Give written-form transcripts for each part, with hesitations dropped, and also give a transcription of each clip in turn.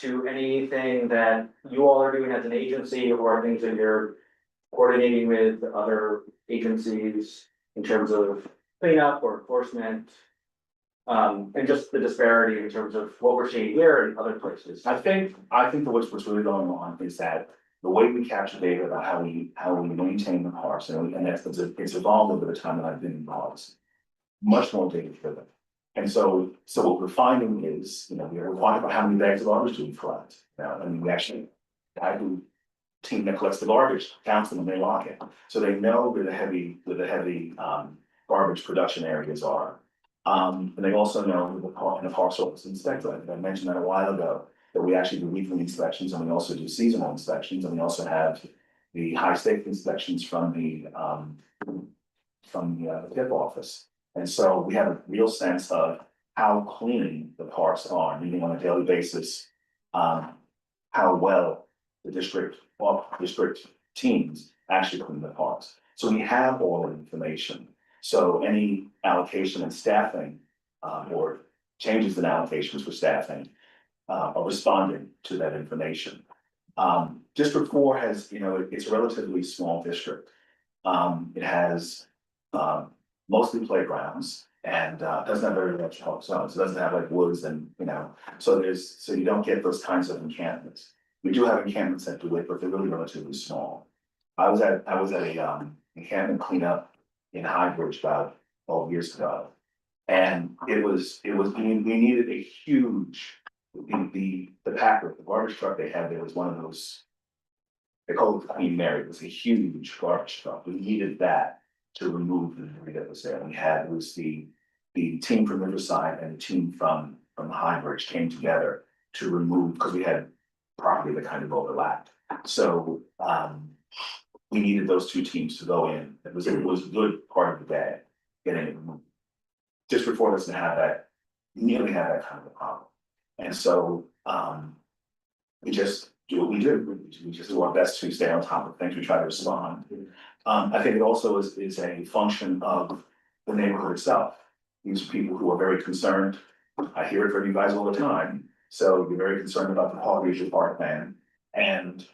to anything that you all are doing as an agency or things that you're coordinating with other agencies in terms of cleanup or enforcement? And just the disparity in terms of what we're seeing here and other places. I think that what's really going on is that the way we capture data about how we maintain the parks, and it's evolved over the time that I've been in parks, much more data driven. And so what we're finding is, we're talking about how many bags of garbage do we collect. We actually, I do team that collects the garbage, counts them and they lock it. So they know where the heavy garbage production areas are. And they also know who the park service inspector. I mentioned that a while ago, that we actually do weekly inspections and we also do seasonal inspections, and we also have the high stakes inspections from the PIP office. And so we have a real sense of how clean the parks are, meaning on a daily basis, how well the district teams actually clean the parks. So we have all the information. So any allocation and staffing, or changes in allocations for staffing, are responding to that information. District 4 has, it's a relatively small district. It has mostly playgrounds and doesn't have very much park zones. It doesn't have like woods and, so you don't get those kinds of encampments. We do have encampments that do it, but they're really relatively small. I was at a encampment cleanup in Highbridge about 12 years ago. And we needed a huge, the packer, the garbage truck they had there was one of those, they called it the Queen Mary. It was a huge garbage truck. We needed that to remove the debris that was there. And it was the team from Riverside and the team from Highbridge came together to remove, because we had property that kind of overlapped. So we needed those two teams to go in. It was a good part of the day getting it removed. District 4 doesn't have that, nearly have that kind of a problem. And so we just do what we do. We just do our best to stay on top of things. We try to respond. I think it also is a function of the neighborhood itself. These are people who are very concerned. I hear it from you guys all the time. So you're very concerned about the quality of your park plan, and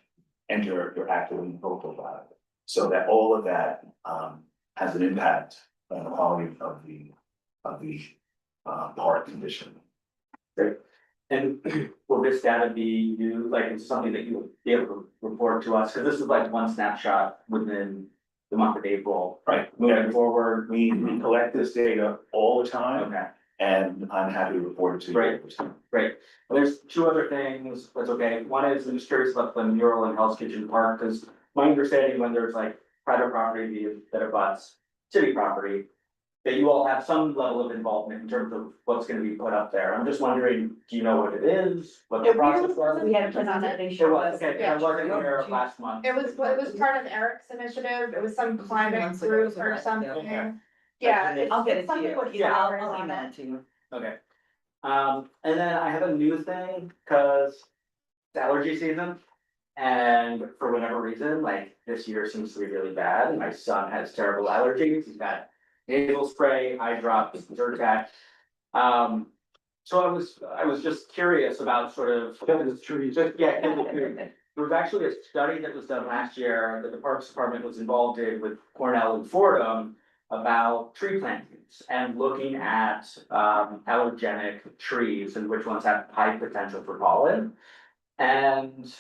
you're actively vocal about it. So that all of that has an impact on the quality of the park condition. Great. And will this data be used, like it's something that you would be able to report to us? Because this is like one snapshot within the month of April. Right. Moving forward. We collect this data all the time. Okay. And I'm happy to report it to you. Great. Well, there's two other things that's okay. One is I'm just curious about the mural in Hell's Kitchen Park, because my understanding when there's like private property that abuts city property, that you all have some level of involvement in terms of what's going to be put up there. I'm just wondering, do you know what it is? What the process was? We had a presentation. It was, okay, I wasn't here last month. It was part of Eric's initiative. It was some climate group or something. Okay. Yeah. I'll get it to something you. with Yeah, flowers I'll on email it. it to you. Okay. And then I have a new thing, because it's allergy season. And for whatever reason, like this year seems to be really bad. My son has terrible allergies. He's got nasal spray, eye drops, Zyrtec. So I was just curious about sort of. There was actually a study that was done last year that the Parks Department was involved in with Cornell and Fordham about tree plantings and looking at allergenic trees and which ones have high potential for pollen. And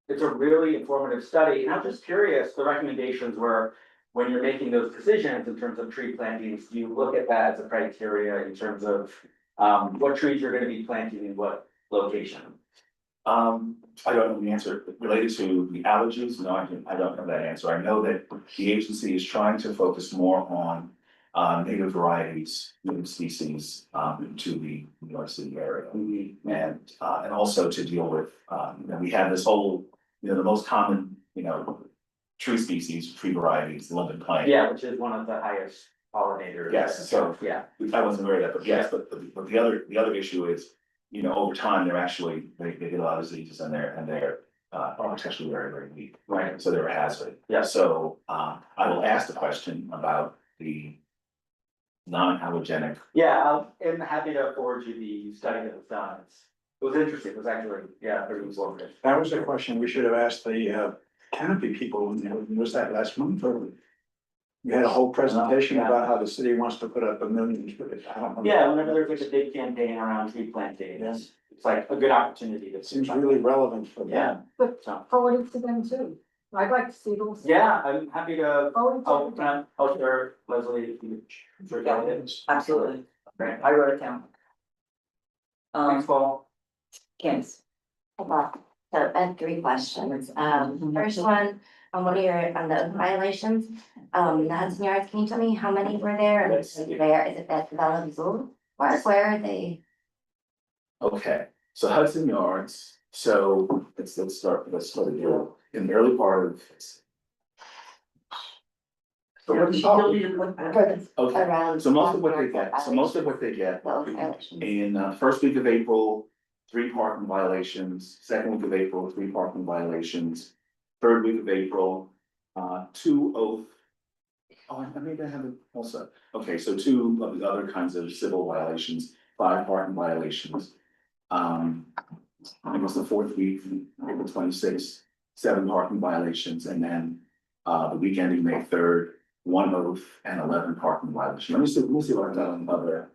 it's a really informative study. And I'm just curious, the recommendations were, when you're making those decisions in terms of tree plantings, do you look at that as a criteria in terms of what trees you're going to be planting in what location? I don't know the answer related to the allergies. No, I don't know that answer. I know that the agency is trying to focus more on native varieties, native species to the New York City area, and also to deal with we have this whole the most common tree species, tree varieties, the London pine. Yeah, which is one of the highest pollinators. Yes, so yeah, I wasn't aware of that, but yes, but the other issue is over time they get a lot of diseases and they're potentially very, very weak. Right. So they're a hazard. Yeah. So I will ask the question about the non-allergenic. Yeah, I'm happy to forward you the study that was done. It's was interesting, it was actually, yeah, pretty informative. That was a question we should have asked the canopy people, was that last month or? We had a whole presentation Yeah. about how the city wants to put up a million, I don't know. Yeah, whenever there's like a big campaign around tree planting, it's like a good opportunity to. It seems really relevant for them. Yeah, But so, forward it to them too. I'd like to see those. yeah, I'm happy to, Forward oh, to can I, oh, sure, Leslie, if you could. Sure, Yeah. it. Absolutely. Great. I wrote it down. Thanks, Paul. Candace. Well, so I have three questions. First one, on one of your, on the violations, the Hudson Yards, can you tell me how many were there? And Yes. where, is it at Bella Zoo? Where are they? Okay, so Hudson Yards, so let's start here. In the early part of. Okay, Around. so most of what they get, The violations. in first week of April, 3 parking violations, second week of April, 3 parking violations. Third week of April, 2 oath. Oh, I maybe I have it also, okay, so 2 of the other kinds of civil violations, 5 parking violations. I guess the 4th week, April 26th, 7 parking violations, and then the week ending May 3rd, 1 oath and 11 parking violations. Let me see what I've done on the other.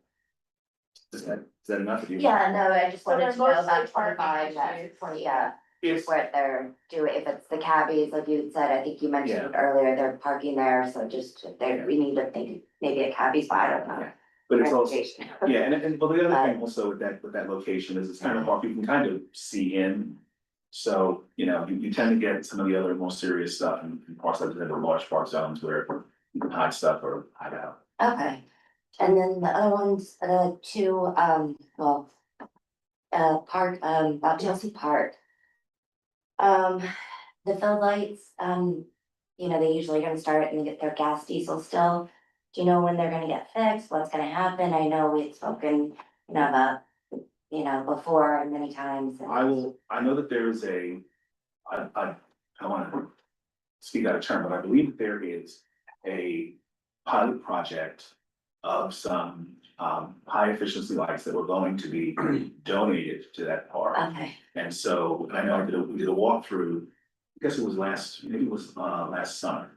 Is that enough of you? Yeah, no, I just So wanted they're to know mostly about parking 25, issues. 20, yeah. It's, What they're doing, if it's the cabbies, like you said, I think you mentioned it earlier, they're parking there, so just, there, we need to think, maybe a cabbie spot, I don't know. Yeah. but it's also, Clarification. yeah, and but the other thing also with that location is it's kind of hard, you can kind of see in. So, you know, you tend to get some of the other more serious stuff in parts like the large park zones where you can hide stuff or hide out. Okay, and then the other ones, two, well, park, about Chelsea Park. The fill lights, you know, they usually gonna start and get their gas diesel still. Do you know when they're gonna get fixed, what's gonna happen? I know we've spoken, you know, about, you know, before many times. and- I know that there is I don't wanna speak out of turn, but I believe that there is a pilot project of some high efficiency lights that were going to be donated to that park. Okay, And so I know we did a walkthrough, I guess it was last last summer.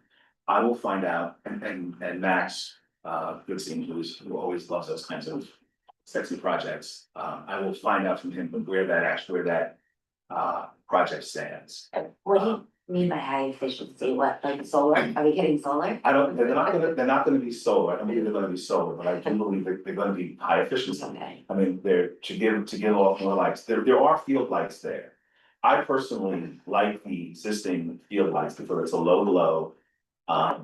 I will find out, and Max, Goodstein, who always loves those kinds of sexy projects. I will find out from him where that project stands. what do you mean by high efficiency, what, like solar, are we getting solar? They're not gonna be solar, I don't believe they're gonna be solar, but I do believe they're gonna be high efficiency. Okay, I mean, they're to give off more lights, there are field lights there. I personally like the existing field lights because it's a low glow. I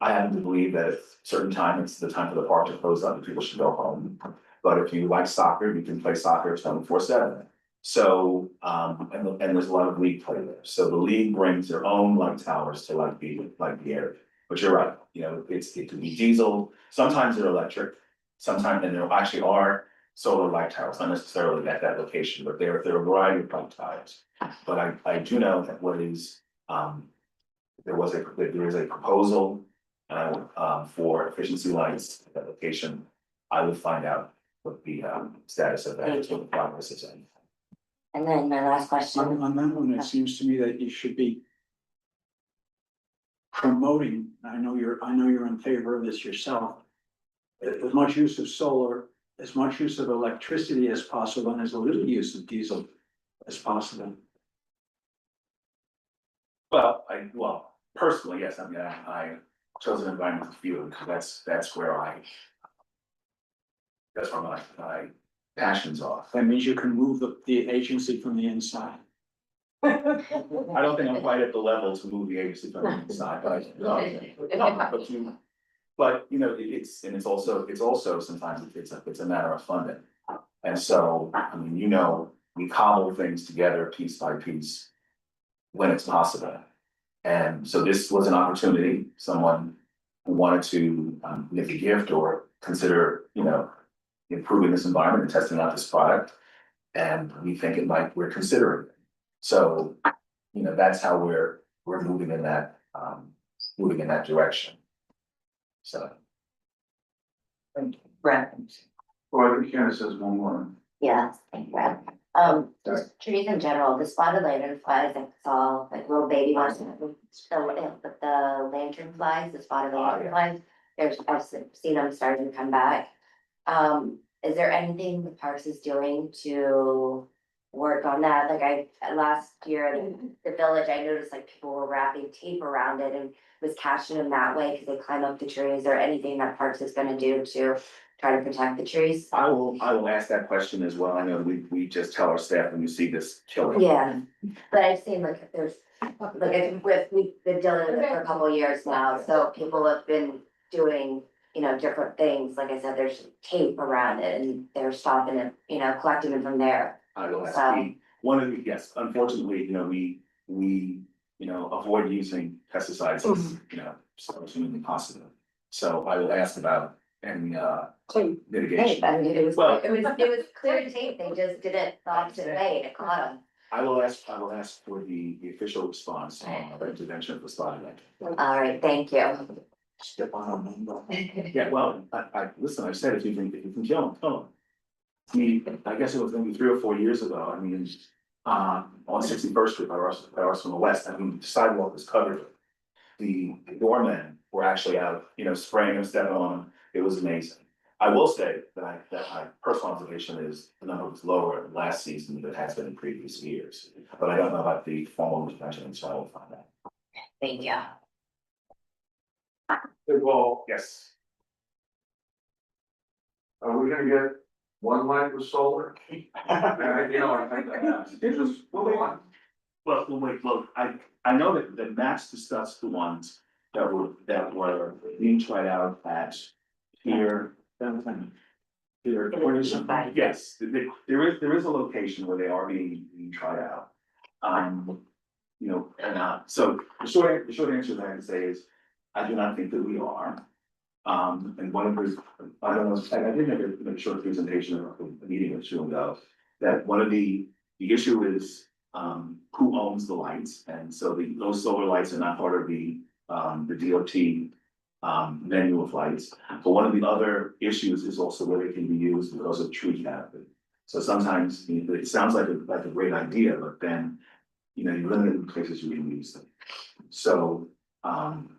happen to believe that at a certain time, it's the time for the park to close up and people should go home. But if you like soccer, you can play soccer 24/7. So, and there's a lot of league play there, so the league brings their own light towers to like the area. But you're right, you know, it could be diesel, sometimes they're electric, sometimes, and there actually are solar light towers, not necessarily at that location, but there are a variety of light towers. But I do know that there is a proposal for efficiency lights at that location. I will find out what the status of that is, what the progress is in. and then my last question, On that one, it seems to me that you should be promoting, I know you're in favor of this yourself. As much use of solar, as much use of electricity as possible, and as little use of diesel as possible. Well, personally, yes, I mean, I chose an environmental field because that's where my passions are. That means you can move the agency from the inside. I don't think I'm quite at the level to move the agency from the inside, but you know, it's also sometimes it's a matter of funding. And so, I mean, you know, we cobble things together piece by piece when it's possible. And so this was an opportunity, someone who wanted to give a gift or consider, you know, improving this environment and testing out this product. And we think we're considering it. So, you know, that's how we're moving in that direction. So. Brad. Well, I think Candace says one more. yeah, thank you, Brad. Just trees in general, the spotted lantern flies, I saw like little baby ones, the lantern flies, the spotted lantern flies. I've seen them starting to come back. Is there anything the Parks is doing to work on that? Like last year, the village, I noticed like people were wrapping tape around it and was catching them that way because they climb up the trees. Is there anything that Parks is gonna do to try to protect the trees? I will ask that question as well. I know we just tell our staff when you see this killing. Yeah, but I've seen like if there's, like we've been dealing with it for a couple of years now, so people have been doing, different things. Like I said, there's tape around it and they're stopping it, collecting it from there. I will ask So- one of the, yes, unfortunately, we avoid using pesticides as, so humanly possible. So I will ask about any mitigation. Tape, I mean, it was Well- clear tape, they just didn't thought it away and it caught them. I will ask for the official response on the intervention for spotted lantern. All right, thank you. Step on them. Yeah, well, listen, I said, if you can kill them, kill them. I mean, I guess it was maybe 3 or 4 years ago, I mean, on 61st Street, by Arsenal West, I mean, the sidewalk was covered. The doormen were actually out, spraying them, stepping on them, it was amazing. I will say that my personal observation is the number was lower last season than it has been in previous years. But I don't know about the formal intervention, so I will find out. Thank you. Well, Yes. are we gonna get one light with solar? I think that, just one. Well, wait, look, I know that Max discussed the ones that were being tried out at Pier. Either 20-something. Yes, there is a location where they are being tried out. So the short answer that I can say is, I do not think that we are. And one of those, I don't know, I did make a short presentation of a meeting with you ago, that one of the issue is, who owns the lights? And so those solar lights are not part of the DOT menu of lights. But one of the other issues is also where they can be used because of tree canopy. So sometimes it sounds like a great idea, but then, you're limited in places you can use them. So, Some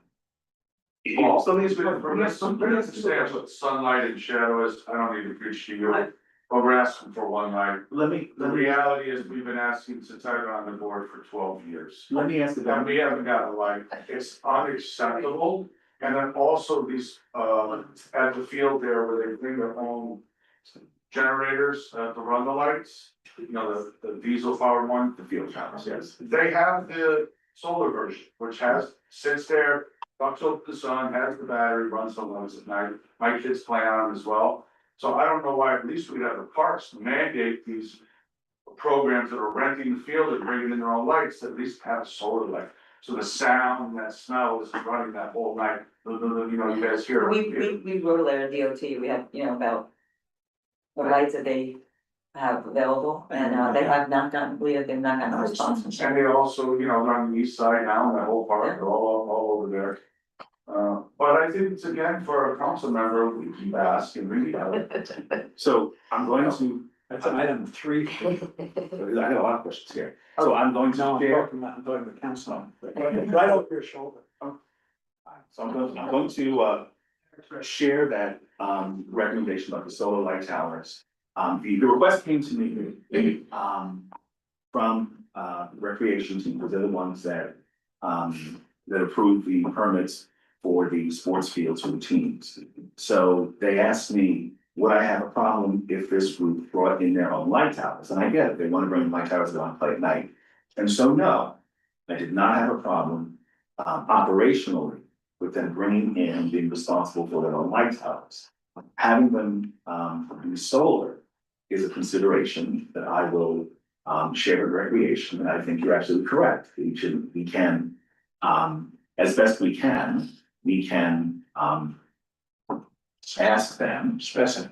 of these, somebody understands what sunlight and shadow is, I don't need to preach to you, but we're asking for one light. The reality is, we've been asking since I've been on the board for 12 years. let me ask And about, we haven't got a light, it's unacceptable, and then also these, at the field there where they bring their own generators, to run the lights, the diesel powered one. the field towers, yes. They have the solar version, which sits there, bucks up the sun, has the battery, runs the lights at night. My kids play on them as well. So I don't know why, at least we'd have the parks to mandate these programs that are renting the field and bringing in their own lights, at least have a solar light. So the sound, that smell is running that whole night, you guys hear. We wrote a letter to DOT, we have, about the lights that they have available, and they have not gotten, they've not gotten a response from And they also, on the east side now, that whole park, they're all over there. But I think it's again, for a council member, we keep asking, So I'm going to, That's item 3. I got a lot of questions here. So I'm going No, to share. I'm talking to council. Right over your shoulder. So I'm going to share that recommendation about the solar light towers. The request came to me from the recreation team, because they're the ones that approved the permits for the sports fields for the teams. So they asked me, would I have a problem if this group brought in their own light towers? And I get it, they want to bring light towers, they want to play at night. And so no, I did not have a problem operationally with them bringing in and being responsible for their own light towers. Having them do solar is a consideration that I will share with recreation, and I think you're absolutely correct. We can, as best we can ask them, specify.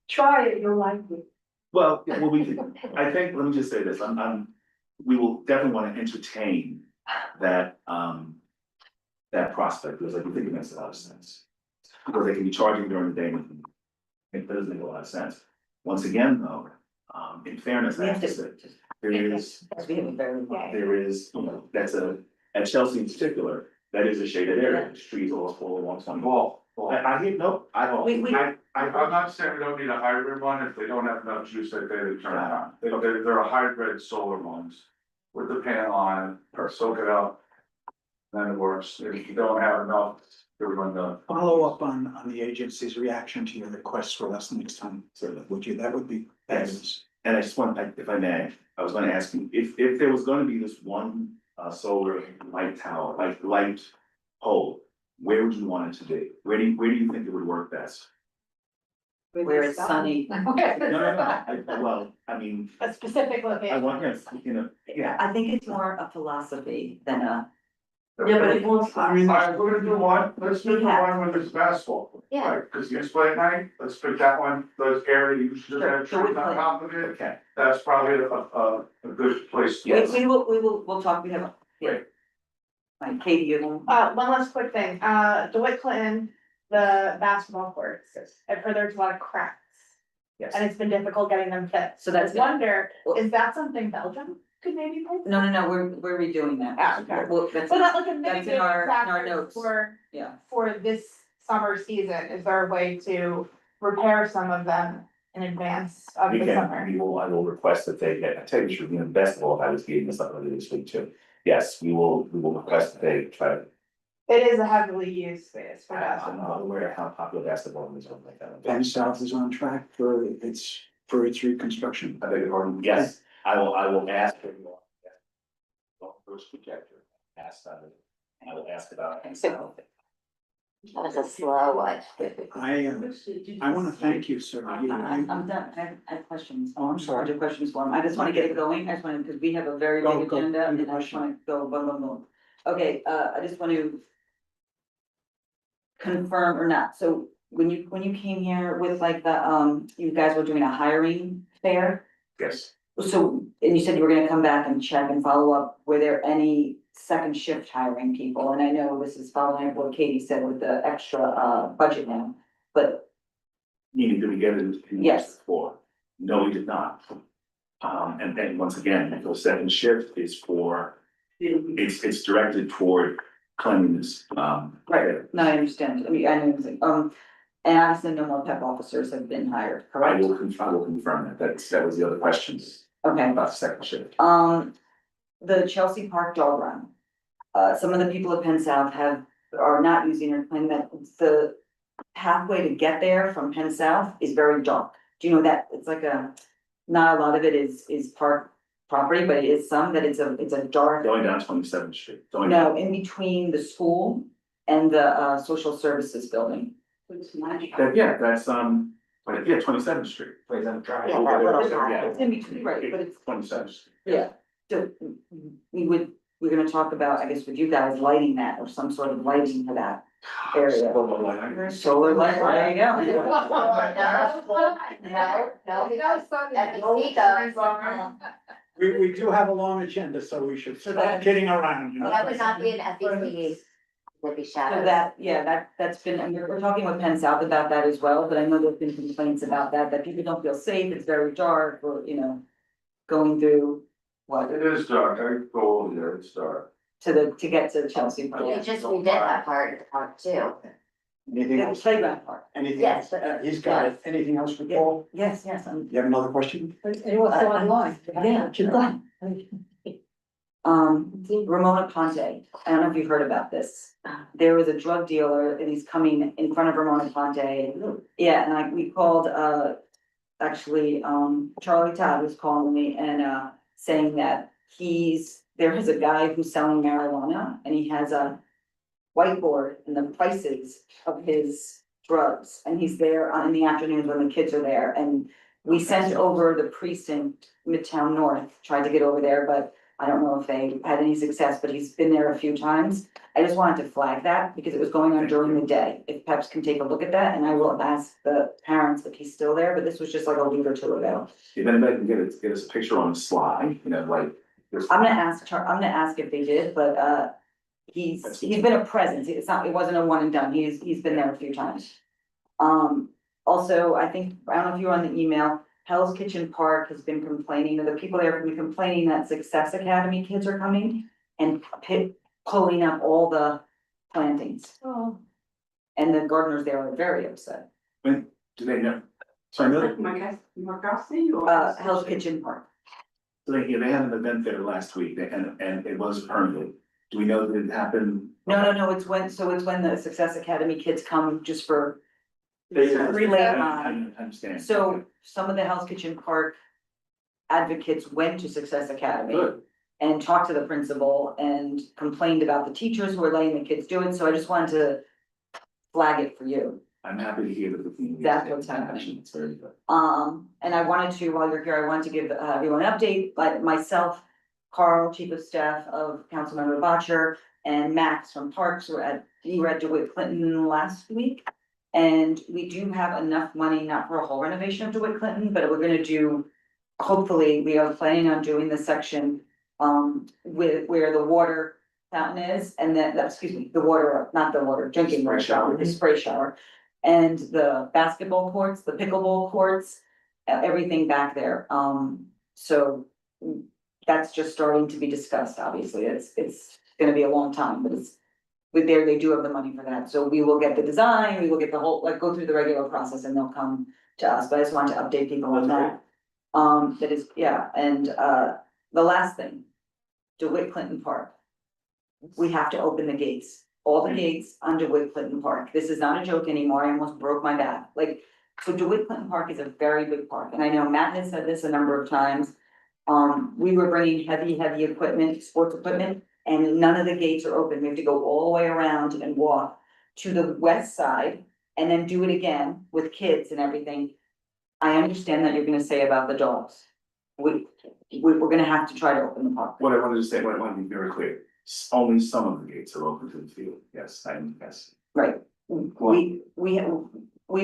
Try it, you'll like it. Well, we can, I think, let me just say this, we will definitely want to entertain that, that prospect, because I do think it makes a lot of sense. Because they can be charging during the day, and it doesn't make a lot of sense. Once again, though, In fairness, I have to say, there is, We have a very. there is, you know, that's at Chelsea in particular, that is a shaded area, the trees all along some wall. I hear, no, I'm not saying we don't need a hybrid one if they don't have enough juice that day to turn it on. They're a hybrid solar ones with the panel on it, soak it up. Then it works. If you don't have enough, you're going to. Follow up on the agency's reaction to your request for us next time, so would you, that would be. Yes. And I just want, if I may, I was gonna ask you, if there was gonna be this one, solar light tower, like light pole, where would you want it to be? Where do you think it would work best? Where it's sunny. No, well, I mean, A specific I location. want, you know, yeah, I think it's more a philosophy than a. Yeah, but it won't. I mean, Alright, we're gonna do one, let's do the one with this basketball. Yeah. Right, cause you play at night, let's pick that one, those area you should have Sure, trees on top of it. okay, That's probably a good place. to Yes. We'll talk, we have. Great. Like Katie, you know. One last quick thing, DeWitt Clinton, the basketball courts, I've heard there's a lot of cracks. yes. And it's been difficult getting them fixed. So that's- I wonder, is that something Belgium could maybe fix? No, we're redoing that. Ah, okay. Well, that's, So that like a That's in mitigating our factor notes. Yeah. for this summer season, is there a way to repair some of them in advance of We the can, summer? I will request that they get, I tell you, should be the best of all, I was getting this up earlier this week too. Yes, we will request that they try to, It is a heavily used space for I'm basketball. not aware of how popular basketball is, something like that. Penn South is on track for its reconstruction. I beg your pardon, yes, I will ask. First projector, ask on it, and I will ask about. That was a slow one. I wanna thank you, sir. I'm done, I have questions. Oh, I'm sorry. I have questions for him, I just wanna get it going, I just wanna, because we have a very Go, big go, agenda, do the and I just question. wanna go boom, boom, boom. Okay, I just want to confirm or not, so when you came here with like the, you guys were doing a hiring fair? Yes, So, and you said you were gonna come back and check and follow up, were there any second shift hiring people? And I know this is following up what Katie said with the extra, budget now, but meaning, did we get it? Yes. Before? No, we did not. And then, once again, the second shift is for, it's directed toward cleanliness, right, no, I understand, I mean, I know, and obviously no more PEP officers have been hired, I correct? will confirm that, that was the other questions Okay. about the second shift. The Chelsea Park dog run. Some of the people at Penn South are not using or claiming that the pathway to get there from Penn South is very dark. Do you know that? It's like not a lot of it is park property, but it is some that it's a dark. Going down 27th Street, going. No, in between the school and the social services building. Yeah, that's, but yeah, 27th Street. Plays on drive. Yeah, that little path. Yeah. It's in between, right, but it's, 27th Street. yeah, so we're gonna talk about, I guess, with you guys lighting that or some sort of lighting for that area. Solar light, there you go. We do have a long agenda, so we should So stop that- kidding around, you know? That would not be an FEC, would be So shadows. that's been, and we're talking with Penn South about that as well, but I know there've been complaints about that people don't feel safe, it's very dark, or, going through what, It is dark, I go over there, it's dark. to get to Chelsea Park. We just redid that part of the park too. Anything The else? playground park. Anything Yes, else? but- He's got it. Anything else for Paul? Yes, You have another question? It was so online. Yeah, keep going. Ramona Ponte, I don't know if you've heard about this. There was a drug dealer and he's coming in front of Ramona Ponte. Yeah, and we called, actually, Charlie Todd was calling me and, saying that there is a guy who's selling marijuana and he has a whiteboard and the prices of his drugs. And he's there in the afternoons when the kids are there. And we sent over the precinct, Midtown North, tried to get over there, but I don't know if they had any success, but he's been there a few times. I just wanted to flag that because it was going on during the day. If Peps can take a look at that, and I will ask the parents if he's still there, but this was just like a week or two ago. If anybody can get us a picture on the slide, like. I'm gonna ask if they did, but he's been a presence. It wasn't a one and done. He's been there a few times. Also, I don't know if you were on the email, Hell's Kitchen Park has been complaining, or the people there have been complaining that Success Academy kids are coming and pulling up all the plantings. Oh. And the gardeners there are very upset. When, do they know? So I know that, Marcasi or? Hell's Kitchen Park. they had an event there last week and it was permitted. Do we know that it happened? No, it's when the Success Academy kids come just for They- relay I time. understand. So some of the Hell's Kitchen Park advocates went to Success Academy. Good. And talked to the principal and complained about the teachers who were letting the kids do it, so I just wanted to flag it for you. I'm happy to hear that the community. That's what's happening. It's very good. And I wanted to, while you're here, I wanted to give everyone an update, like myself, Carl, Chief of Staff of Councilmember Botcher, and Max from Parks we were at DeWitt Clinton last week. And we do have enough money, not for a whole renovation of DeWitt Clinton, but we're gonna do, hopefully, we are planning on doing the section with where the water fountain is, and then, excuse me, the water, not the water, drinking water shower, the spray shower. And the basketball courts, the pickleball courts, everything back there, so. That's just starting to be discussed, obviously, it's gonna be a long time, but it's. With there, they do have the money for that, so we will get the design, we will get the whole, like, go through the regular process and they'll come to us, but I just wanted to update people on that. That is, yeah, and the last thing. DeWitt Clinton Park. We have to open the gates, all the gates on DeWitt Clinton Park. This is not a joke anymore. I almost broke my back. Like, so DeWitt Clinton Park is a very big park, and I know Matt has said this a number of times. We were bringing heavy equipment, sports equipment, and none of the gates are open. We have to go all the way around and walk to the west side and then do it again with kids and everything. I understand that you're gonna say about the dogs. We're gonna have to try to open the park. What I wanted to say, what I want to be very clear, only some of the gates are open to the field. Yes, yes. Right, we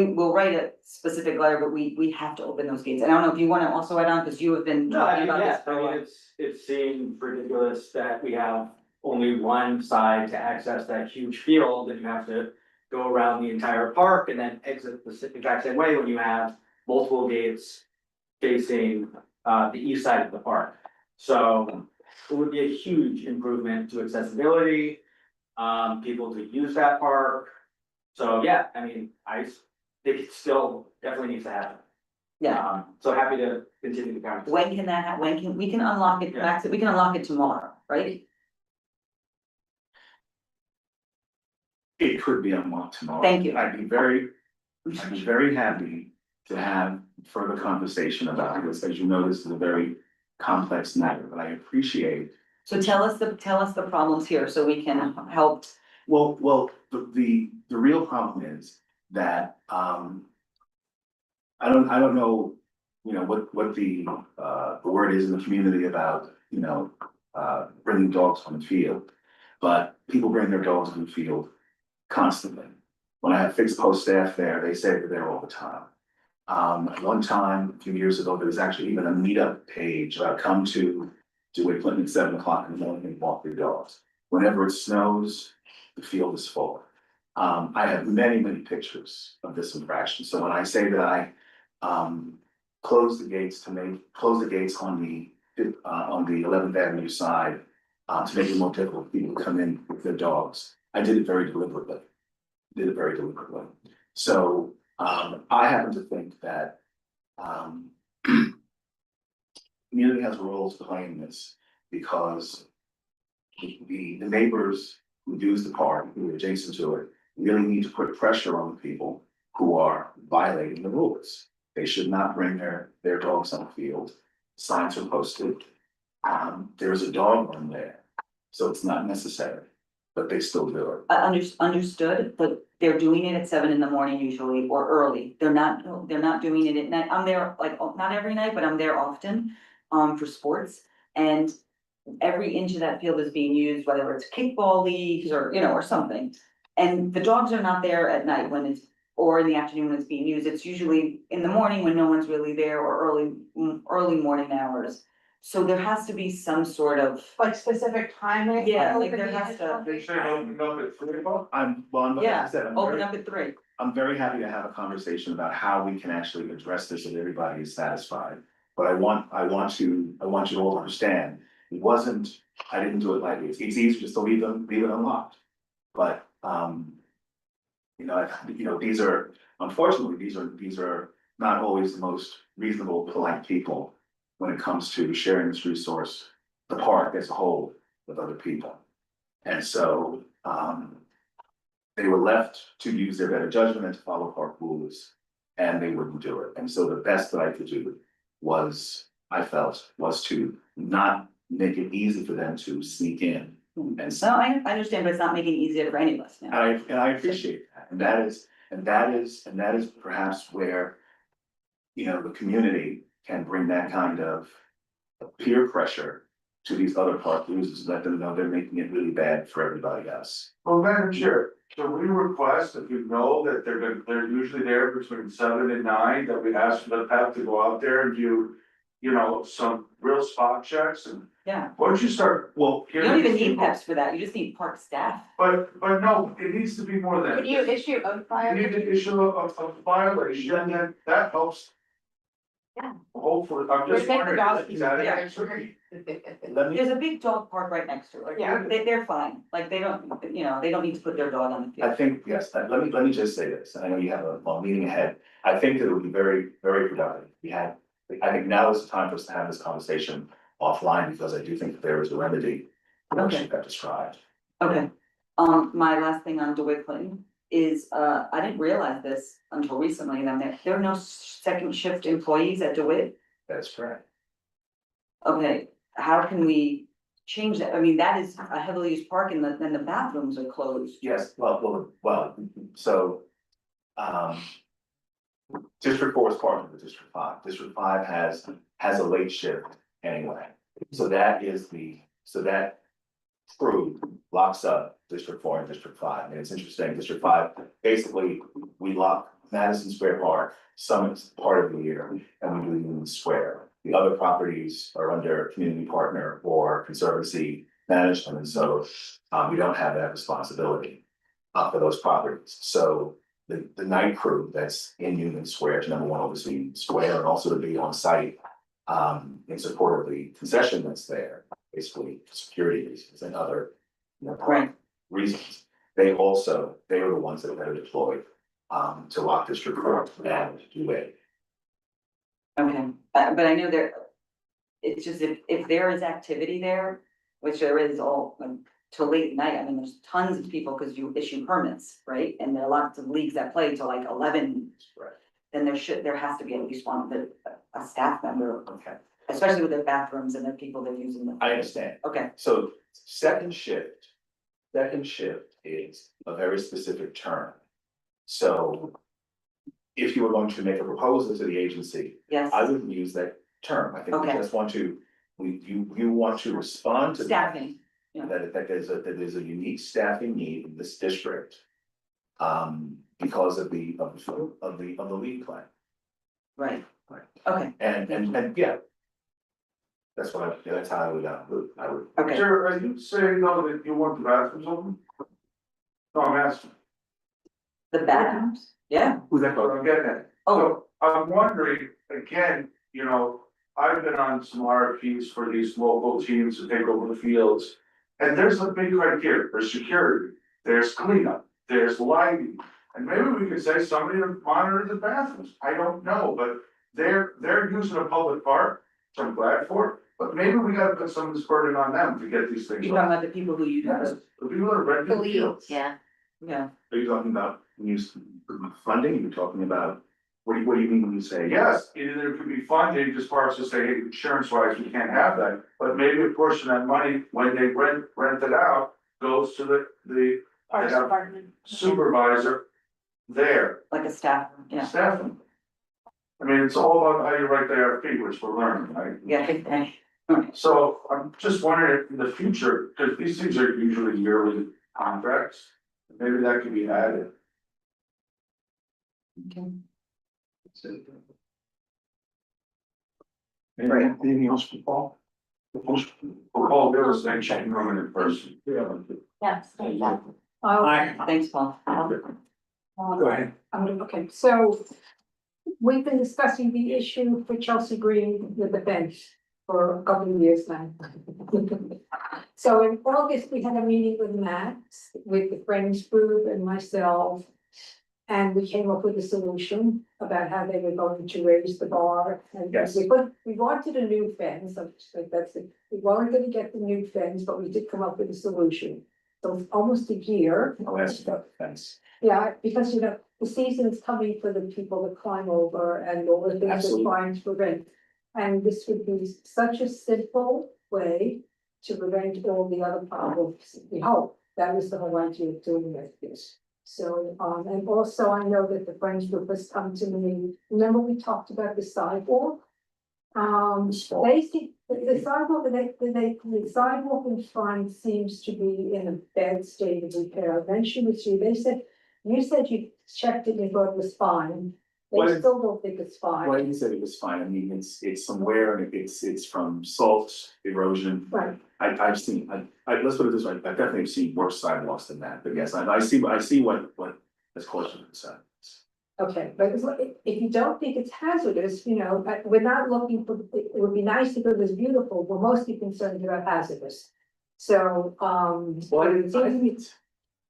will write a specific letter, but we have to open those gates. And I don't know if you wanna also add on, because you have been No, I talking mean, about this yes, for I a mean, while. it seemed ridiculous that we have only one side to access that huge field, and you have to go around the entire park and then exit the exact same way when you have multiple gates facing the east side of the park. So it would be a huge improvement to accessibility, people to use that park. So, yeah, I mean, I think it still definitely needs to happen. Yeah, So happy to continue the conversation. when can that, we can unlock it, Yeah. Max, we can unlock it tomorrow, right? It could be unlocked tomorrow. Thank you. I'd be very happy to have further conversation about this. As you know, this is a very complex matter, but I appreciate. So tell us the problems here so we can help. Well, the real problem is that, I don't know, what the word is in the community about, bringing dogs on the field. But people bring their dogs on the field constantly. When I have fixed post staff there, they say they're there all the time. One time, a few years ago, there was actually even a meetup page, come to DeWitt Clinton at 7 o'clock in the morning and walk their dogs. Whenever it snows, the field is full. I have many pictures of this infraction, so when I say that I close the gates on the 11th Avenue side, to make it more difficult for people to come in with their dogs, I did it very deliberately. So, I happen to think that, community has a role to play in this, because the neighbors who use the park, who are adjacent to it, really need to put pressure on the people who are violating the rules. They should not bring their dogs on the field. Signs are posted. There's a dog run there, so it's not necessary, but they still do it. Understood, but they're doing it at 7 in the morning usually, or early. They're not doing it at night. I'm there, like, not every night, but I'm there often, for sports. And every inch of that field is being used, whether it's kickball leagues or, or something. And the dogs are not there at night or in the afternoon when it's being used. It's usually in the morning when no one's really there, or early morning hours. So there has to be some sort of, Like specific timing? Yeah, like Open there the has to- They should open up at 3 o'clock. Like I said, I'm open very, up at 3. I'm very happy to have a conversation about how we can actually address this and everybody is satisfied. But I want you all to understand, it wasn't, I didn't do it lightly. It's easy just to leave it unlocked. But, these are, unfortunately, these are not always the most reasonable, polite people when it comes to sharing this resource, the park as a whole, with other people. And so, they were left to use their better judgment and to follow park rules, and they wouldn't do it. And so the best that I could do I felt, was to not make it easy for them to sneak in. And So I understand, but it's not making it easier for any of us now. and I appreciate that, and that is perhaps where, the community can bring that kind of peer pressure to these other park users, let them know they're making it really bad for everybody else. Well, Madam Chair, can we request, if you know that they're usually there between 7 and 9, that we ask them to have to go out there and do, some real spot checks and Yeah, once you start, Well, you don't even need peps for that, you just need park staff. but no, it needs to be more than. Could you issue a You file? need to issue a violation, and that helps. Yeah. Hopefully, I'm just Would make the wondering, dogs is that Yeah. actually? let me, There's a big dog park right next to it, like, Yeah. they're fine, like, they don't, they don't need to put their dog on the field. I think, yes, let me just say this, I know you have a long meeting ahead, I think that it would be very, very productive. I think now is the time for us to have this conversation offline, because I do think that there is a remedy for what you have described. Okay, my last thing on DeWitt Clinton is, I didn't realize this until recently, and there are no second shift employees at DeWitt. That's correct. Okay, how can we change that? I mean, that is a heavily used park and the bathrooms are closed. Yes, so, District 4 is part of the District 5. District 5 has a late shift anyway. So that crew locks up District 4 and District 5. And it's interesting, District 5, basically, we lock Madison Square Park some part of the year, and we do Union Square. The other properties are under community partner or conservancy management, and so we don't have that responsibility for those properties. So the night crew that's in Union Square, to number one, oversee Union Square, and also to be on site in support of the concession that's there, basically security reasons and other, Right. reasons. They are the ones that are deployed to lock District 4 and do it. Okay, but I know it's just if there is activity there, which there is all till late at night, I mean, there's tons of people because you issue permits, right? And there are lots of leagues that play till like 11. Right. Then there has to be at least a staff member, Okay, especially with their bathrooms and the people they're using them. I understand. Okay, So second shift is a very specific term. So if you were going to make a proposal to the agency, yes, I wouldn't use that term. I think we Okay. just want to, you want to respond to. staffing, That there's a unique staffing need in this district. Because of the lead plan. right, Right. okay, And yeah. That's how I would, okay. Sir, are you saying though that you want the bathrooms open? No, I'm asking, The bathrooms, yeah, who's that? what I'm getting at. oh, So I'm wondering, again, I've been on some RFPs for these local teams to take over the fields. And there's a big criteria, there's security, there's cleanup, there's lighting. And maybe we could say somebody to monitor the bathrooms, I don't know, but they're using a public park, which I'm glad for. But maybe we gotta put some of this burden on them to get these things. you're talking about the people who use Yes, it, the people that rent the fields. Yeah, yeah, Are you talking about funding? You're talking about, what do you mean when you say? Yes, either there could be funding, just parts to say, hey, insurance wise, we can't have that, but maybe a portion of that money, when they rent it out, goes to the Parks Yeah. department. supervisor there, like a staff, yeah, staffing. I mean, it's all about how you write the RFP, which we're learning, right? yeah, okay. So I'm just wondering if in the future, because these things are usually yearly contracts, maybe that could be added. Okay. Anything else for Paul? Oh, there was a checking room in person. Yes. Aye. Thanks, Paul. Go ahead. Okay, so we've been discussing the issue for Chelsea Green with the bench for a couple of years now. So in August, we had a meeting with Max, with the Friends group and myself. And we came up with a solution about how they were going to raise the bar. And Yes. we wanted a new fence, that's it. We weren't gonna get the new fence, but we did come up with a solution. So it's almost a year. I'll ask about the fence. Yeah, because the season's coming for the people to climb over and all the things they're Absolutely. trying to prevent. And this would be such a simple way to prevent all the other problems, we hope. That was the whole idea of doing this. So, and also I know that the Friends group has come to me, remember we talked about the sidewalk? Basically, the sidewalk, the sidewalk in front seems to be in a bad state of repair. Eventually, you said you checked it and thought it was fine. They Well, still don't think it's fine. Well, you said it was fine. I mean, it's some wear and it's from salt erosion. Right, I've seen, let's put it this way, I've definitely seen worse sidewalks than that, but yes, I see what has caused you concern. okay, but if you don't think it's hazardous, we're not looking for, it would be nice if it was beautiful, we're mostly concerned about hazardous. So, it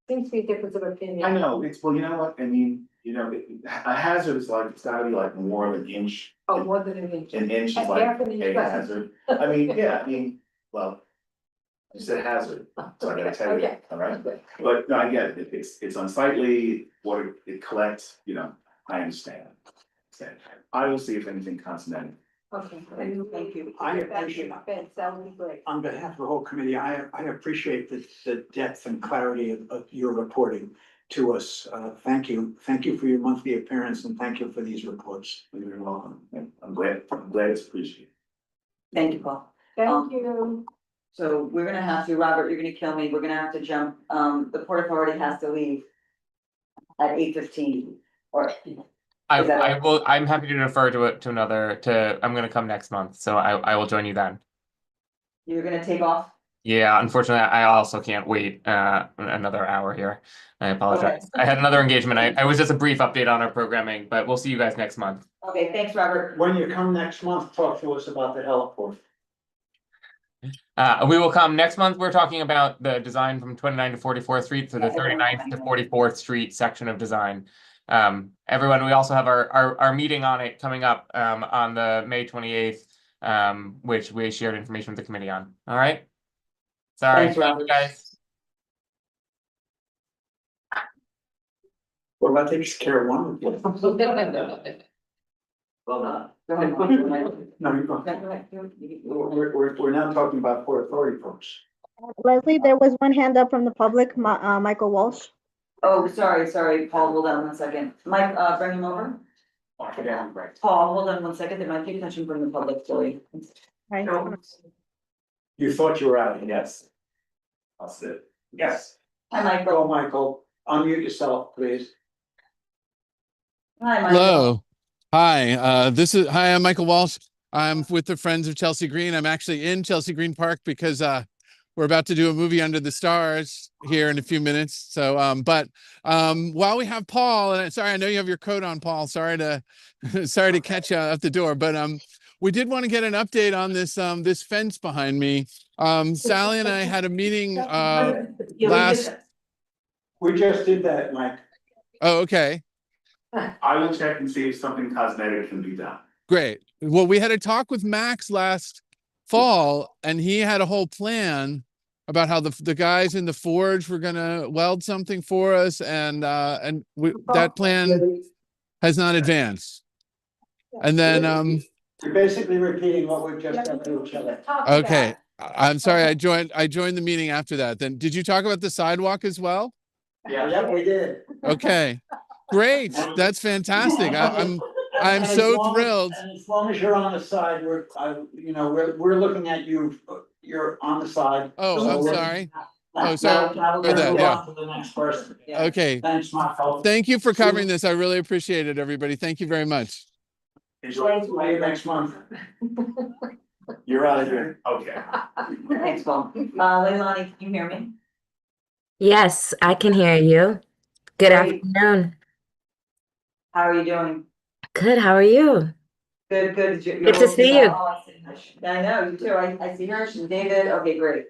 seems to be a difference of opinion. I know, well, you know what, I mean, a hazard is like, it's gotta be like more of an inch. Oh, more than an inch. An inch is Half like an inch a less. hazard. I mean, yeah, well, you said hazard, so I gotta tell you, Okay. all right? But no, I get it, it's unsightly, water, it collects, I understand. I will see if anything comes in. Okay. Thank you. I appreciate, That would be great. on behalf of the whole committee, I appreciate the depth and clarity of your reporting to us. Thank you for your monthly appearance and thank you for these reports. You're welcome, I'm glad it's appreciated. Thank you, Paul. Thank you. So we're gonna have to, Robert, you're gonna kill me, we're gonna have to jump, the Port Authority has to leave at 8:15, or. Is that- I'm happy to defer I'm gonna come next month, so I will join you then. You're gonna take off? Yeah, unfortunately, I also can't wait another hour here. I apologize. I had another engagement. I was just a brief update on our programming, but we'll see you guys next month. Okay, thanks, Robert. When you come next month, talk to us about the heliport. We will come next month. We're talking about the design from 29 to 44th Street for the 39th to 44th Street section of design. Everyone, we also have our meeting on it coming up on the May 28th, which we shared information with the committee on. All right. Sorry, Thanks, Robert. guys. Well, that takes care of one. Well done. Go ahead, Paul. No, you go. Go ahead. We're now talking about Port Authority folks. Leslie, there was one hand up from the public, Michael Walsh. Oh, sorry, Paul, hold on 1 second. Mike, bring him over. Yeah, right. Paul, hold on 1 second, there might be attention from the public, Tilly. Right. You thought you were out. Yes. I'll sit. Yes. Hi, Michael. Go, Michael, unmute yourself, please. Hi, Michael. Hello. Hi, I'm Michael Walsh. I'm with the Friends of Chelsea Green. I'm actually in Chelsea Green Park because we're about to do a movie under the stars here in a few minutes. So, while we have Paul, and sorry, I know you have your coat on, Paul. Sorry to catch you at the door, but we did want to get an update on this fence behind me. Sally and I had a meeting last. We just did that, Mike. Oh, okay. I will check and see if something cosmetic can be done. Great. Well, we had a talk with Max last fall, and he had a whole plan about how the guys in the forge were gonna weld something for us, and that plan has not advanced. And then You're basically repeating what we've just done to each other. okay, I'm sorry, I joined the meeting after that. Then did you talk about the sidewalk as well? Yeah, we did. Okay, great. That's fantastic. I'm so thrilled. And as long as you're on the side, we're looking at you, you're on the side. Oh, So I'm we're- sorry. Oh, sorry Now we're for gonna that, move yeah. on to the next person. Okay. Thanks, Michael. Thank you for covering this. I really appreciate it, everybody. Thank you very much. Enjoy next month. You're out of here. Okay. Thanks, Paul. Leilani, can you hear me? Yes, I can hear you. Good Great. afternoon. How are you doing? Good, how are you? Good, good. Your Good to voice is, see you. I know, you too. I see her, she's David. Okay, great.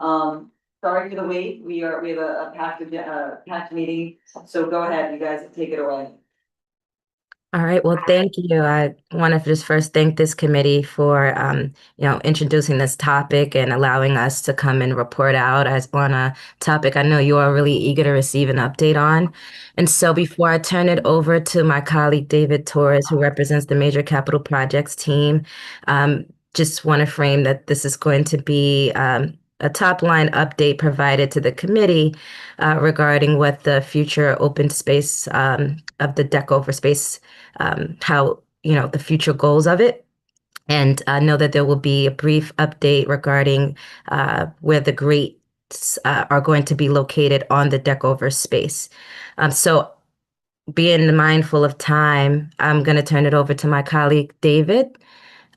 Sorry for the wait. We have a packed meeting, so go ahead, you guys, take it away. All right, well, thank you. I want to just first thank this committee for, introducing this topic and allowing us to come and report out as on a topic I know you are really eager to receive an update on. And so before I turn it over to my colleague, David Torres, who represents the Major Capital Projects team, just want to frame that this is going to be a top line update provided to the committee regarding what the future open space of the deck over space, how, the future goals of it. And know that there will be a brief update regarding where the grates are going to be located on the deck over space. So being mindful of time, I'm going to turn it over to my colleague, David,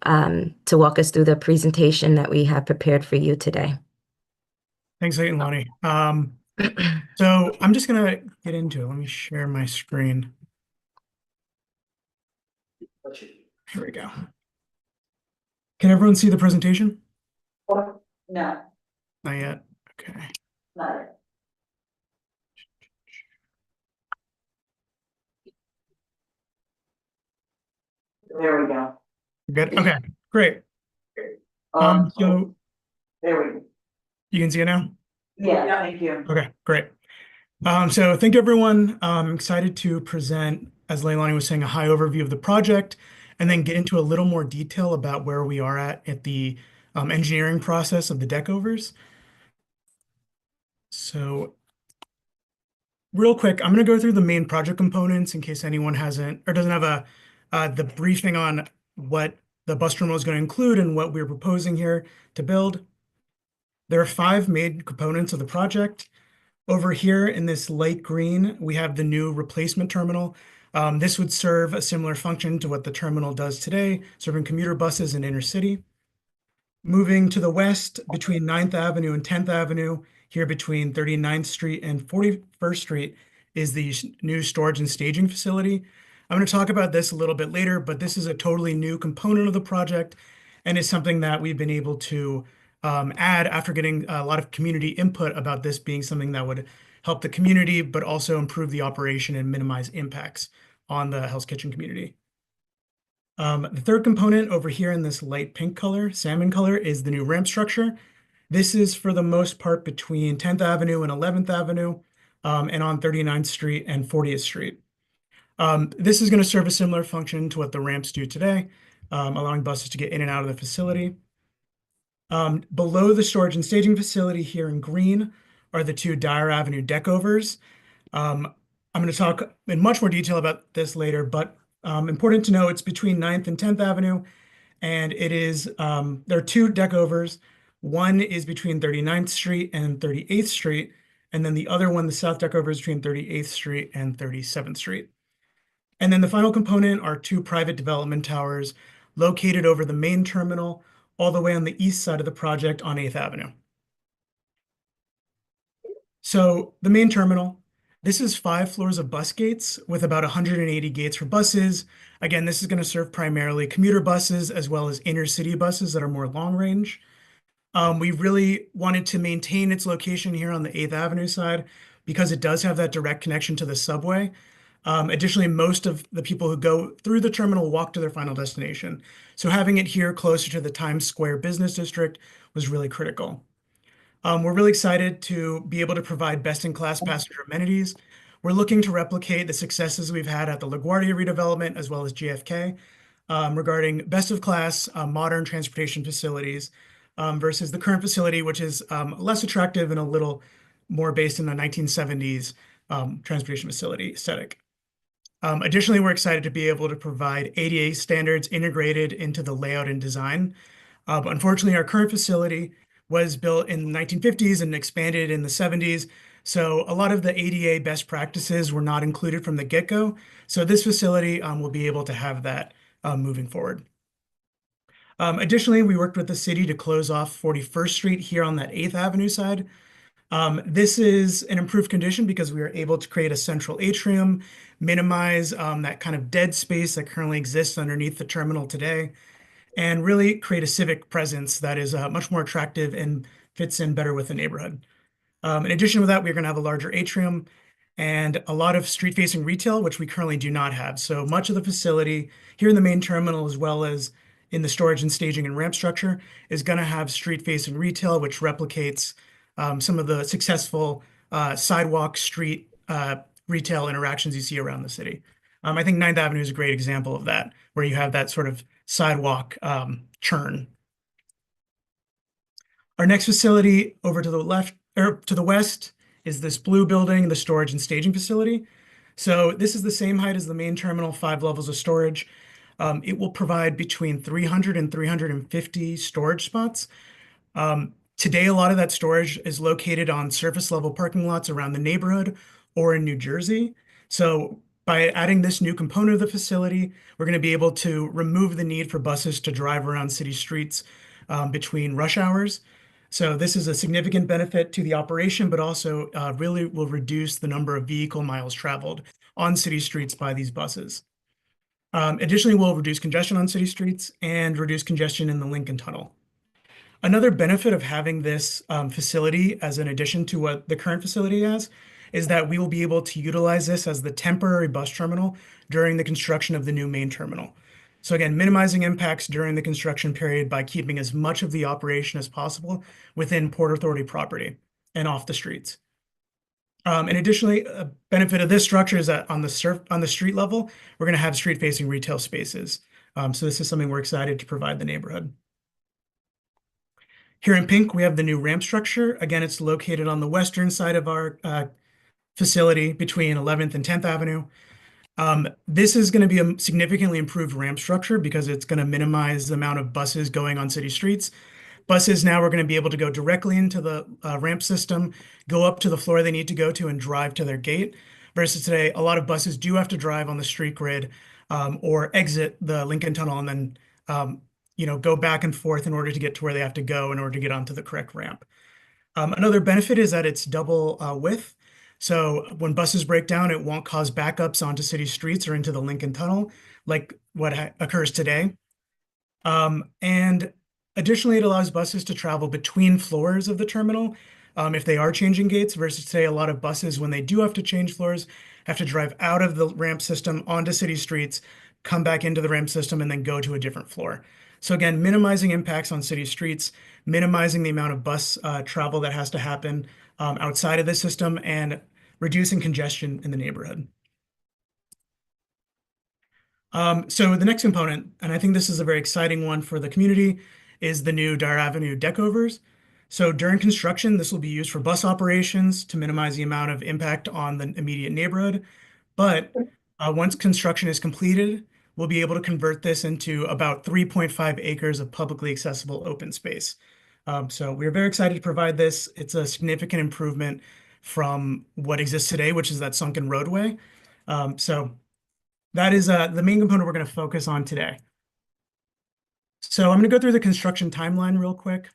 to walk us through the presentation that we have prepared for you today. Thanks, Leighton, Lonnie. So I'm just gonna get into it. Let me share my screen. Here we go. Can everyone see the presentation? No, Not yet. Okay. not it. There we go. Good. Okay, great. So There we go. you can see it now? Yeah, thank you. Okay, great. So thank you, everyone. I'm excited to present, as Leilani was saying, a high overview of the project, and then get into a little more detail about where we are at the engineering process of the deck overs. So real quick, I'm going to go through the main project components in case anyone hasn't or doesn't have the briefing on what the bus terminal is going to include and what we're proposing here to build. There are 5 main components of the project. Over here in this light green, we have the new replacement terminal. This would serve a similar function to what the terminal does today, serving commuter buses in inner city. Moving to the west between 9th Avenue and 10th Avenue, here between 39th Street and 41st Street, is the new storage and staging facility. I'm going to talk about this a little bit later, but this is a totally new component of the project and is something that we've been able to add after getting a lot of community input about this being something that would help the community, but also improve the operation and minimize impacts on the Hell's Kitchen community. The third component over here in this light pink color, salmon color, is the new ramp structure. This is for the most part between 10th Avenue and 11th Avenue, and on 39th Street and 40th Street. This is going to serve a similar function to what the ramps do today, allowing buses to get in and out of the facility. Below the storage and staging facility here in green are the 2 Dyer Avenue deck overs. I'm going to talk in much more detail about this later, but important to know it's between 9th and 10th Avenue, and it is there are 2 deck overs. One is between 39th Street and 38th Street, and then the other one, the south deck over, is between 38th Street and 37th Street. And then the final component are 2 private development towers located over the main terminal, all the way on the east side of the project on 8th Avenue. So the main terminal, this is 5 floors of bus gates with about 180 gates for buses. Again, this is going to serve primarily commuter buses as well as inner city buses that are more long range. We really wanted to maintain its location here on the 8th Avenue side because it does have that direct connection to the subway. Additionally, most of the people who go through the terminal walk to their final destination. So having it here closer to the Times Square business district was really critical. We're really excited to be able to provide best-in-class passenger amenities. We're looking to replicate the successes we've had at the LaGuardia redevelopment as well as JFK regarding best-of-class modern transportation facilities versus the current facility, which is less attractive and a little more based in the 1970s transportation facility aesthetic. Additionally, we're excited to be able to provide ADA standards integrated into the layout and design. Unfortunately, our current facility was built in the 1950s and expanded in the 70s. So a lot of the ADA best practices were not included from the get-go. So this facility will be able to have that moving forward. Additionally, we worked with the city to close off 41st Street here on that 8th Avenue side. This is an improved condition because we are able to create a central atrium, minimize that kind of dead space that currently exists underneath the terminal today, and really create a civic presence that is much more attractive and fits in better with the neighborhood. In addition to that, we're going to have a larger atrium and a lot of street-facing retail, which we currently do not have. So much of the facility here in the main terminal, as well as in the storage and staging and ramp structure, is going to have street-facing retail, which replicates some of the successful sidewalk, street retail interactions you see around the city. I think 9th Avenue is a great example of that, where you have that sort of sidewalk churn. Our next facility over to the left, or to the west, is this blue building, the storage and staging facility. So this is the same height as the main terminal, 5 levels of storage. It will provide between 300 and 350 storage spots. Today, a lot of that storage is located on surface level parking lots around the neighborhood or in New Jersey. So by adding this new component of the facility, we're going to be able to remove the need for buses to drive around city streets between rush hours. So this is a significant benefit to the operation, but also really will reduce the number of vehicle miles traveled on city streets by these buses. Additionally, we'll reduce congestion on city streets and reduce congestion in the Lincoln Tunnel. Another benefit of having this facility as an addition to what the current facility has is that we will be able to utilize this as the temporary bus terminal during the construction of the new main terminal. So again, minimizing impacts during the construction period by keeping as much of the operation as possible within Port Authority property and off the streets. And additionally, a benefit of this structure is that on the street level, we're going to have street-facing retail spaces. So this is something we're excited to provide the neighborhood. Here in pink, we have the new ramp structure. Again, it's located on the western side of our facility between 11th and 10th Avenue. This is going to be a significantly improved ramp structure because it's going to minimize the amount of buses going on city streets. Buses now are going to be able to go directly into the ramp system, go up to the floor they need to go to, and drive to their gate. Versus today, a lot of buses do have to drive on the street grid or exit the Lincoln Tunnel and then go back and forth in order to get to where they have to go in order to get onto the correct ramp. Another benefit is that it's double width. So when buses break down, it won't cause backups onto city streets or into the Lincoln Tunnel like what occurs today. And additionally, it allows buses to travel between floors of the terminal if they are changing gates, versus today, a lot of buses, when they do have to change floors, have to drive out of the ramp system onto city streets, come back into the ramp system, and then go to a different floor. So again, minimizing impacts on city streets, minimizing the amount of bus travel that has to happen outside of the system, and reducing congestion in the neighborhood. So the next component, and I think this is a very exciting one for the community, is the new Dyer Avenue deckovers. So during construction, this will be used for bus operations to minimize the amount of impact on the immediate neighborhood. But once construction is completed, we'll be able to convert this into about 3.5 acres of publicly accessible open space. So we're very excited to provide this. It's a significant improvement from what exists today, which is that sunken roadway. So that is the main component we're going to focus on today. So I'm going to go through the construction timeline real quick.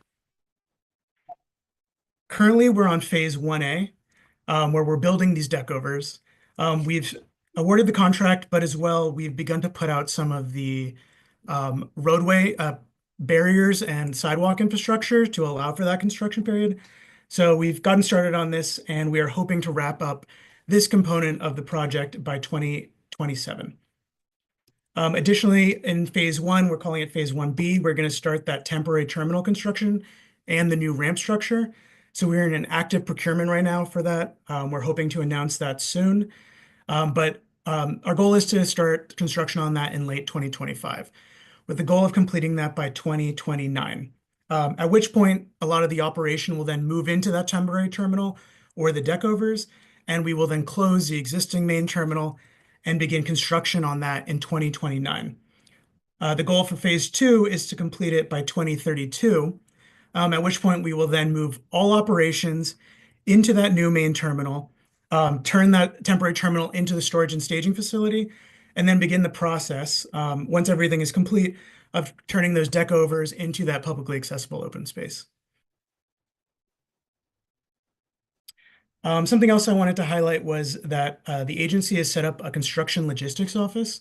Currently, we're on phase 1A, where we're building these deckovers. We've awarded the contract, but as well, we've begun to put out some of the roadway barriers and sidewalk infrastructure to allow for that construction period. So we've gotten started on this, and we are hoping to wrap up this component of the project by 2027. Additionally, in phase 1, we're calling it phase 1B, we're going to start that temporary terminal construction and the new ramp structure. So we're in an active procurement right now for that. We're hoping to announce that soon. But our goal is to start construction on that in late 2025, with the goal of completing that by 2029. At which point, a lot of the operation will then move into that temporary terminal or the deckovers, and we will then close the existing main terminal and begin construction on that in 2029. The goal for phase 2 is to complete it by 2032, at which point we will then move all operations into that new main terminal, turn that temporary terminal into the storage and staging facility, and then begin the process, once everything is complete, of turning those deckovers into that publicly accessible open space. Something else I wanted to highlight was that the agency has set up a construction logistics office.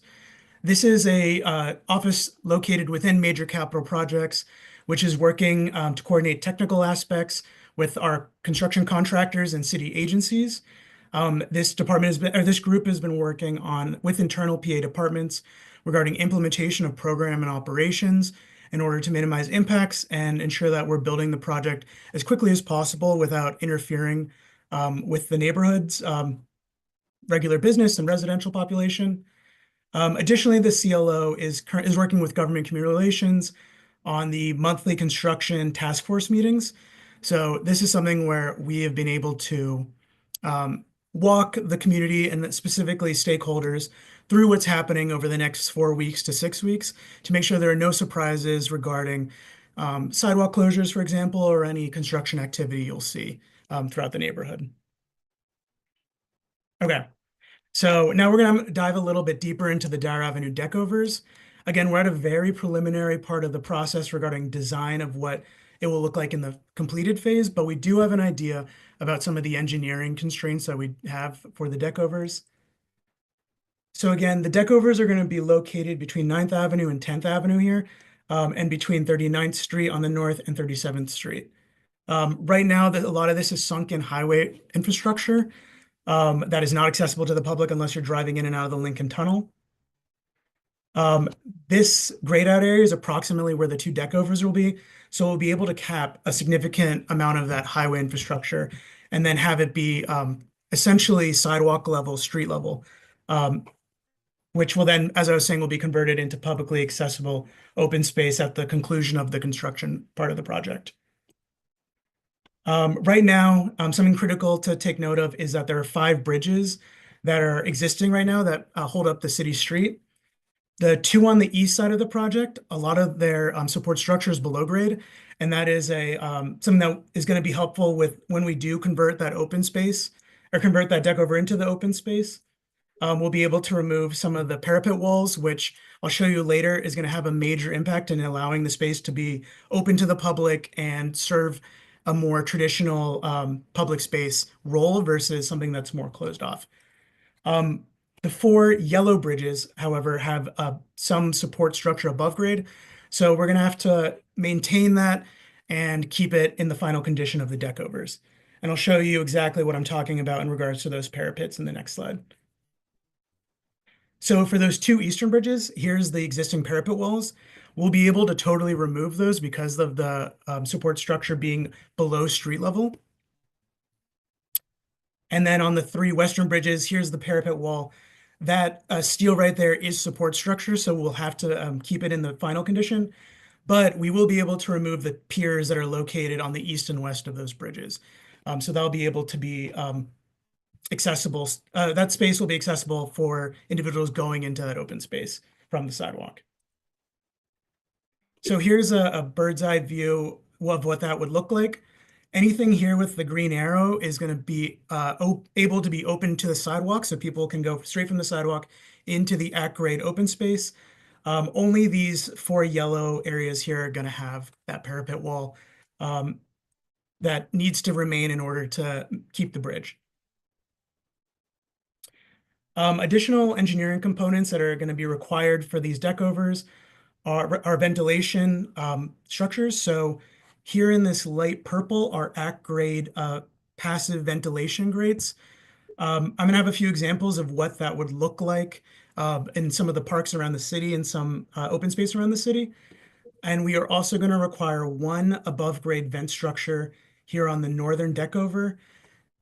This is a office located within major capital projects, which is working to coordinate technical aspects with our construction contractors and city agencies. This department has been, or this group has been working on with internal PA departments regarding implementation of program and operations in order to minimize impacts and ensure that we're building the project as quickly as possible without interfering with the neighborhood's regular business and residential population. Additionally, the CLO is working with government community relations on the monthly construction task force meetings. So this is something where we have been able to walk the community and specifically stakeholders through what's happening over the next 4 weeks to 6 weeks to make sure there are no surprises regarding sidewalk closures, for example, or any construction activity you'll see throughout the neighborhood. Okay. So now we're going to dive a little bit deeper into the Dyer Avenue decovers. Again, we're at a very preliminary part of the process regarding design of what it will look like in the completed phase, but we do have an idea about some of the engineering constraints that we have for the decovers. So again, the decovers are going to be located between 9th Avenue and 10th Avenue here, and between 39th Street on the north and 37th Street. Right now, a lot of this is sunken highway infrastructure that is not accessible to the public unless you're driving in and out of the Lincoln Tunnel. This grayed out area is approximately where the two decovers will be. So we'll be able to cap a significant amount of that highway infrastructure and then have it be essentially sidewalk level, street level, which will then, as I was saying, will be converted into publicly accessible open space at the conclusion of the construction part of the project. Right now, something critical to take note of is that there are 5 bridges that are existing right now that hold up the city street. The 2 on the east side of the project, a lot of their support structure is below grade, and that is something that is going to be helpful with when we do convert that open space or convert that deck over into the open space. We'll be able to remove some of the parapet walls, which I'll show you later is going to have a major impact in allowing the space to be open to the public and serve a more traditional public space role versus something that's more closed off. The 4 yellow bridges, however, have some support structure above grade. So we're going to have to maintain that and keep it in the final condition of the decovers. And I'll show you exactly what I'm talking about in regards to those parapets in the next slide. So for those 2 eastern bridges, here's the existing parapet walls. We'll be able to totally remove those because of the support structure being below street level. And then on the 3 western bridges, here's the parapet wall. That steel right there is support structure, so we'll have to keep it in the final condition. But we will be able to remove the piers that are located on the east and west of those bridges. So that'll be able to be accessible. That space will be accessible for individuals going into that open space from the sidewalk. So here's a bird's eye view of what that would look like. Anything here with the green arrow is going to be able to be open to the sidewalk, so people can go straight from the sidewalk into the at-grade open space. Only these 4 yellow areas here are going to have that parapet wall that needs to remain in order to keep the bridge. Additional engineering components that are going to be required for these decovers are ventilation structures. So here in this light purple are at-grade passive ventilation grates. I'm going to have a few examples of what that would look like in some of the parks around the city and some open space around the city. And we are also going to require 1 above-grade vent structure here on the northern deckover.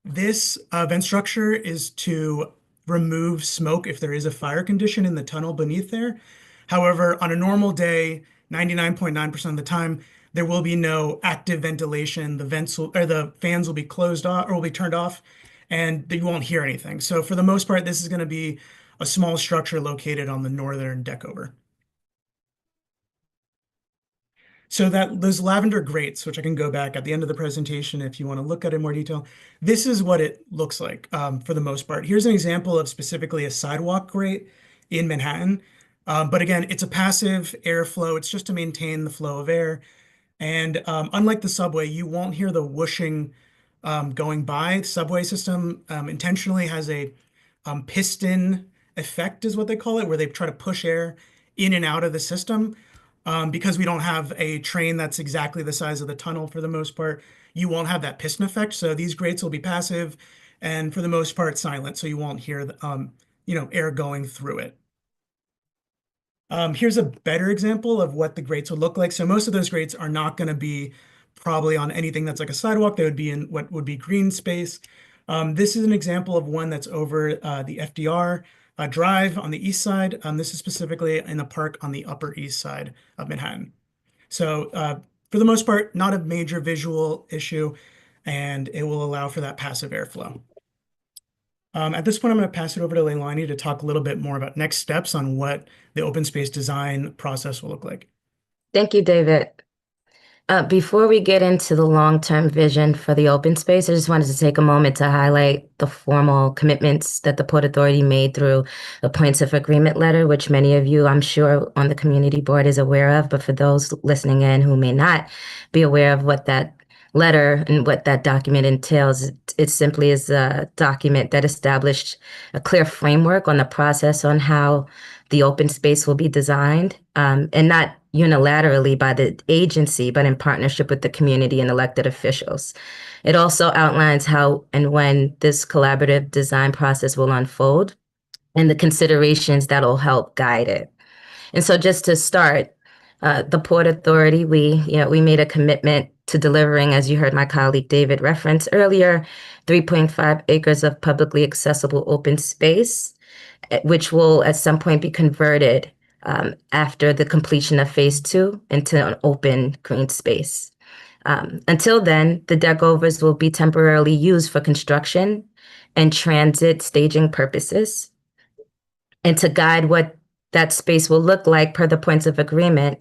This vent structure is to remove smoke if there is a fire condition in the tunnel beneath there. However, on a normal day, 99.9% of the time, there will be no active ventilation. The vents will, or the fans will be closed off or will be turned off, and you won't hear anything. So for the most part, this is going to be a small structure located on the northern deckover. So that those lavender grates, which I can go back at the end of the presentation if you want to look at it in more detail, this is what it looks like for the most part. Here's an example of specifically a sidewalk grate in Manhattan. But again, it's a passive airflow. It's just to maintain the flow of air. And unlike the subway, you won't hear the whooshing going by. Subway system intentionally has a piston effect is what they call it, where they try to push air in and out of the system. Because we don't have a train that's exactly the size of the tunnel for the most part, you won't have that piston effect. So these grates will be passive and for the most part silent. So you won't hear the, air going through it. Here's a better example of what the grates would look like. So most of those grates are not going to be probably on anything that's like a sidewalk. They would be in what would be green space. This is an example of one that's over the FDR Drive on the east side. This is specifically in a park on the Upper East Side of Manhattan. So for the most part, not a major visual issue, and it will allow for that passive airflow. At this point, I'm going to pass it over to Leilani to talk a little bit more about next steps on what the open space design process will look like. Thank you, David. Before we get into the long-term vision for the open space, I just wanted to take a moment to highlight the formal commitments that the Port Authority made through the points of agreement letter, which many of you, I'm sure, on the community board is aware of. But for those listening in who may not be aware of what that letter and what that document entails, it simply is a document that established a clear framework on the process on how the open space will be designed, and not unilaterally by the agency, but in partnership with the community and elected officials. It also outlines how and when this collaborative design process will unfold and the considerations that'll help guide it. And so just to start, the Port Authority, we made a commitment to delivering, as you heard my colleague David reference earlier, 3.5 acres of publicly accessible open space, which will at some point be converted after the completion of phase 2 into an open green space. Until then, the deck overs will be temporarily used for construction and transit staging purposes. And to guide what that space will look like per the points of agreement,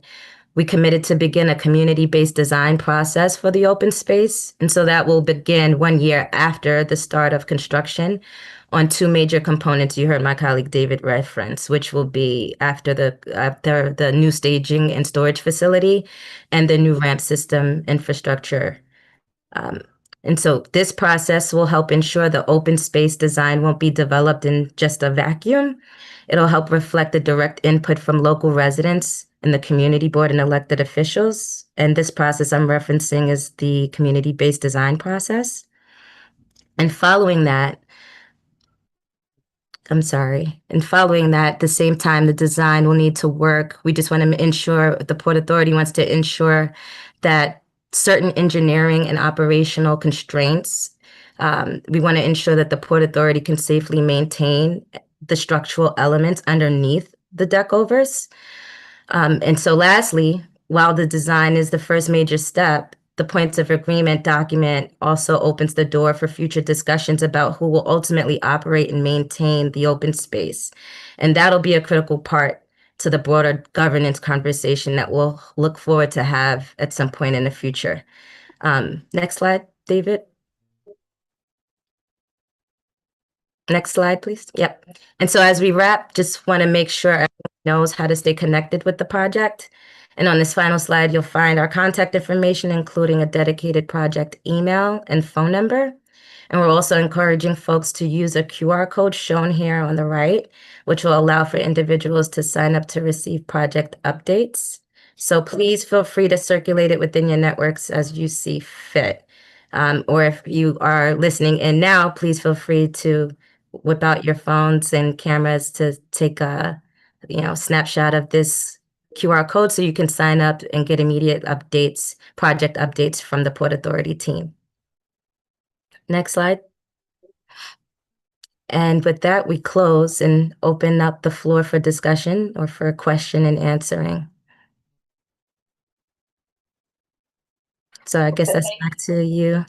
we committed to begin a community-based design process for the open space. And so that will begin 1 year after the start of construction on 2 major components you heard my colleague David reference, which will be after the new staging and storage facility and the new ramp system infrastructure. And so this process will help ensure the open space design won't be developed in just a vacuum. It'll help reflect the direct input from local residents and the community board and elected officials. And this process I'm referencing is the community-based design process. And following that, at the same time, the design will need to work. We just want to ensure, the Port Authority wants to ensure that certain engineering and operational constraints, we want to ensure that the Port Authority can safely maintain the structural elements underneath the deck overs. And so lastly, while the design is the first major step, the points of agreement document also opens the door for future discussions about who will ultimately operate and maintain the open space. And that'll be a critical part to the broader governance conversation that we'll look forward to have at some point in the future. Next slide, David. Next slide, please. Yep. And so as we wrap, just want to make sure everyone knows how to stay connected with the project. And on this final slide, you'll find our contact information, including a dedicated project email and phone number. And we're also encouraging folks to use a QR code shown here on the right, which will allow for individuals to sign up to receive project updates. So please feel free to circulate it within your networks as you see fit. Or if you are listening in now, please feel free to whip out your phones and cameras to take a snapshot of this QR code so you can sign up and get immediate updates, project updates from the Port Authority team. Next slide. And with that, we close and open up the floor for discussion or for question and answering. So I guess that's back to you,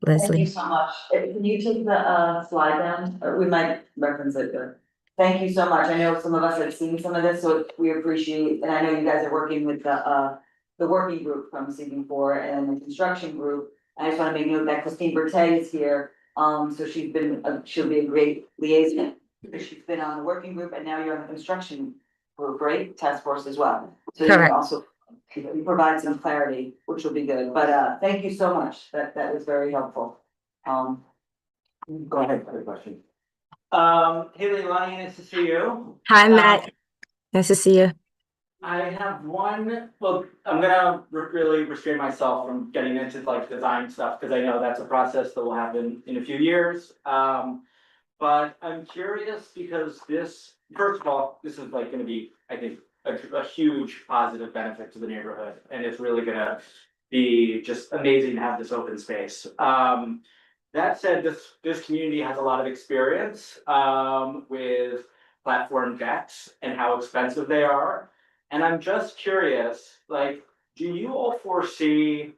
Leslie. Thank you so much. Can you take the slide down? Or we might reference it, but thank you so much. I know some of us have seen some of this, so we appreciate, and I know you guys are working with the working group from MCB4 and the construction group. I just want to make note that Christine Bertet is here. So she'll be a great liaison because she's been on the working group and now you're on the construction group, right? Task force as well. So you can also provide some clarity, which will be good. But thank you so much. That was very helpful. Go ahead, other question. Haley, Lonnie, nice to see you. Hi, Matt. Nice to see you. I have one, well, I'm gonna really restrain myself from getting into like design stuff, because I know that's a process that will happen in a few years. But I'm curious because this, first of all, this is like gonna be, I think, a huge positive benefit to the neighborhood, and it's really gonna be just amazing to have this open space. That said, this community has a lot of experience, with platform decks and how expensive they are. And I'm just curious, like, do you all foresee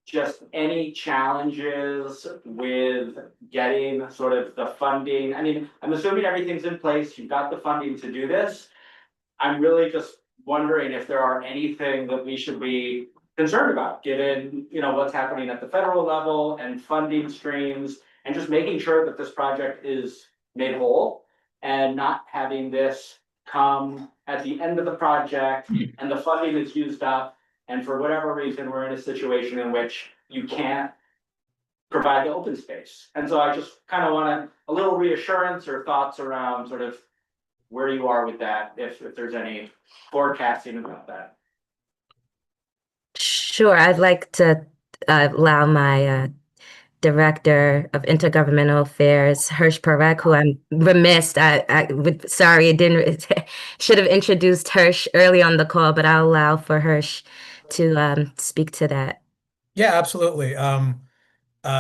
just any challenges with getting sort of the funding? I mean, I'm assuming everything's in place, you've got the funding to do this. I'm really just wondering if there are anything that we should be concerned about, given, you know, what's happening at the federal level and funding streams, and just making sure that this project is made whole and not having this come at the end of the project and the funding is used up, and for whatever reason, we're in a situation in which you can't provide the open space. And so I just kind of want a little reassurance or thoughts around sort of where you are with that, if there's any forecasting about that. Sure, I'd like to allow my Director of Intergovernmental Affairs, Hirsch Parekh, who I'm remiss. Sorry, I didn't should have introduced Hirsch early on the call, but I'll allow for Hirsch to speak to that. Yeah, absolutely.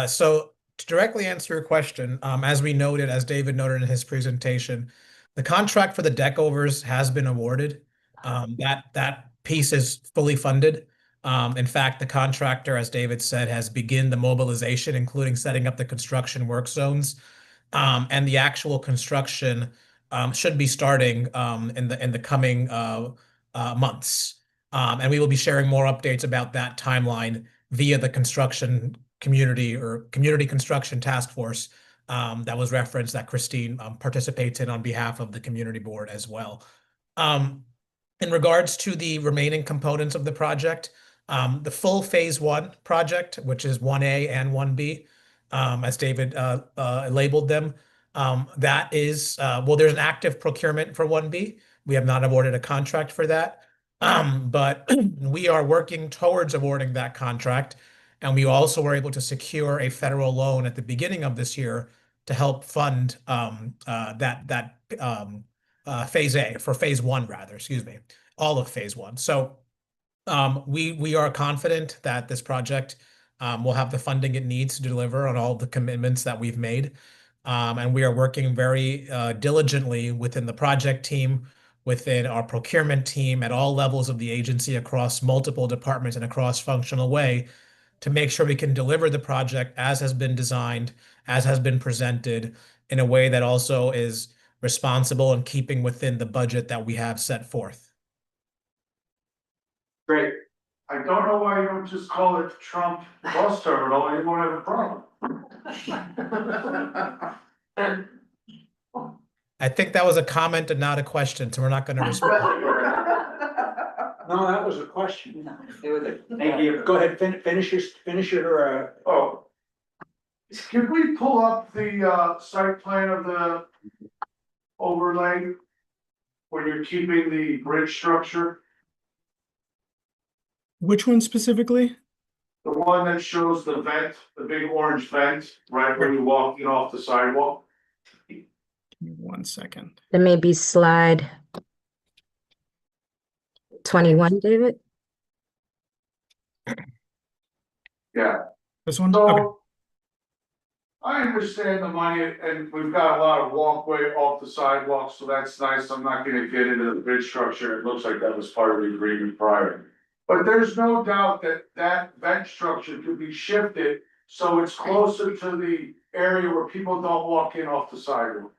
So to directly answer your question, as we noted, as David noted in his presentation, the contract for the deck overs has been awarded. That piece is fully funded. In fact, the contractor, as David said, has begun the mobilization, including setting up the construction work zones. And the actual construction should be starting in the coming months. And we will be sharing more updates about that timeline via the construction community or community construction task force that was referenced, that Christine participates in on behalf of the community board as well. In regards to the remaining components of the project, the full phase 1 project, which is 1A and 1B, as David labeled them, that is, well, there's an active procurement for 1B. We have not awarded a contract for that. But we are working towards awarding that contract. And we also were able to secure a federal loan at the beginning of this year to help fund phase A, for phase 1 rather, excuse me, all of phase 1. So we are confident that this project will have the funding it needs to deliver on all the commitments that we've made. And we are working very diligently within the project team, within our procurement team, at all levels of the agency, across multiple departments in a cross-functional way, to make sure we can deliver the project as has been designed, as has been presented, in a way that also is responsible and keeping within the budget that we have set forth. Great. I don't know why you don't just call it Trump Bus Terminal, and you won't have a problem. I think that was a comment and not a question, so we're not going to respond. No, that was a question. No, it was a. Thank you. Go ahead, finish your, Oh. Can we pull up the site plan of the overlay? Where you're keeping the bridge structure? Which one specifically? The one that shows the vent, the big orange vent, right when you walk in off the sidewalk? Give me 1 second. There may be slide 21, David. Yeah. This one? So, Okay. I understand the money, and we've got a lot of walkway off the sidewalk, so that's nice. I'm not gonna get into the bridge structure. It looks like that was part of the agreement prior. But there's no doubt that that vent structure could be shifted so it's closer to the area where people don't walk in off the sidewalk.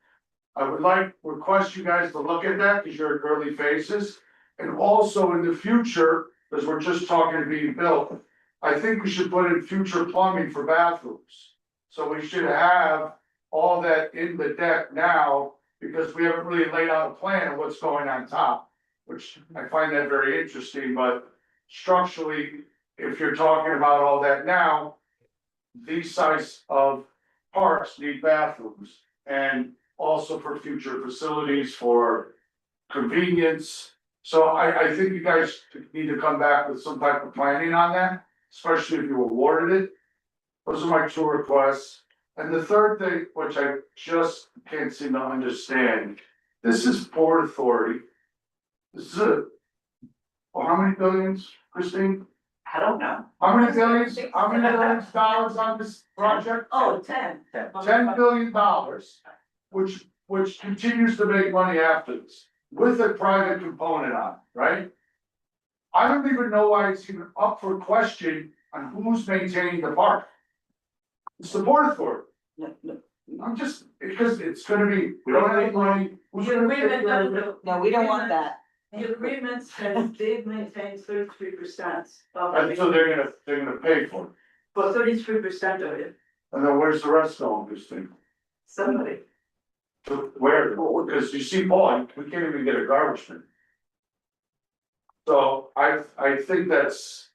I would request you guys to look at that, because you're at early phases. And also in the future, because we're just talking to being built, I think we should put in future plumbing for bathrooms. So we should have all that in the deck now, because we haven't really laid out a plan of what's going on top, which I find that very interesting, but structurally, if you're talking about all that now, these size of parks need bathrooms. And also for future facilities for convenience. So I think you guys need to come back with some type of planning on that, especially if you awarded it. Those are my two requests. And the third thing, which I just can't seem to understand, this is Port Authority. This is well, how many billions, Christine? I don't know. How many billions dollars on this project? Oh, 10. $10 billion, which continues to make money after this, with a private component on it, right? I don't even know why it's even up for question on who's maintaining the park. It's the Port Authority. I'm just, because it's gonna be, we don't have any money. Who's gonna pay for it? No, we don't want that. The agreement says they've maintained 33% And so they're gonna pay for it. for 33% of it, And then where's the rest going, Christine? somebody. So where, because you see, Paul, we can't even get a garbage bin. So I think that's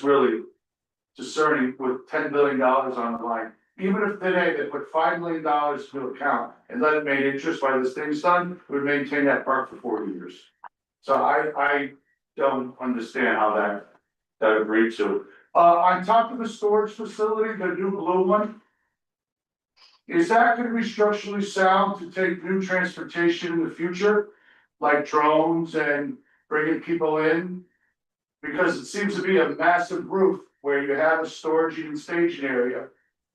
really discerning with $10 billion on the line. Even if today they put $5 million to account and let it make interest by this thing's done, we would maintain that park for 40 years. So I don't understand how that agreed to. On top of the storage facility, the new blue one. Is that gonna be structurally sound to take new transportation in the future? Like drones and bringing people in? Because it seems to be a massive roof where you have a storage and staging area.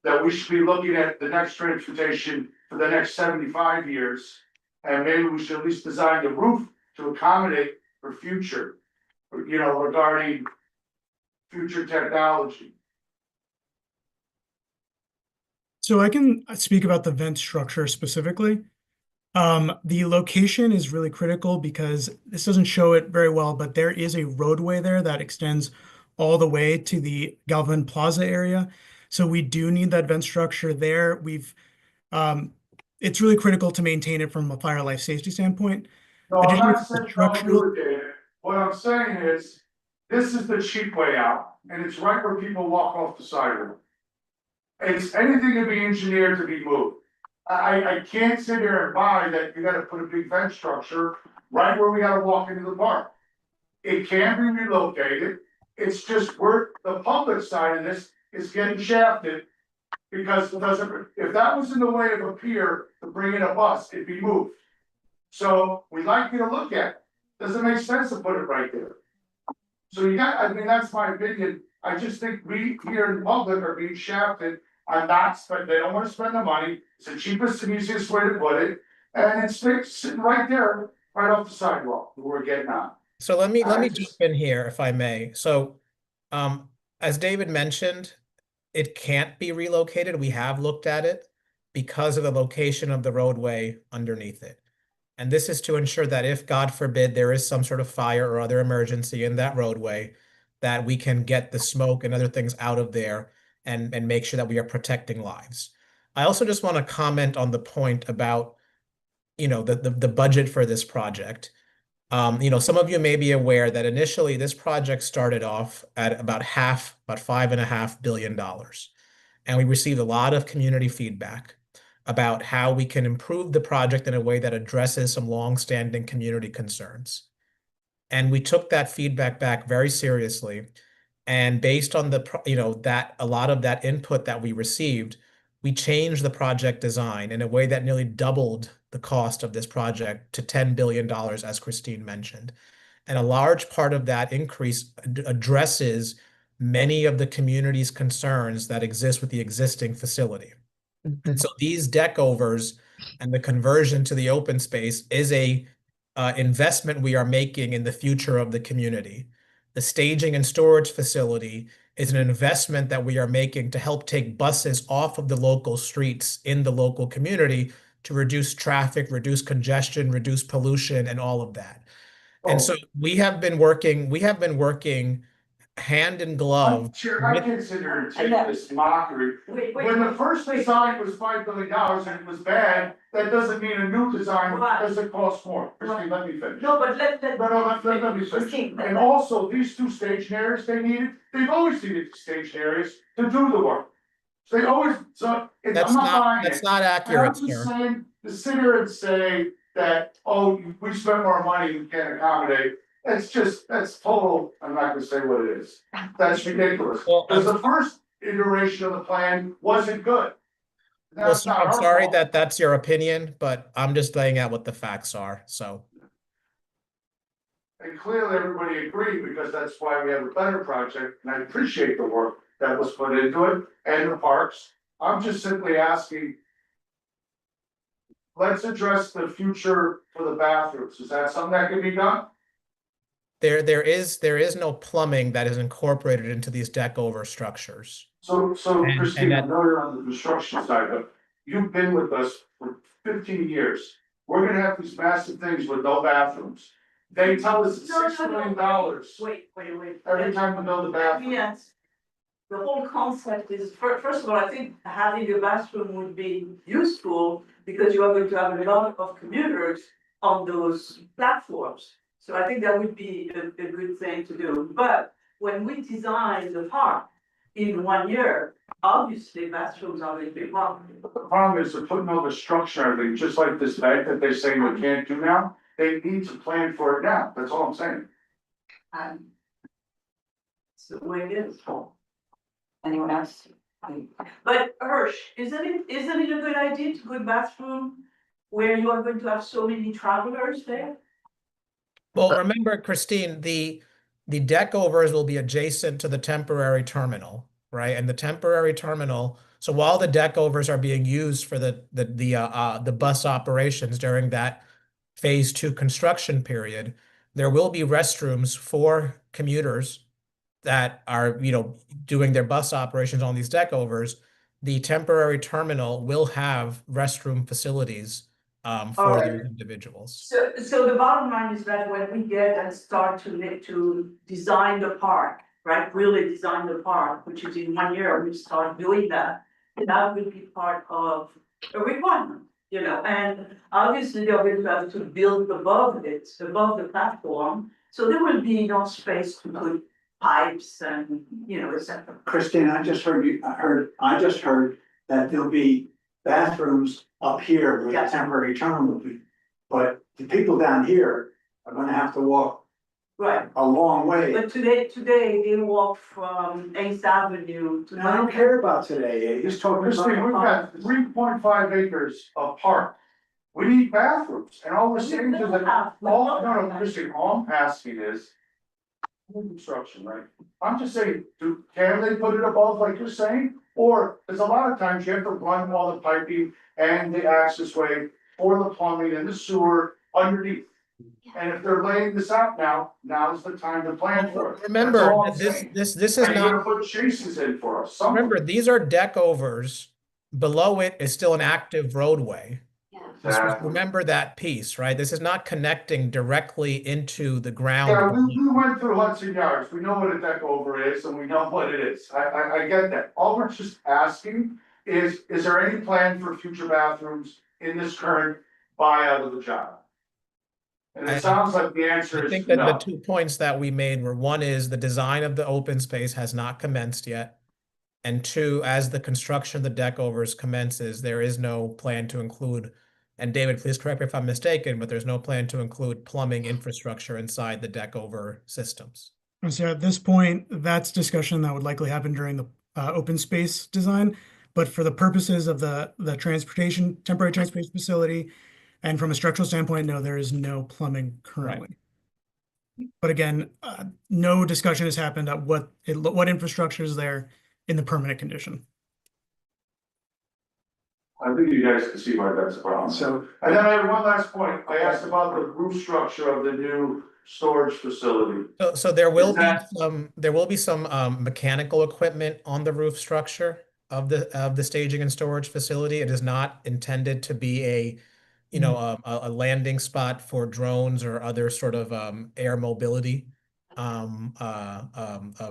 That we should be looking at the next transportation for the next 75 years. And maybe we should at least design the roof to accommodate for future, regarding future technology. So I can speak about the vent structure specifically. The location is really critical because this doesn't show it very well, but there is a roadway there that extends all the way to the Galvin Plaza area. So we do need that vent structure there. It's really critical to maintain it from a fire life safety standpoint. No, I'm Additionally, not saying don't do it, David. What I'm saying is, this is the cheap way out, and it's right where people walk off the sidewalk. It's anything to be engineered to be moved. I can't sit here and buy that you gotta put a big vent structure right where we gotta walk into the park. It can be relocated, it's just the public side of this is getting shafted. Because if that was in the way of a pier to bring in a bus, it'd be moved. So we'd like you to look at it, doesn't make sense to put it right there. So that's my opinion, I just think we here in the public are being shafted. They don't wanna spend the money, it's the cheapest and easiest way to put it, and it's sitting right there, right off the sidewalk, where we're getting on. So let me jump in here if I may. So, as David mentioned, it can't be relocated. We have looked at it because of the location of the roadway underneath it. And this is to ensure that if, God forbid, there is some sort of fire or other emergency in that roadway, that we can get the smoke and other things out of there and make sure that we are protecting lives. I also just want to comment on the point about, the budget for this project. Some of you may be aware that initially this project started off at about $5.5 billion. And we received a lot of community feedback about how we can improve the project in a way that addresses some longstanding community concerns. And we took that feedback back very seriously. And based on a lot of that input that we received, we changed the project design in a way that nearly doubled the cost of this project to $10 billion, as Christine mentioned. And a large part of that increase addresses many of the community's concerns that exist with the existing facility. And so these deck overs and the conversion to the open space is a investment we are making in the future of the community. The staging and storage facility is an investment that we are making to help take buses off of the local streets in the local community to reduce traffic, reduce congestion, reduce pollution, and all of that. And so we have been working hand in glove. Chair, I with- consider it this mockery. When the first design was $5 billion and it was bad, that doesn't mean a new design doesn't cost more. Christine, let me finish. No, but let me finish. And also, these two staging areas they needed, they've always needed staging areas to do the work. So they always, I'm not buying it. That's not And accurate, I'm just sir. saying, to sit here and say that, oh, we spent more money, we can't accommodate. That's total, I'm not gonna say what it is. That's ridiculous. Well, Because the first iteration of the plan wasn't good. Well, That's sir, not I'm our sorry fault. that that's your opinion, but I'm just laying out what the facts are, so. And clearly, everybody agreed, because that's why we have a better project, and I appreciate the work that was put into it, and the parks. I'm just simply asking. Let's address the future for the bathrooms. Is that something that can be done? There is no plumbing that is incorporated into these deck over structures. So And Christine, I that- know you're on the construction side, but you've been with us for 15 years. We're gonna have these massive things with no bathrooms. They tell us it's $6 million Wait. every time we build a bathroom. Yes. The whole concept is, first of all, I think having a bathroom would be useful because you are going to have a lot of commuters on those platforms. So I think that would be a good thing to do. But when we design the park in 1 year, obviously bathrooms are going to be problem. The problem is they're putting all the structure, and everything, just like this bank that they say we can't do now. They need to plan for it now. That's all I'm saying. It's the way it is. Anyone else? But Hirsch, isn't it a good idea to put bathroom where you are going to have so many travelers there? Well, remember, Christine, the deck overs will be adjacent to the temporary terminal, right? And the temporary terminal, so while the deck overs are being used for the bus operations during that phase 2 construction period, there will be restrooms for commuters that are, doing their bus operations on these deck overs. The temporary terminal will have restroom facilities for Alright. those individuals. So the bottom line is that when we get and start to design the park, right, really design the park, which is in 1 year, we start doing that. That will be part of a requirement, and obviously they're going to have to build above it, above the platform. So there will be no space to put pipes and, etc. Christine, I just heard that there'll be bathrooms up here where the Yes. temporary terminal will be. But the people down here are gonna have to walk Right, a long way. but today they walk from 8th Avenue to. And I don't care about today, he's talking Christine, we've about. got 3.5 acres of park. We need bathrooms, and all we're saying is that, no, Christine, all I'm asking is. Construction, right? I'm just saying, can they put it above like you're saying? Or, there's a lot of times you have to run all the piping and the access way for the plumbing and the sewer underneath. And if they're laying this out now's the time to plan for it. Remember, That's all I'm this saying. this is And you're not. gonna put chases in for us, something. Remember, these are deck overs. Below it is still an active roadway. Exactly. Remember that piece, right? This is not connecting directly into the ground. Yeah, we went through Hudson Yards, we know what a deck over is, and we know what it is, I get that, all we're just asking is there any plan for future bathrooms in this current buyout of the job? And I- it sounds like the answer I is think that the no. 2 points that we made were, one is the design of the open space has not commenced yet. And 2, as the construction of the deck overs commences, there is no plan to include, and David, please correct me if I'm mistaken, but there's no plan to include plumbing infrastructure inside the deck over systems. And so at this point, that's discussion that would likely happen during the open space design. But for the purposes of the temporary transportation facility, and from a structural standpoint, no, there is no plumbing currently. But again, no discussion has happened at what infrastructure is there in the permanent condition. I think you guys can see why that's a problem. So, And then I have one last point, I asked about the roof structure of the new storage facility. So there will Is that- be some mechanical equipment on the roof structure of the staging and storage facility. It is not intended to be a landing spot for drones or other sort of air mobility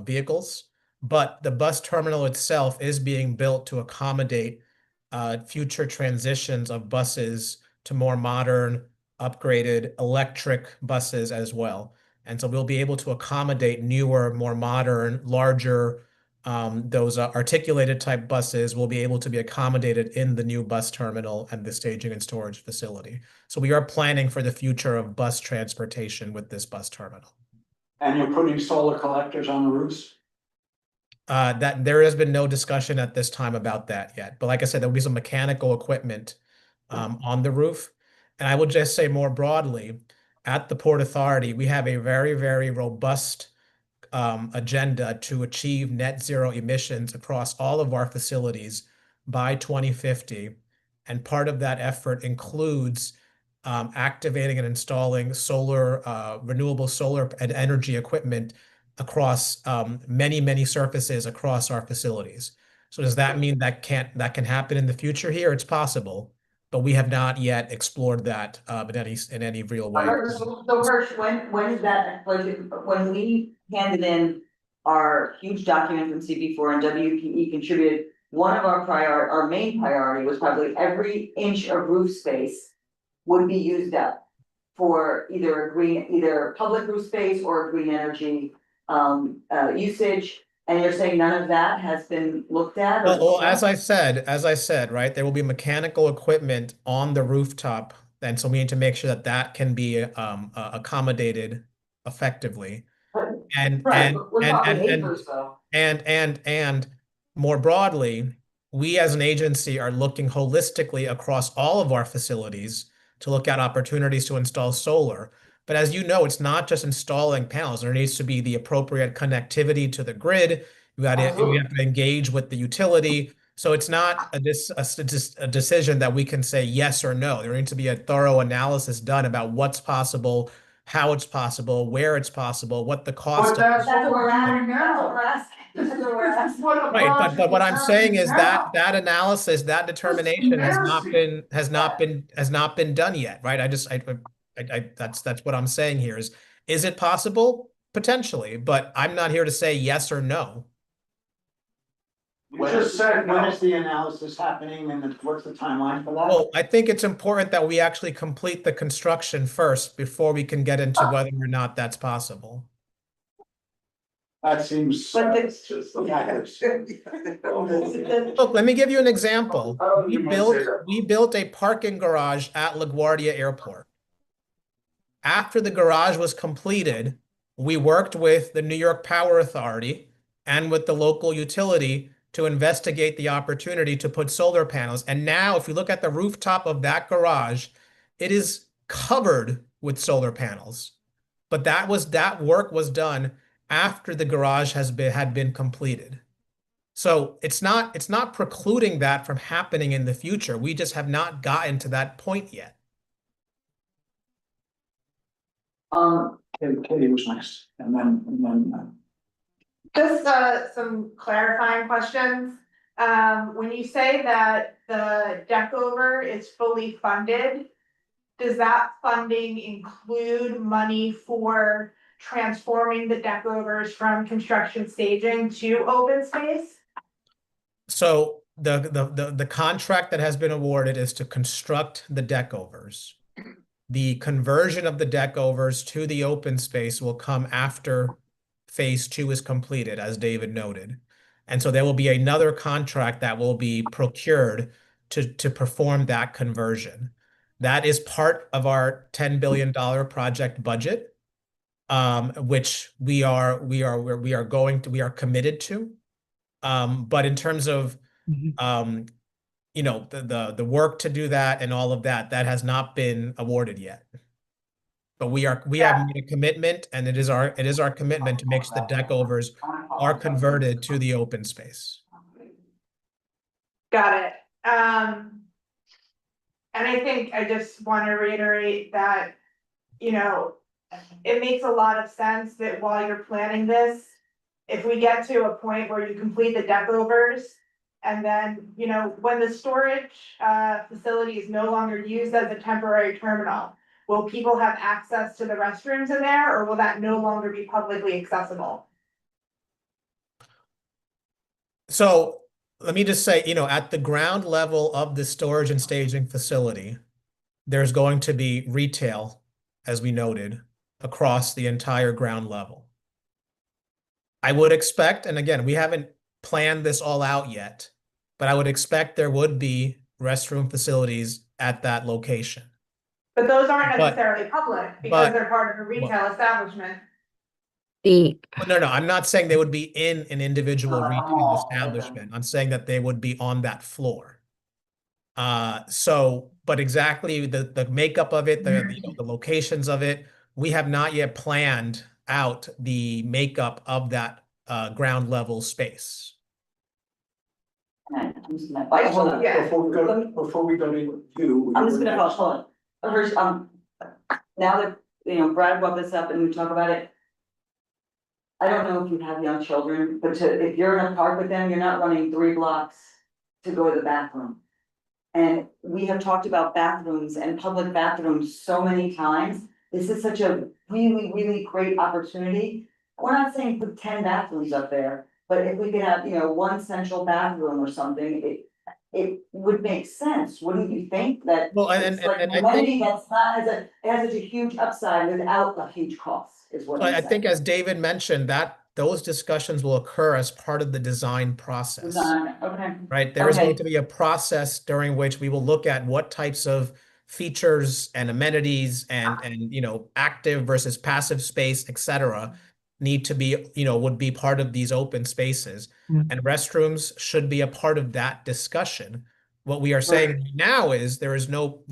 vehicles, but the bus terminal itself is being built to accommodate future transitions of buses to more modern, upgraded electric buses as well. And so we'll be able to accommodate newer, more modern, larger, those articulated type buses will be able to be accommodated in the new bus terminal and the staging and storage facility. So we are planning for the future of bus transportation with this bus terminal. And you're putting solar collectors on the roofs? That there has been no discussion at this time about that yet. But like I said, there will be some mechanical equipment on the roof. And I would just say more broadly, at the Port Authority, we have a very, very robust agenda to achieve net zero emissions across all of our facilities by 2050. And part of that effort includes activating and installing solar, renewable solar and energy equipment across many, many surfaces across our facilities. So does that mean that can happen in the future here? It's possible, but we have not yet explored that in any real way. So Hirsch, when is that, when we handed in our huge document from CB4 and WPE contributed, one of our main priority was probably every inch of roof space would be used up for either public roof space or green energy usage. And you're saying none of that has been looked at? Well, as I said, right, there will be mechanical equipment on the rooftop, and so we need to make sure that that can be accommodated effectively. And more broadly, we as an agency are looking holistically across all of our facilities to look at opportunities to install solar. But as you know, it's not just installing panels. There needs to be the appropriate connectivity to the grid. We have to engage with the utility. So it's not a decision that we can say yes or no. There needs to be a thorough analysis done about what's possible, how it's possible, where it's possible, what the cost. That's what we're asking now. Right, but what I'm saying is that analysis, that determination has not been done yet, right? That's what I'm saying here is it possible? Potentially, but I'm not here to say yes or no. You just said When no. is the analysis happening and what's the timeline for that? Well, I think it's important that we actually complete the construction first before we can get into whether or not that's possible. That seems. But Look, let me give you an example. We built a parking garage at LaGuardia Airport. After the garage was completed, we worked with the New York Power Authority and with the local utility to investigate the opportunity to put solar panels. And now if you look at the rooftop of that garage, it is covered with solar panels. But that work was done after the garage had been completed. So it's not precluding that from happening in the future. We just have not gotten to that point yet. Katie was next, and then. Just some clarifying questions. When you say that the deck over is fully funded, does that funding include money for transforming the deck overs from construction staging to open space? So the contract that has been awarded is to construct the deck overs. The conversion of the deck overs to the open space will come after phase 2 is completed, as David noted. And so there will be another contract that will be procured to perform that conversion. That is part of our $10 billion project budget, which we are committed to. But in terms of you know, the work to do that and all of that has not been awarded yet. But we have made a commitment, and it is our commitment to make sure the deck overs are converted to the open space. Got it. And I think I just want to reiterate that, you know, it makes a lot of sense that while you're planning this, if we get to a point where you complete the deck overs, and then, you know, when the storage facility is no longer used as a temporary terminal, will people have access to the restrooms in there, or will that no longer be publicly accessible? So let me just say, at the ground level of the storage and staging facility, there's going to be retail, as we noted, across the entire ground level. I would expect, and again, we haven't planned this all out yet, but I would expect there would be restroom facilities at that location. But those aren't But- necessarily public because but- they're part of a retail establishment. No, I'm not saying they would be in an individual retail Oh, okay. establishment. I'm saying that they would be on that floor. But exactly the makeup of it, the locations of it, we have not yet planned out the makeup of that ground level space. I'm just gonna- Hold on, Yeah. before we go to you. I'm just gonna follow, hold on. First, now that, Brad brought this up and we talk about it. I don't know if you have young children, but if you're in a park with them, you're not running 3 blocks to go to the bathroom. And we have talked about bathrooms and public bathrooms so many times. This is such a really, really great opportunity. We're not saying put 10 bathrooms up there, but if we could have, one central bathroom or something, it would make sense, wouldn't you think? That Well, and it's like I an amenity that's not, it has such a huge upside without a huge cost, is what I'm I saying. think as David mentioned, that those discussions will occur as part of the design process. Design, okay. Right? There is Okay. going to be a process during which we will look at what types of features and amenities and active versus passive space, et cetera, need to be, would be part of these open spaces. And restrooms should be a part of that discussion. What we are saying right now is there's no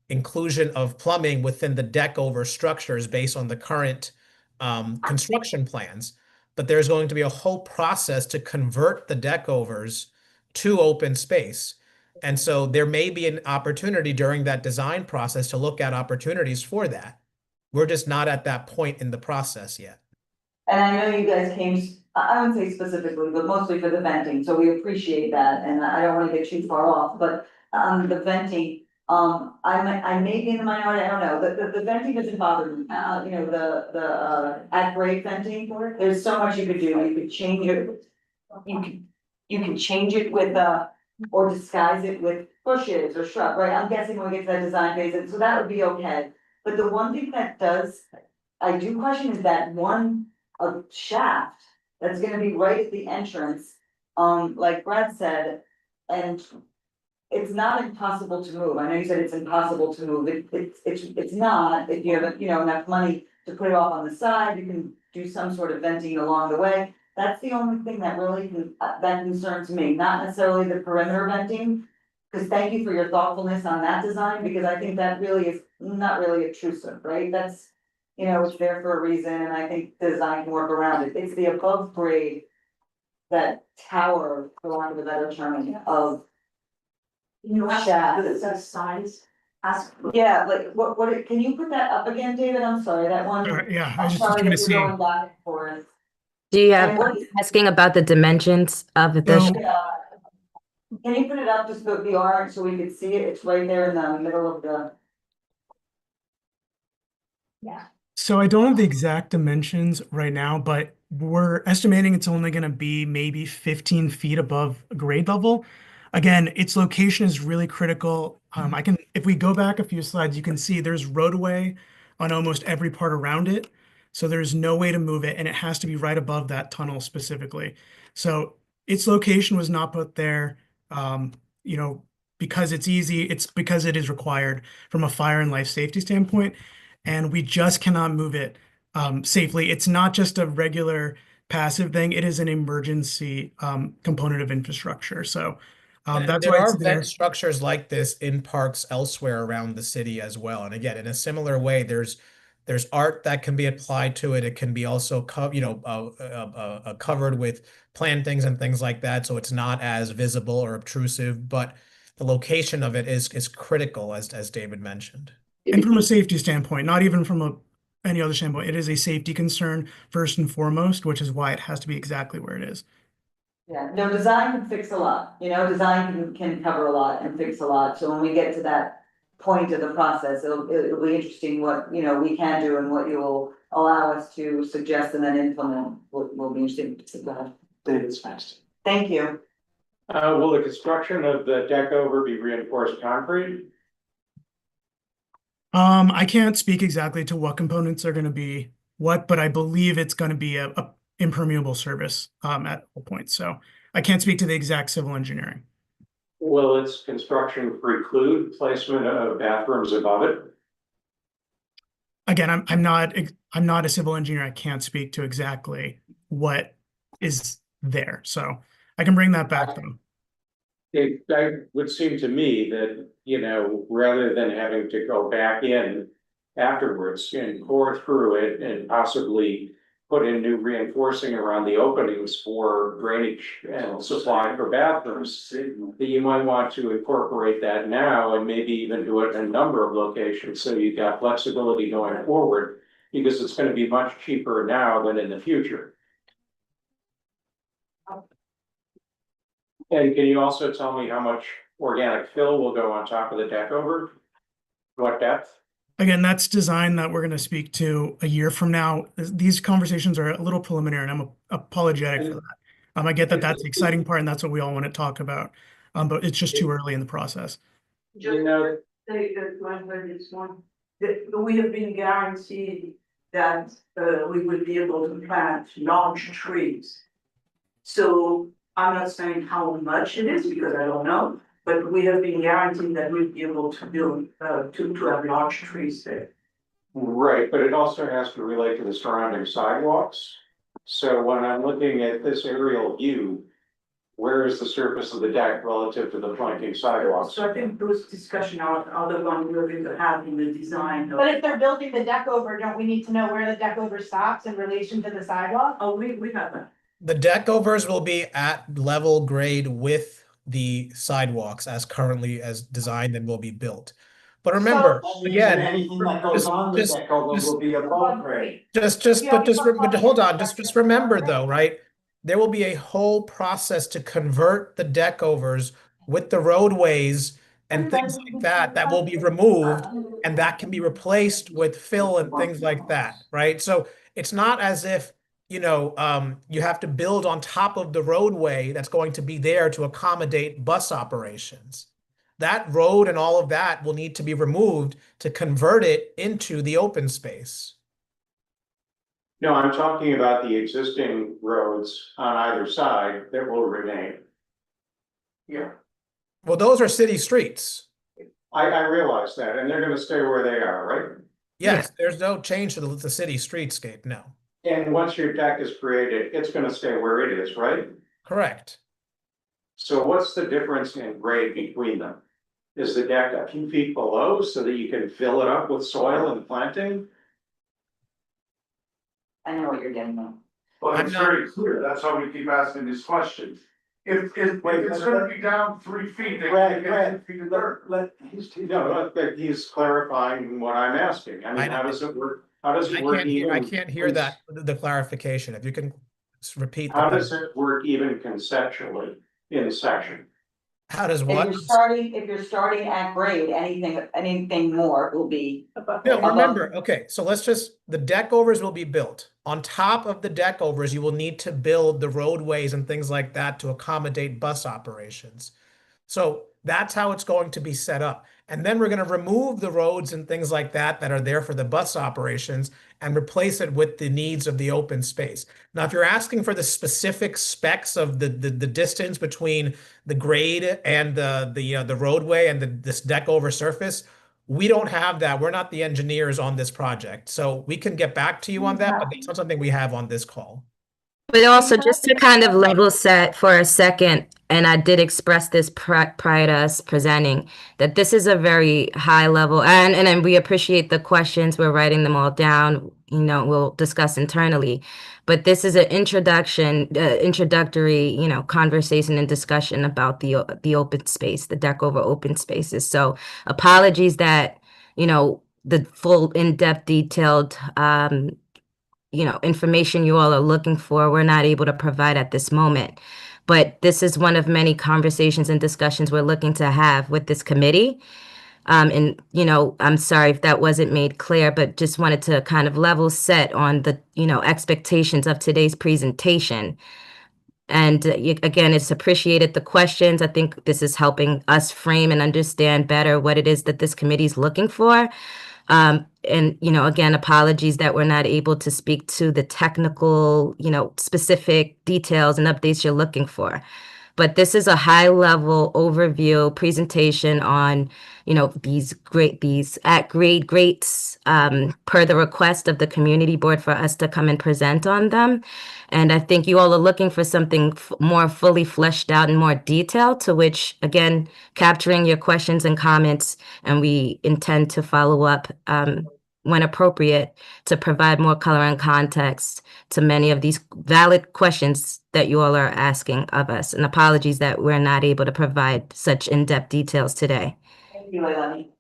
inclusion of plumbing within the deck over structures based on the current construction plans. But there's going to be a whole process to convert the deck overs to open space. And so there may be an opportunity during that design process to look at opportunities for that. We're just not at that point in the process yet. And I know you guys came, I wouldn't say specifically, but mostly for the venting, so we appreciate that, and I don't wanna get too far off, but the venting, I may be in the minority, I don't know, the venting doesn't bother me, the at-grade venting, there's so much you could do, you could change it. You can change it with, or disguise it with bushes or shrub, right? I'm guessing when we get to that design phase, so that would be okay. But the one thing that I do question is that one shaft that's gonna be right at the entrance, like Brad said, and it's not impossible to move. I know you said it's impossible to move. It's not, if you have, enough money to put it off on the side, you can do some sort of venting along the way. That's the only thing that really that concerns me, not necessarily the perimeter venting. Cause thank you for your thoughtfulness on that design, because I think that really is not really obtrusive, right? That's, it's there for a reason, and I think design can work around it. It's the above grade, that tower, for lack of a better term, of shaft. The size. Yeah, like what, can you put that up again, David? I'm sorry, that one. Yeah, I I'm was just sorry gonna that see. you're going back and forth. Do you have And what- asking about the dimensions of the? No. Can you put it up just the orange so we could see it? It's right there in the middle of the. So I don't have the exact dimensions right now, but we're estimating it's only going to be maybe 15 feet above grade level. Again, its location is really critical. If we go back a few slides, you can see there's roadway on almost every part around it. So there's no way to move it, and it has to be right above that tunnel specifically. So its location was not put there, because it's easy. It's because it is required from a fire and life safety standpoint. And we just cannot move it safely. It's not just a regular passive thing. It is an emergency component of infrastructure. So that's there why are it's there. vent structures like this in parks elsewhere around the city as well. And again, in a similar way, there's art that can be applied to it. It can be also covered with plantings and things like that, so it's not as visible or obtrusive. But the location of it is critical, as David mentioned. And from a safety standpoint, not even from any other standpoint, it is a safety concern first and foremost, which is why it has to be exactly where it is. Yeah, no, design can fix a lot, design can cover a lot and fix a lot, so when we get to that point of the process. It'll be interesting what, you know, we can do and what you will allow us to suggest and then implement will be interesting. So, go ahead. David's next. Thank you. Will the construction of the deck over be reinforced concrete? I can't speak exactly to what components are gonna be what, but I believe it's gonna be a impermeable surface, at all points. So I can't speak to the exact civil engineering. Will its construction preclude placement of bathrooms above it? Again, I'm not a civil engineer. I can't speak to exactly what is there. So I can bring that back though. That would seem to me that, you know, rather than having to go back in afterwards and core through it and possibly put in new reinforcing around the openings for drainage and supply for bathrooms, that you might want to incorporate that now and maybe even do it in a number of locations, so you've got flexibility going forward, because it's gonna be much cheaper now than in the future. And can you also tell me how much organic fill will go on top of the deck over? What depth? Again, that's design that we're going to speak to a year from now. These conversations are a little preliminary, and I'm apologetic for that. I get that that's the exciting part, and that's what we all want to talk about. But it's just too early in the process. You know, Say that one word is one, that we have been guaranteed that we would be able to plant large trees. So I'm not saying how much it is because I don't know, but we have been guaranteed that we'll be able to build to have large trees there. right, but it also has to relate to the surrounding sidewalks. So when I'm looking at this aerial view, where is the surface of the deck relative to the flanking sidewalks? So I think those discussions are the ones we're going to have in the design of. But if they're building the deck over, don't we need to know where the deck over stops in relation to the sidewalk? Oh, we have that. The deck overs will be at level grade with the sidewalks as currently as designed and will be built. But remember, again, Anything that goes on the deck over will be above grade. but hold on, just remember though, right? There will be a whole process to convert the deck overs with the roadways and things like that that will be removed, and that can be replaced with fill and things like that, right? So it's not as if, you know, you have to build on top of the roadway that's going to be there to accommodate bus operations. That road and all of that will need to be removed to convert it into the open space. No, I'm talking about the existing roads on either side that will remain. Yeah. Well, those are city streets. I realize that, and they're gonna stay where they are, right? Yes, there's no change to the city streetscape, no. And once your deck is created, it's gonna stay where it is, right? Correct. So what's the difference in grade between them? Is the deck a few feet below so that you can fill it up with soil and planting? I know what you're getting at. Well, it's very clear, that's why we keep asking these questions. If it's gonna be down 3 feet, they can't get 2 feet of dirt. He's clarifying what I'm asking. I mean, how does it work? How does it work? I can't hear that, the clarification. If you can repeat. How does it work even conceptually in a section? How does If what? you're starting at grade, anything more will be. No, remember, okay, so the deck overs will be built. On top of the deck overs, you will need to build the roadways and things like that to accommodate bus operations. So that's how it's going to be set up. And then we're going to remove the roads and things like that that are there for the bus operations and replace it with the needs of the open space. Now, if you're asking for the specific specs of the distance between the grade and the roadway and this deck over surface, we don't have that. We're not the engineers on this project. So we can get back to you on that, but that's not something we have on this call. But also, just to kind of level set for a second, and I did express this prior to us presenting, that this is a very high level, and we appreciate the questions. We're writing them all down. You know, we'll discuss internally. But this is an introductory, you know, conversation and discussion about the open space, the deck over open spaces. So apologies that, you know, the full in-depth detailed you know, information you all are looking for, we're not able to provide at this moment. But this is one of many conversations and discussions we're looking to have with this committee. And, you know, I'm sorry if that wasn't made clear, but just wanted to kind of level set on the, you know, expectations of today's presentation. And again, it's appreciated the questions. I think this is helping us frame and understand better what it is that this committee is looking for. And, you know, again, apologies that we're not able to speak to the technical, you know, specific details and updates you're looking for. But this is a high level overview presentation on, you know, these at grade greats per the request of the community board for us to come and present on them. And I think you all are looking for something more fully fleshed out and more detailed, to which, again, capturing your questions and comments, and we intend to follow up when appropriate to provide more color and context to many of these valid questions that you all are asking of us. And apologies that we're not able to provide such in-depth details today. Thank you, Leilani.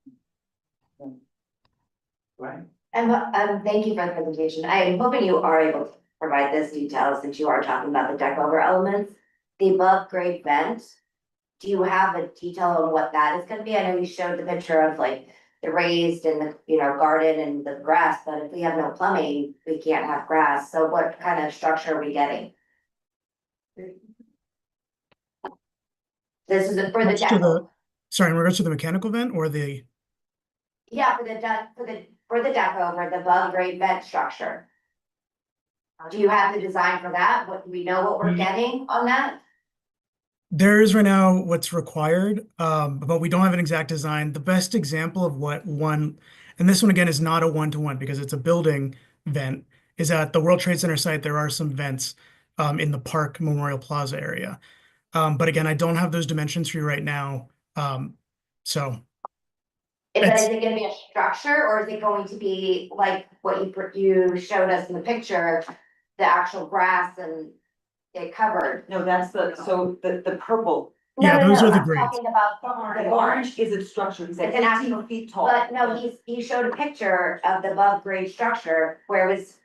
Right. And thank you for the presentation. I am hoping you are able to provide this detail since you are talking about the deck over elements. The above grade vent, do you have a detail on what that is gonna be? I know you showed the picture of like the raised and the, you know, garden and the grass, but if we have no plumbing, we can't have grass. So what kind of structure are we getting? This is for the deck. Sorry, in regards to the mechanical vent or the? Yeah, for the deck, for the deck over, the above grade vent structure. Do you have the design for that? What, do we know what we're getting on that? There is right now what's required, but we don't have an exact design. The best example of what one, and this one again is not a one-to-one because it's a building vent, is at the World Trade Center site. There are some vents in the Park Memorial Plaza area. But again, I don't have those dimensions for you right now. So. But is it gonna be a structure or is it going to be like what you showed us in the picture, the actual grass and it covered? No, that's the purple. Yeah, those are the I'm grades. talking about the orange. Is a structure, he's like It's an 15 actual- feet tall. But no, he showed a picture of the above grade structure where it was.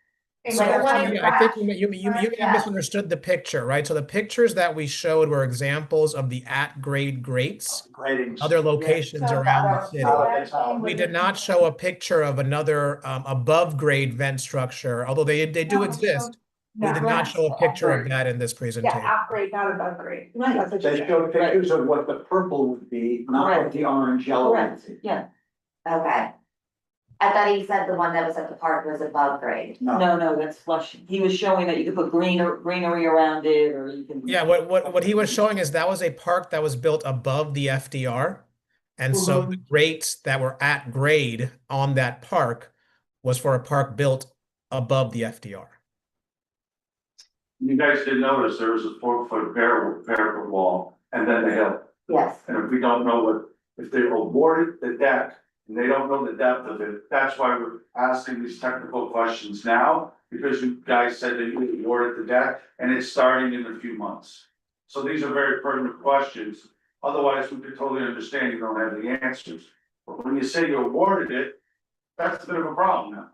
So like a line of I think grass. you Yeah. misunderstood the picture, right? So the pictures that we showed were examples of the at-grade grates, Grading. other locations around the city. We did not show a picture of another above-grade vent structure, although they do exist. We did not show a picture of that in this presentation. Yeah, at grade, not above grade. Right. That's what you They said. showed pictures of what the purple would be, not what Correct. the orange yellow would Correct, be. yeah. Okay. I thought he said the one that was at the park was above grade. No, that's flush. He was showing that you could put greenery around it, or you can. Yeah, what he was showing is that was a park that was built above the FDR. And so the grates that were at grade on that park was for a park built above the FDR. You guys did notice there was a 4-foot parapet wall and then the hill. Yes. And if we don't know if they awarded the deck and they don't know the depth of it, that's why we're asking these technical questions now. Because you guys said that you awarded the deck and it's starting in a few months. So these are very pertinent questions. Otherwise, we could totally understand you don't have the answers. But when you say you awarded it, that's a bit of a problem now.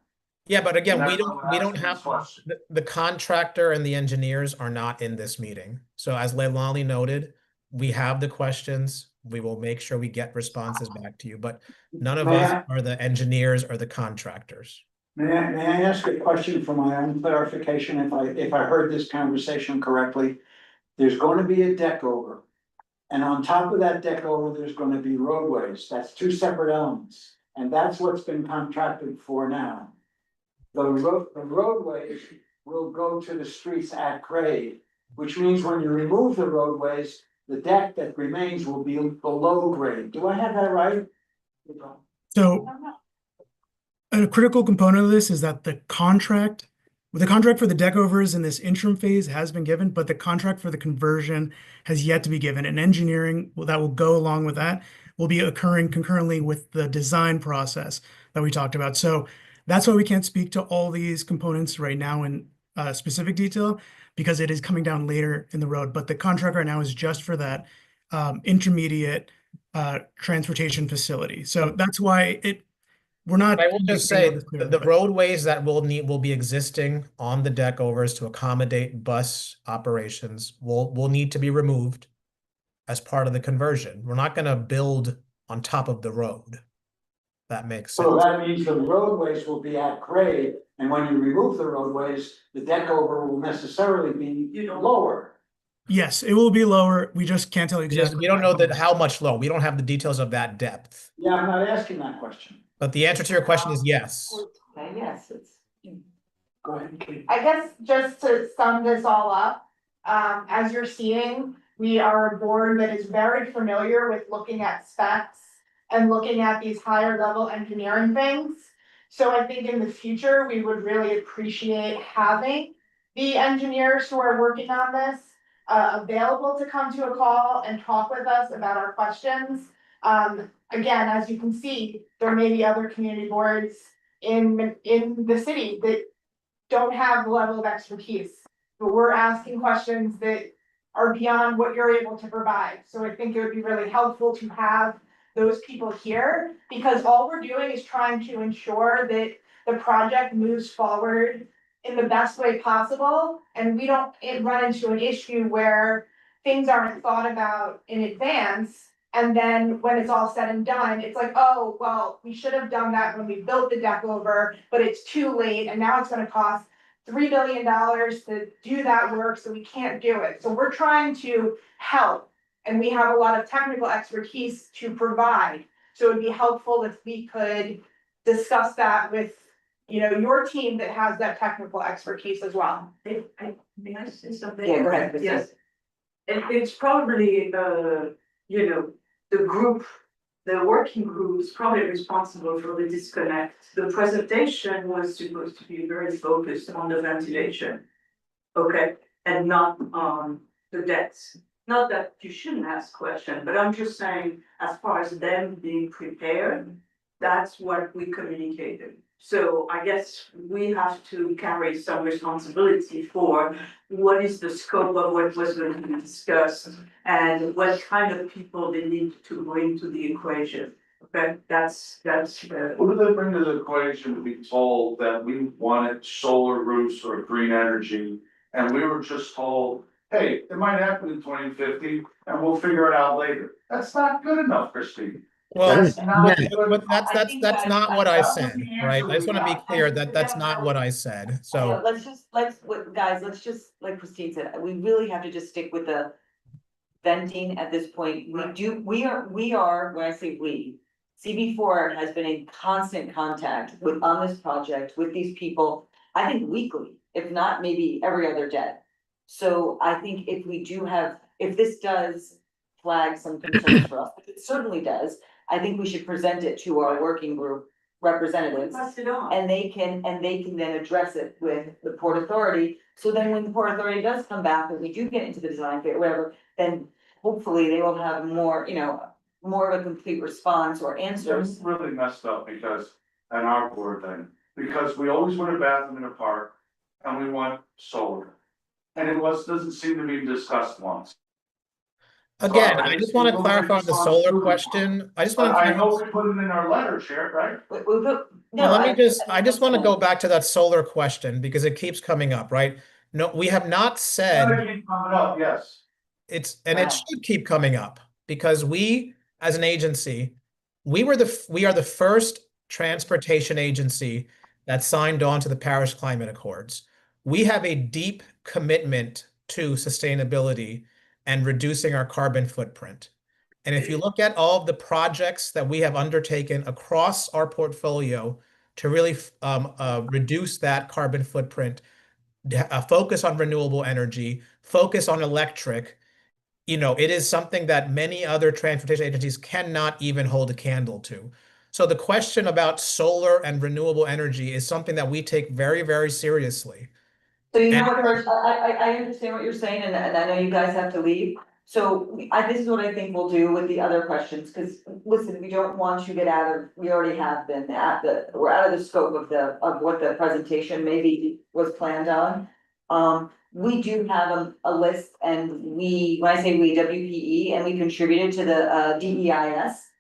Yeah, but again, And we that's why don't we're asking have these questions. the contractor and the engineers are not in this meeting. So as Leilani noted, we have the questions. We will make sure we get responses back to you, but none of us are the engineers or the contractors. May I ask a question for my own clarification, if I heard this conversation correctly? There's going to be a deck over. And on top of that deck over, there's going to be roadways. That's two separate elements. And that's what's been contracted for now. The roadways will go to the streets at grade, which means when you remove the roadways, the deck that remains will be below grade. Do I have that right? So a critical component of this is that the contract for the deck overs in this interim phase has been given, but the contract for the conversion has yet to be given. And engineering that will go along with that will be occurring concurrently with the design process that we talked about. So that's why we can't speak to all these components right now in specific detail, because it is coming down later in the road. But the contract right now is just for that intermediate transportation facility. So that's why we're not. I will just say the roadways that will be existing on the deck overs to accommodate bus operations will need to be removed as part of the conversion. We're not going to build on top of the road. That makes So sense. that means the roadways will be at grade, and when you remove the roadways, the deck over will necessarily be lower. Yes, it will be lower. We just can't tell you exactly. We don't know that how much low. We don't have the details of that depth. Yeah, I'm not asking that question. But the answer to your question is yes. Okay, yes, it's. Go ahead, Kate. I guess just to sum this all up, as you're seeing, we are a board that is very familiar with looking at specs and looking at these higher level engineering things. So I think in the future, we would really appreciate having the engineers who are working on this available to come to a call and talk with us about our questions. Again, as you can see, there may be other community boards in the city that don't have the level of expertise, but we're asking questions that are beyond what you're able to provide. So I think it would be really helpful to have those people here, because all we're doing is trying to ensure that the project moves forward in the best way possible, and we don't run into an issue where things aren't thought about in advance. And then when it's all said and done, it's like, oh, well, we should have done that when we built the deck over, but it's too late, and now it's gonna cost $3 billion to do that work, so we can't do it. So we're trying to help, and we have a lot of technical expertise to provide. So it'd be helpful if we could discuss that with, your team that has that technical expertise as well. May I say something? Yeah, go ahead. Yes. It's probably, the working group is probably responsible for the disconnect. The presentation was supposed to be very focused on the ventilation. Okay, and not on the decks. Not that you shouldn't ask questions, but I'm just saying, as far as them being prepared, that's what we communicated. So I guess we have to carry some responsibility for what is the scope of what was going to be discussed and what kind of people they need to bring to the equation. Okay, that's. What do they bring to the equation to be told that we wanted solar roofs or green energy? And we were just told, hey, it might happen in 2050 and we'll figure it out later. That's not good enough, Christine. Well, That's not good. but that's not what I said, the right? answer I just we want to be got. clear that that's not what I said. So Guys, let's just, like Christine said, we really have to just stick with the venting at this point. We are, when I say we, CB4 has been in constant contact on this project with these people, I think weekly, if not maybe every other day. So I think if this does flag some concerns for us, it certainly does. I think we should present it to our working group representatives. Pass it on. And they can then address it with the Port Authority. So then when the Port Authority does come back and we do get into the design phase, whatever, then hopefully they will have more, more of a complete response or answers. It's really messed up because, on our board then, because we always want a bathroom in a park and we want solar. And doesn't seem to be discussed once. again, I just want to clarify the solar question. I just want to. I know we put it in our letter, Chair, right? I just want to go back to that solar question because it keeps coming up, right? No, we have not said. Coming up, yes. It should keep coming up because we, as an agency, we are the first transportation agency that signed on to the Paris Climate Accords. We have a deep commitment to sustainability and reducing our carbon footprint. And if you look at all of the projects that we have undertaken across our portfolio to really reduce that carbon footprint, focus on renewable energy, focus on electric, it is something that many other transportation agencies cannot even hold a candle to. So the question about solar and renewable energy is something that we take very, very seriously. So I understand what you're saying, and I know you guys have to leave. So this is what I think we'll do with the other questions, because listen, we don't want you to we already have been we're out of the scope of what the presentation maybe was planned on. We do have a list, and when I say we, WPE, and we contributed to the DEIS.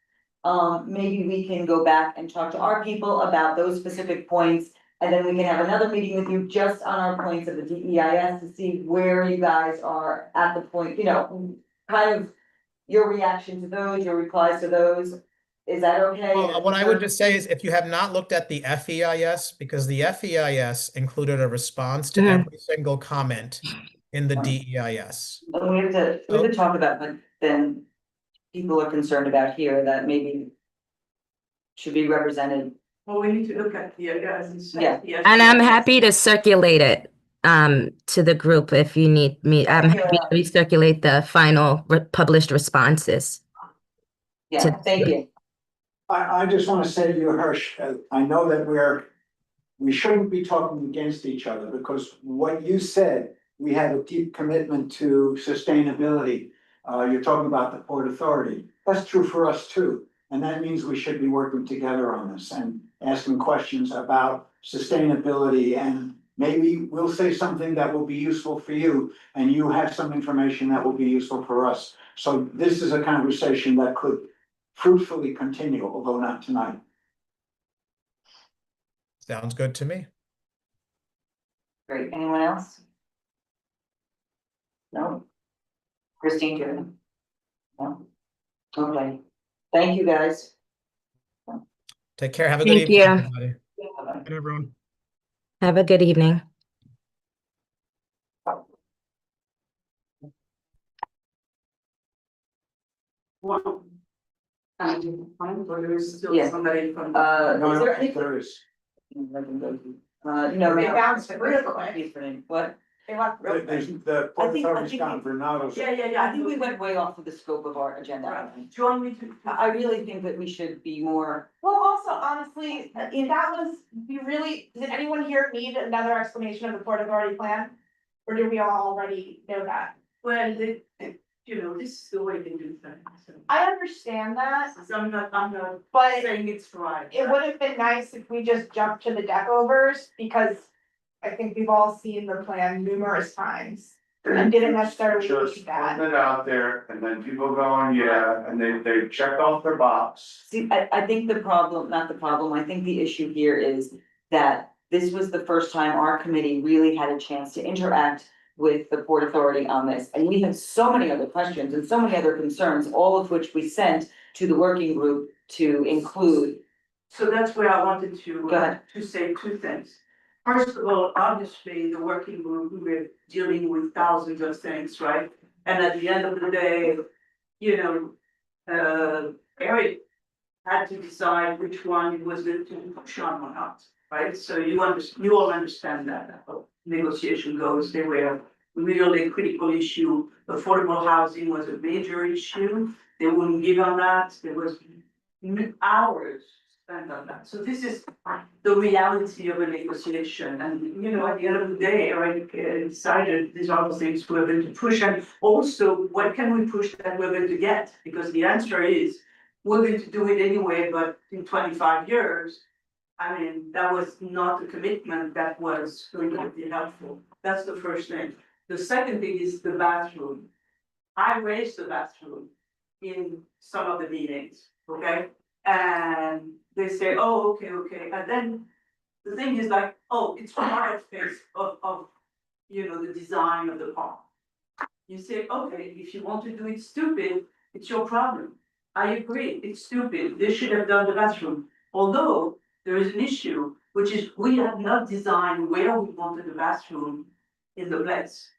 Maybe we can go back and talk to our people about those specific points. And then we can have another meeting with you just on our points of the DEIS to see where you guys are at the point, kind of your reaction to those, your replies to those. Is that okay? Well, what I would just say is if you have not looked at the FEIS, because the FEIS included a response to every single comment in the DEIS. And we have to talk about what then people are concerned about here that maybe should be represented. Well, we need to look at the, Yeah. And I'm happy to circulate it to the group if you need me. I'm happy to recirculate the final published responses. Yeah, thank you. I just want to say to you, Hirsch, I know that we shouldn't be talking against each other because what you said, we have a deep commitment to sustainability. You're talking about the Port Authority. That's true for us too. And that means we should be working together on this and asking questions about sustainability. And maybe we'll say something that will be useful for you and you have some information that will be useful for us. So this is a conversation that could fruitfully continue, although not tonight. Sounds good to me. Great. Anyone else? No? Christine, do you? No? Okay. Thank you, guys. Take care. Have a good Thank evening, you. everybody. And everyone. Have a good evening. Well, or there is still Yeah. somebody from. Is there anything? There is. No. They bounced real quick. What? They left real quick. There's the Port Authority's gone, Vornado's. Yeah. I think we went way off of the scope of our agenda. Right. Do you want me to? I really think that we should be more, Well, also honestly, that was, did anyone here need another explanation of the Port Authority plan? Or do we all already know that? Well, this is the way they do things. So I understand that, I'm not but saying it's right. it would have been nice if we just jumped to the deck overs, because I think we've all seen the plan numerous times. And didn't necessarily Just need that. putting it out there and then people going, yeah, and they checked off their box. see, I think the problem, not the problem, I think the issue here is that this was the first time our committee really had a chance to interact with the Port Authority on this. And we had so many other questions and so many other concerns, all of which we sent to the working group to include. So that's where I wanted to, Go ahead. to say two things. First of all, obviously, the working group, we were dealing with thousands of things, right? And at the end of the day, Eric had to decide which one he was going to push on or not, right? So you all understand that, how negotiation goes. They were really critical issue. Affordable housing was a major issue. They wouldn't give on that. There was hours spent on that. So this is the reality of a negotiation. And, at the end of the day, Eric decided these are the things we're going to push. And also, what can we push that we're going to get? Because the answer is, we're going to do it anyway, but in 25 years, I mean, that was not a commitment that was going to be helpful. That's the first thing. The second thing is the bathroom. I raised the bathroom in some of the meetings, okay? And they say, oh, okay. And then the thing is like, oh, it's part of the design of the park. You say, okay, if you want to do it stupid, it's your problem. I agree, it's stupid. They should have done the bathroom. Although there is an issue, which is we have not designed where we wanted the bathroom in the place.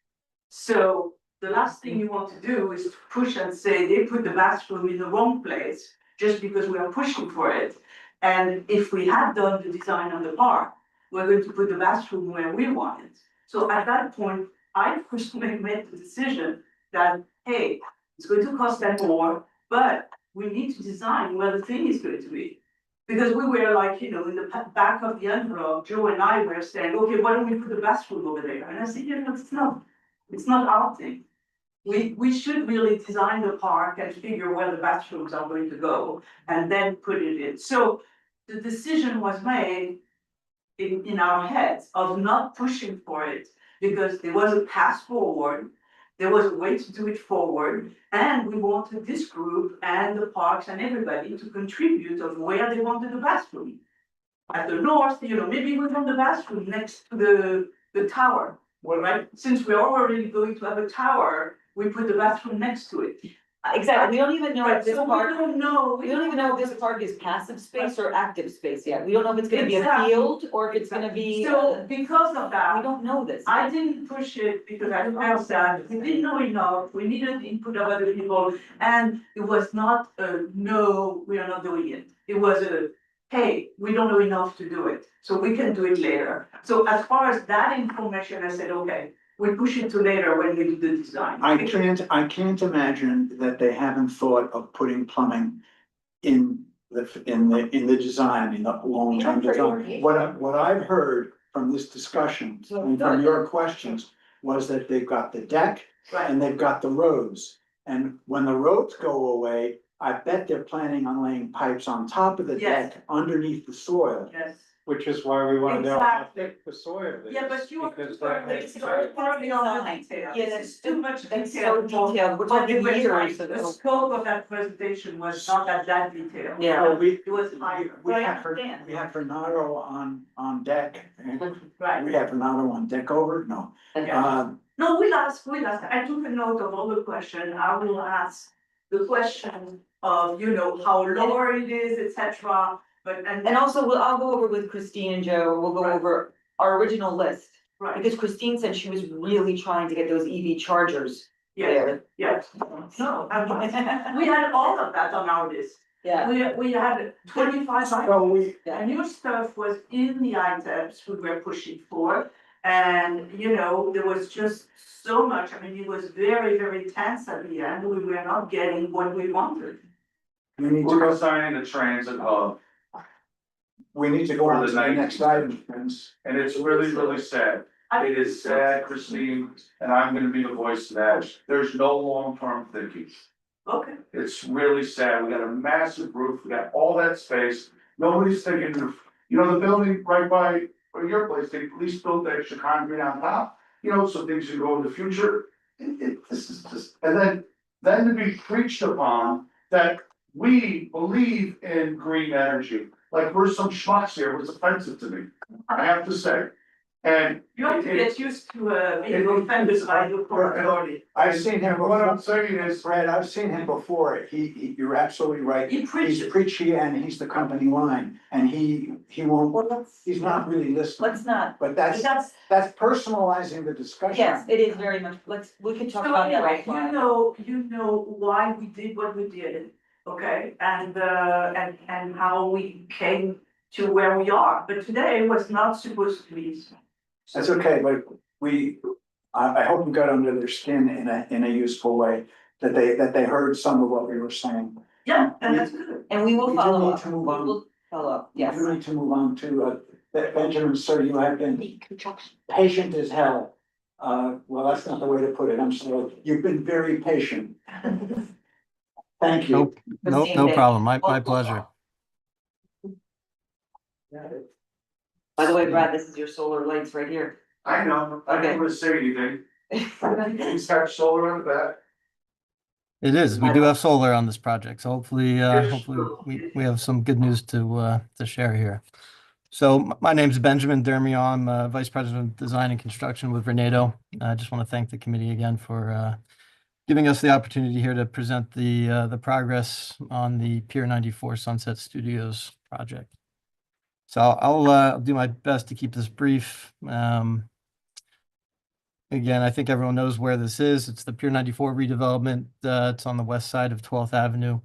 So the last thing you want to do is to push and say they put the bathroom in the wrong place just because we are pushing for it. And if we had done the design of the park, we're going to put the bathroom where we want it. So at that point, I personally made the decision that, hey, it's going to cost them more, but we need to design where the thing is going to be. Because we were like, in the back of the envelope, Joe and I were saying, okay, why don't we put the bathroom over there? And I said, it's not our thing. We should really design the park and figure where the bathrooms are going to go and then put it in. So the decision was made in our heads of not pushing for it because there was a path forward. There was a way to do it forward, and we wanted this group and the parks and everybody to contribute of where they wanted the bathroom. At the north, maybe we want the bathroom next to the tower. Well, right, since we're already going to have a tower, we put the bathroom next to it. Exactly, we don't even know if this So we park, don't know. we don't even know if this park is passive space or active space yet. We don't know if it's gonna be a Exactly. field or if it's gonna be. So because of We that, don't know this. I didn't push it because I felt that we didn't know enough, we needed input of other people, and it was not a, no, we are not doing it. It was a, hey, we don't know enough to do it, so we can do it later. So as far as that information, I said, okay, we push it to later when we do the design. I can't imagine that they haven't thought of putting plumbing in the design, in the long-term design. What I've heard from this discussion and from your questions was that they've got the deck and they've got the roads. And when the roads go away, I bet they're planning on laying pipes on top of the Yes. deck underneath the soil. Yes. Which is why we want to know how Exactly. thick the soil is. Yeah, but you are because too that early, makes so sense. early on the Design. detail. Yeah, This is too much that's detail. so detailed. We're But talking it was years like, of the it. scope of that presentation was not that detailed. Yeah. So It was higher. we But I have, understand. we have Vornado on deck. Right. We have Vornado on deck over, no. No, we'll ask, I took a note of all the questions, I will ask the question of, how lower it is, et cetera, but, And also, I'll go over with Christine and Joe, we'll go Right. over our original list. Right, Because Christine said she was really trying to get those EV chargers yes, there. yes, no, we had all of that on our list. Yeah. We had 25 items. So we, And your stuff was in the items we were pushing for, and, there was just so much, I mean, it was very, very tense at the end, we were not getting what we wanted. we need to We're go, designing the transit hub, we need to go on to the next item, friends. and it's really, really sad. It is sad, Christine, and I'm gonna be the voice of that. There's no long-term thinking. Okay. It's really sad. We got a massive roof, we got all that space. Nobody's thinking, the building right by your place, they at least built the extra concrete on top. So things can go in the future. This is just, and then to be preached upon that we believe in green energy. Like we're some schmucks here, was offensive to me, I have to say. And You have to get used to, being offended by the court authority. I've seen him what I'm before, saying is, Brad, I've seen him before, you're absolutely right. He He's preaches. preachy and he's the company line, and he won't, Well, he's not really listening. let's not, But that's personalizing the discussion. yes, it is very much, we can talk about that Anyway, offline. you know why we did what we did, okay, and how we came to where we are, but today was not supposed to be. That's okay, but I hope we got under their skin in a useful way, that they heard some of what we were saying. Yeah, and that's good. And we will We do follow need up, to we move on. will follow up, We yes. do need to move on to, Benjamin, sir, you have been patient as hell. Well, that's not the way to put it, I'm sorry, you've been very patient. Thank you. No problem. My pleasure. By the way, Brad, this is your solar lights right here. I know, I didn't want to say anything. He's got solar on the back. It is. We do have solar on this project, so hopefully, we have some good news to share here. So my name's Benjamin Dermion. I'm Vice President of Design and Construction with Vornado. I just want to thank the committee again for giving us the opportunity here to present the progress on the Pier 94 Sunset Studios project. So I'll do my best to keep this brief. Again, I think everyone knows where this is. It's the Pier 94 redevelopment. It's on the west side of 12th Avenue,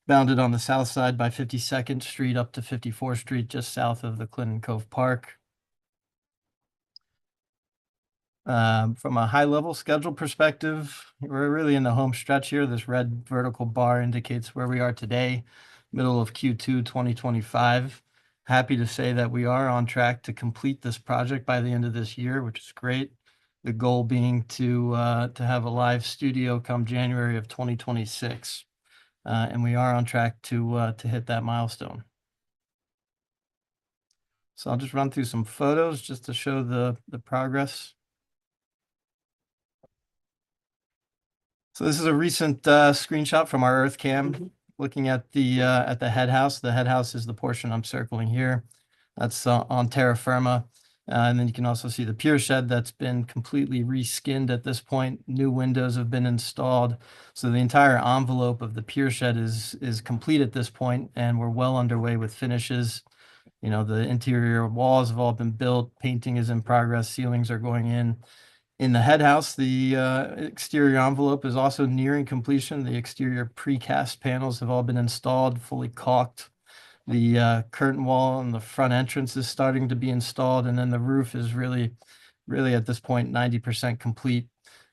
bounded on the south side by 52nd Street up to 54th Street, just south of the Clinton Cove Park. From a high-level schedule perspective, we're really in the home stretch here. This red vertical bar indicates where we are today, middle of Q2 2025. Happy to say that we are on track to complete this project by the end of this year, which is great. The goal being to have a live studio come January of 2026. And we are on track to hit that milestone. So I'll just run through some photos just to show the progress. So this is a recent screenshot from our Earth Cam, looking at the head house. The head house is the portion I'm circling here. That's on terra firma. And then you can also see the pier shed that's been completely reskinned at this point. New windows have been installed. So the entire envelope of the pier shed is complete at this point, and we're well underway with finishes. You know, the interior walls have all been built, painting is in progress, ceilings are going in. In the head house, the exterior envelope is also nearing completion. The exterior precast panels have all been installed, fully caulked. The curtain wall on the front entrance is starting to be installed, and then the roof is really at this point 90% complete.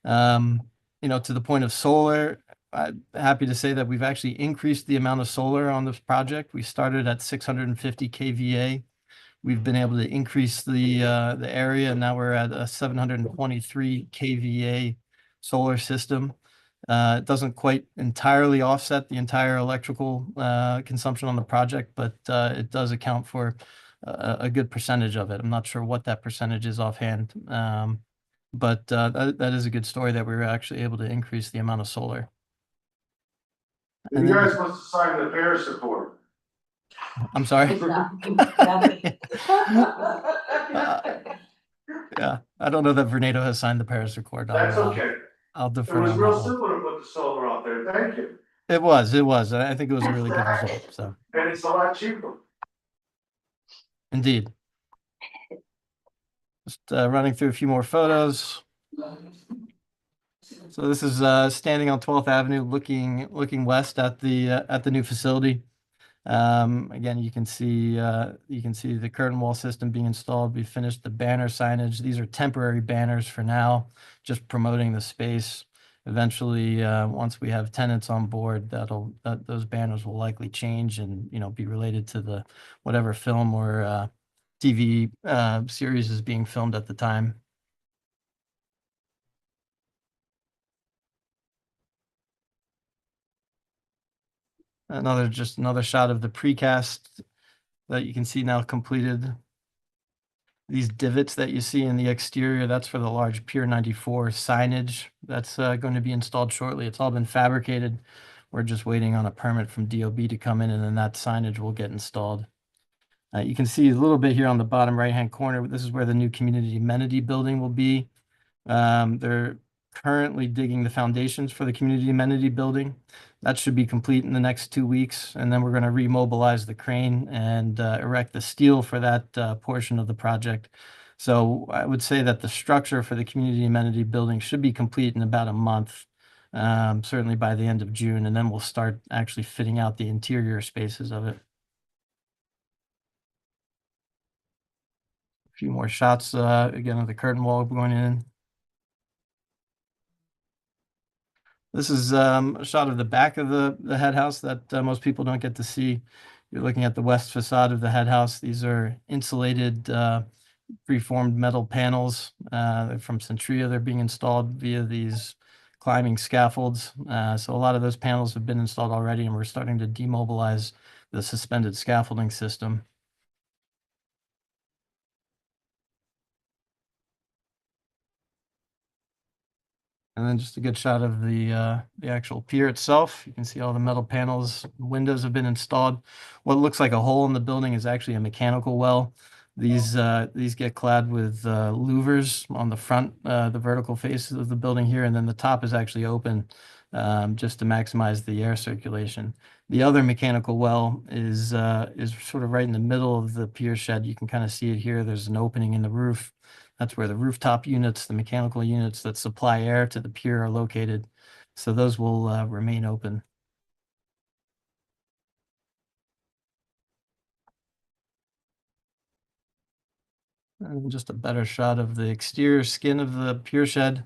You know, to the point of solar, I'm happy to say that we've actually increased the amount of solar on this project. We started at 650 kVA. We've been able to increase the area, and now we're at a 723 kVA solar system. It doesn't quite entirely offset the entire electrical consumption on the project, but it does account for a good percentage of it. I'm not sure what that percentage is offhand, but that is a good story that we were actually able to increase the amount of solar. You guys must have signed the Paris Accord. I'm sorry. Yeah, I don't know that Vornado has signed the Paris Accord. That's okay. I'll It defer was on real that one. simple to put the solar out there. Thank you. It was. I think it was a really good result. So And it's a lot cheaper. indeed. Just running through a few more photos. So this is standing on 12th Avenue, looking west at the new facility. Again, you can see the curtain wall system being installed. We finished the banner signage. These are temporary banners for now, just promoting the space. Eventually, once we have tenants on board, those banners will likely change and, you know, be related to the whatever film or TV series is being filmed at the time. Just another shot of the precast that you can see now completed. These divots that you see in the exterior, that's for the large Pier 94 signage that's going to be installed shortly. It's all been fabricated. We're just waiting on a permit from DOB to come in, and then that signage will get installed. You can see a little bit here on the bottom right-hand corner. This is where the new community amenity building will be. They're currently digging the foundations for the community amenity building. That should be complete in the next 2 weeks, and then we're going to remobilize the crane and erect the steel for that portion of the project. So I would say that the structure for the community amenity building should be complete in about a month, certainly by the end of June, and then we'll start actually fitting out the interior spaces of it. A few more shots, again, of the curtain wall going in. This is a shot of the back of the head house that most people don't get to see. You're looking at the west facade of the head house. These are insulated preformed metal panels from Centria. They're being installed via these climbing scaffolds. So a lot of those panels have been installed already, and we're starting to demobilize the suspended scaffolding system. And then just a good shot of the actual pier itself. You can see all the metal panels, windows have been installed. What looks like a hole in the building is actually a mechanical well. These get clad with louvers on the front, the vertical faces of the building here, and then the top is actually open just to maximize the air circulation. The other mechanical well is sort of right in the middle of the pier shed. You can kind of see it here. There's an opening in the roof. That's where the rooftop units, the mechanical units that supply air to the pier are located. So those will remain open. And just a better shot of the exterior skin of the pier shed.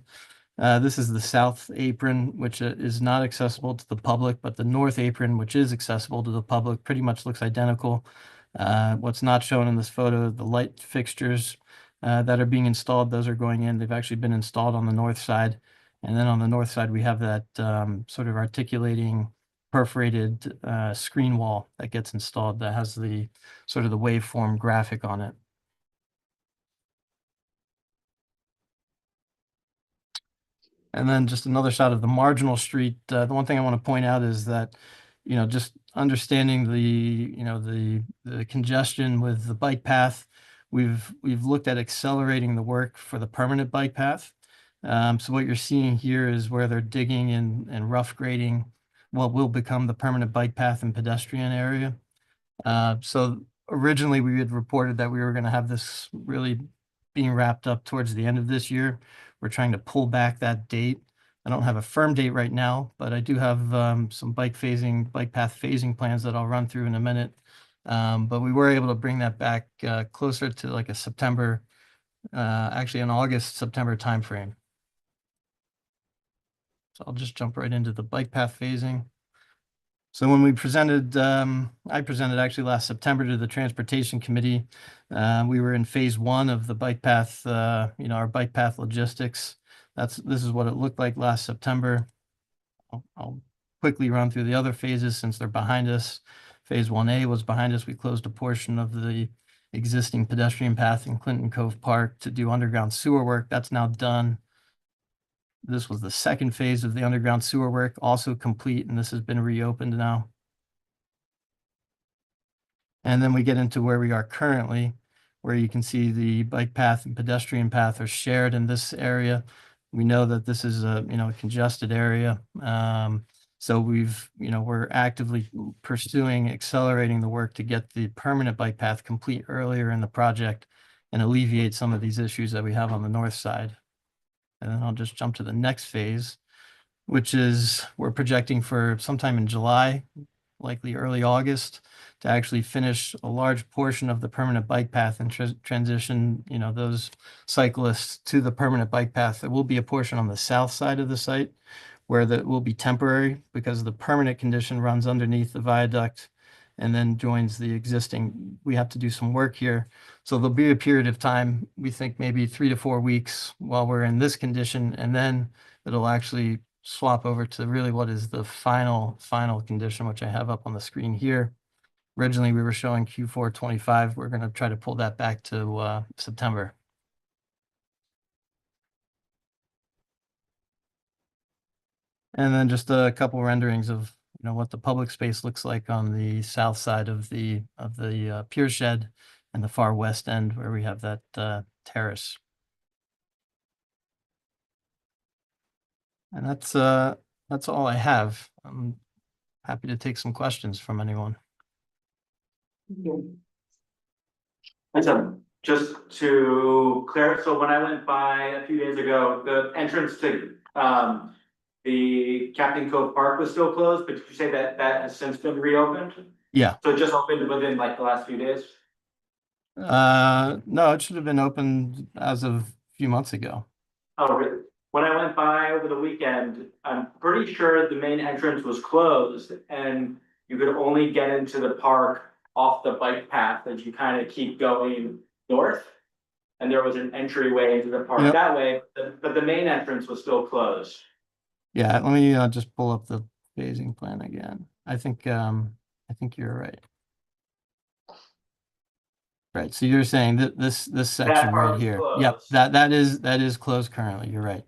This is the south apron, which is not accessible to the public, but the north apron, which is accessible to the public, pretty much looks identical. What's not shown in this photo, the light fixtures that are being installed, those are going in. They've actually been installed on the north side. And then on the north side, we have that sort of articulating perforated screen wall that gets installed that has the sort of the waveform graphic on it. And then just another shot of the marginal street. The one thing I want to point out is that, you know, just understanding the congestion with the bike path, we've looked at accelerating the work for the permanent bike path. So what you're seeing here is where they're digging and rough grading what will become the permanent bike path and pedestrian area. So originally we had reported that we were going to have this really being wrapped up towards the end of this year. We're trying to pull back that date. I don't have a firm date right now, but I do have some bike path phasing plans that I'll run through in a minute. But we were able to bring that back closer to like a September, actually an August, September timeframe. So I'll just jump right into the bike path phasing. So when we presented, I presented actually last September to the Transportation Committee. We were in phase 1 of the bike path, our bike path logistics. This is what it looked like last September. I'll quickly run through the other phases since they're behind us. Phase 1A was behind us. We closed a portion of the existing pedestrian path in Clinton Cove Park to do underground sewer work. That's now done. This was the second phase of the underground sewer work, also complete, and this has been reopened now. And then we get into where we are currently, where you can see the bike path and pedestrian path are shared in this area. We know that this is a congested area. So we're actively pursuing accelerating the work to get the permanent bike path complete earlier in the project and alleviate some of these issues that we have on the north side. And then I'll just jump to the next phase, which is we're projecting for sometime in July, likely early August, to actually finish a large portion of the permanent bike path and transition, those cyclists to the permanent bike path. There will be a portion on the south side of the site where that will be temporary because the permanent condition runs underneath the viaduct and then joins the existing. We have to do some work here. So there'll be a period of time, we think maybe 3 to 4 weeks while we're in this condition, and then it'll actually swap over to really what is the final condition, which I have up on the screen here. Originally, we were showing Q4 25. We're going to try to pull that back to September. And then just a couple renderings of what the public space looks like on the south side of the pier shed and the far west end where we have that terrace. And that's all I have. I'm happy to take some questions from anyone. And so just to clear, so when I went by a few days ago, the entrance to the Captain Cove Park was still closed, but did you say that has since been reopened? Yeah. So it just opened within like the last few days? No, it should have been opened as of a few months ago. Oh, really? When I went by over the weekend, I'm pretty sure the main entrance was closed and you could only get into the park off the bike path as you kind of keep going north. And there was an entryway into the park that way, but the main entrance was still closed. Yeah, let me just pull up the phasing plan again. I think you're right. Right, so you're saying that this section right here. Yep, that is closed currently. You're right.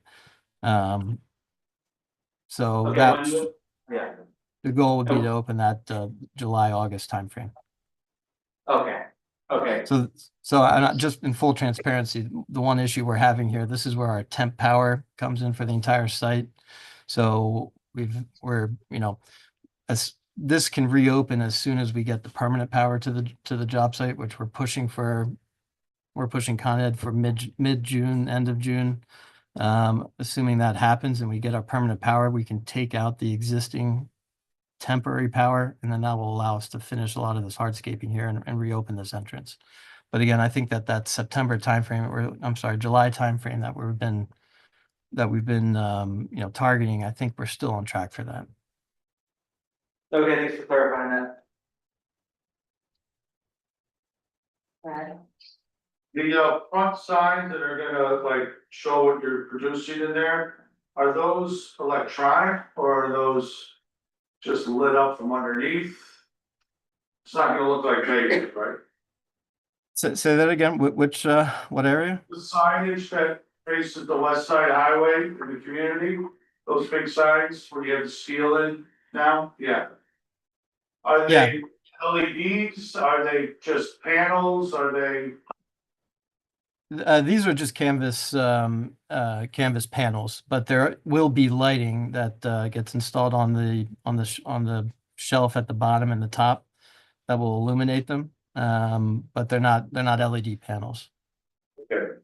So okay, the goal would be to open that July, August timeframe. Okay. So I'm not just in full transparency, the one issue we're having here, this is where our temp power comes in for the entire site. So as this can reopen as soon as we get the permanent power to the job site, which we're pushing Con Ed for mid-June, end of June. Assuming that happens and we get our permanent power, we can take out the existing temporary power, and then that will allow us to finish a lot of this hardscaping here and reopen this entrance. But again, I think that September timeframe, or I'm sorry, July timeframe that we've been targeting, I think we're still on track for that. Okay, thanks for clarifying that. The front signs that are gonna like show what you're producing in there, are those electronic or are those just lit up from underneath? It's not gonna look like basic, right? Say that again. Which what area? The signage that faces the west side highway in the community, those big signs where you have the steel in now, yeah. Are they LEDs? Are they just panels? Are they? These are just canvas panels, but there will be lighting that gets installed on the shelf at the bottom and the top that will illuminate them. But they're not LED panels. Okay.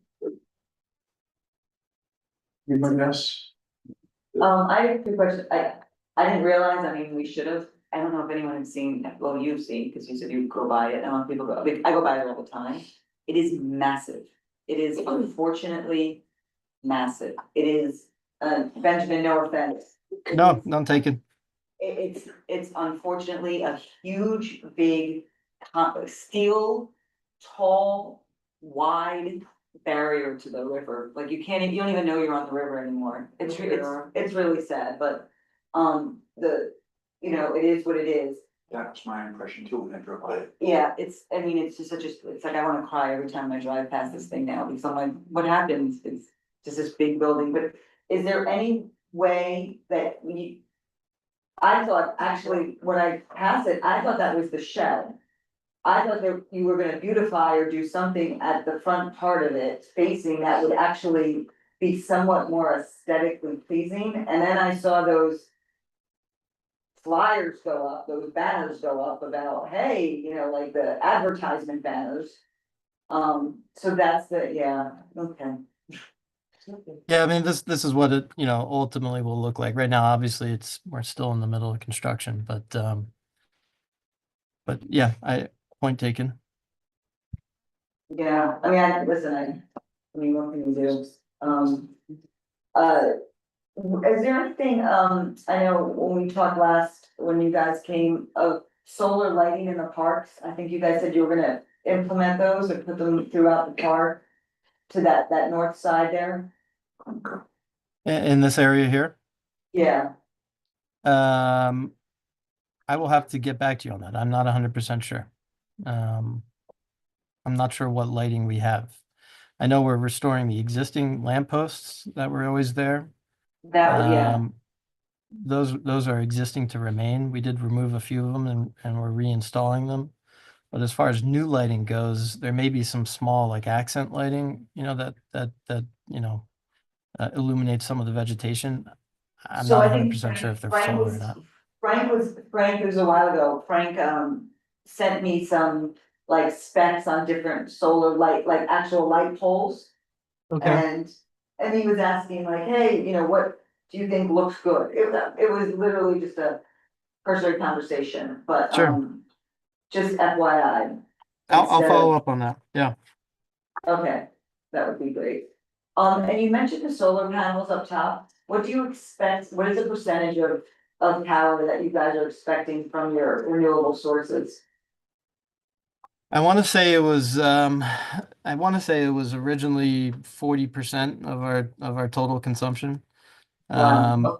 Anybody else? I have two questions. I didn't realize, I mean, we should have, I don't know if anyone has seen, well, you've seen, because you said you go by it, I don't know if people go, I go by it all the time. It is massive. It is unfortunately massive. It is, Benjamin, no offense. No, none taken. It's unfortunately a huge, big, steel, tall, wide barrier to the river. Like you don't even know you're on the river anymore. It's really sad, but, it is what it is. That's my impression too when I drove by it. Yeah, it's just it's like I wanna cry every time I drive past this thing now, because I'm like, what happens? It's just this big building, but is there any way that I thought, actually, when I passed it, I thought that was the shed. I thought that you were gonna beautify or do something at the front part of it, facing that would actually be somewhat more aesthetically pleasing, and then I saw those flyers go up, those banners go up about, hey, like the advertisement banners. So that's okay. Yeah, I mean, this is what it, ultimately will look like. Right now, obviously, we're still in the middle of construction, but yeah, point taken. Yeah, I mean, listen, what can you do? Is there anything, I know when we talked last, when you guys came, of solar lighting in the parks? I think you guys said you were gonna implement those or put them throughout the park to that north side there. In this area here, Yeah, I will have to get back to you on that. I'm not 100% sure. I'm not sure what lighting we have. I know we're restoring the existing lampposts that were always there. Those are existing to remain. We did remove a few of them and we're reinstalling them. But as far as new lighting goes, there may be some small like accent lighting, that illuminates some of the vegetation. I'm so not I think 100% sure if they're Frank solar or not. Frank was a while ago, Frank, sent me some like specs on different solar light, like actual light poles. Okay. And he was asking like, hey, what do you think looks good? It was literally just a cursory conversation, but, Sure. just FYI. I'll follow up on that. Yeah. Okay, that would be great. And you mentioned the solar panels up top. What do you expect? What is the percentage of power that you guys are expecting from your renewable sources? I want to say it was originally 40% of our total consumption. Wow.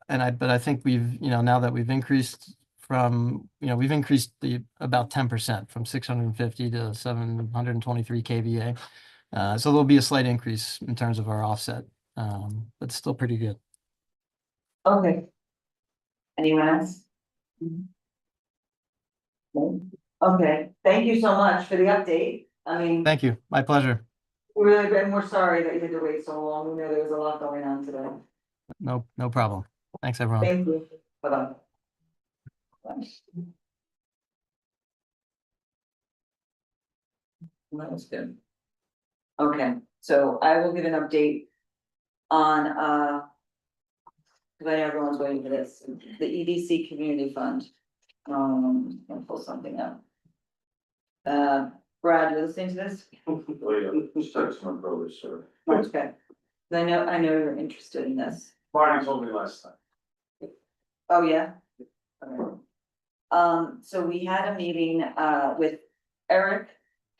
But I think we've, now that we've increased we've increased about 10% from 650 to 723 kVA. So there'll be a slight increase in terms of our offset, but still pretty good. Okay. Anyone else? No? Okay, thank you so much for the update. I mean, Thank you. My pleasure. we're really good, and we're sorry that you had to wait so long. We know there was a lot going on today. No problem. Thanks, everyone. Thank you. Bye-bye. That was good. Okay, so I will give an update on, because I know everyone's waiting for this, the EDC Community Fund. I'll pull something up. Brad, you listening to this? Oh, yeah, just text my brother, sir. Okay. I know you're interested in this. Marty told me last time. Oh, yeah? Okay. So we had a meeting, with Eric,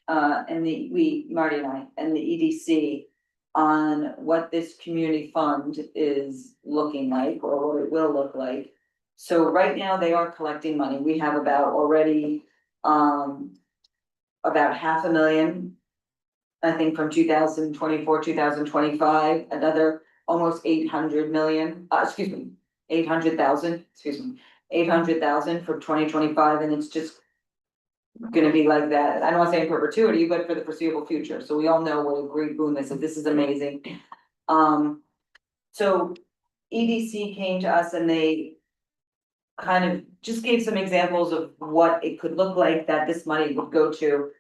and Marty and I, and the EDC on what this community fund is looking like, or what it will look like. So right now they are collecting money. We have about already, about $500,000. I think from 2024, 2025, another almost 800 million, 800,000, 800,000 for 2025, and it's just gonna be like that, I don't wanna say in perpetuity, but for the foreseeable future, so we all know what a great boon this is, this is amazing. So EDC came to us and they kind of just gave some examples of what it could look like that this money would go to.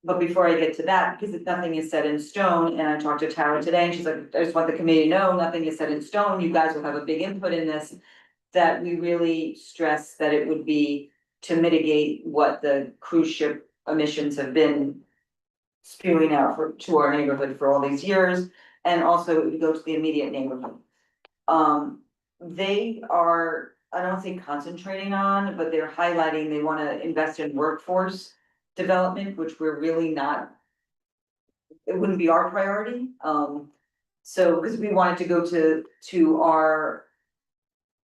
But before I get to that, because nothing is set in stone, and I talked to Tara today, and she's like, I just want the committee to know, nothing is set in stone, you guys will have a big input in this. That we really stress that it would be to mitigate what the cruise ship emissions have been spewing out to our neighborhood for all these years, and also it would go to the immediate neighborhood. They are, I don't say concentrating on, but they're highlighting, they wanna invest in workforce development, which we're really not. It wouldn't be our priority, so, because we wanted to go to our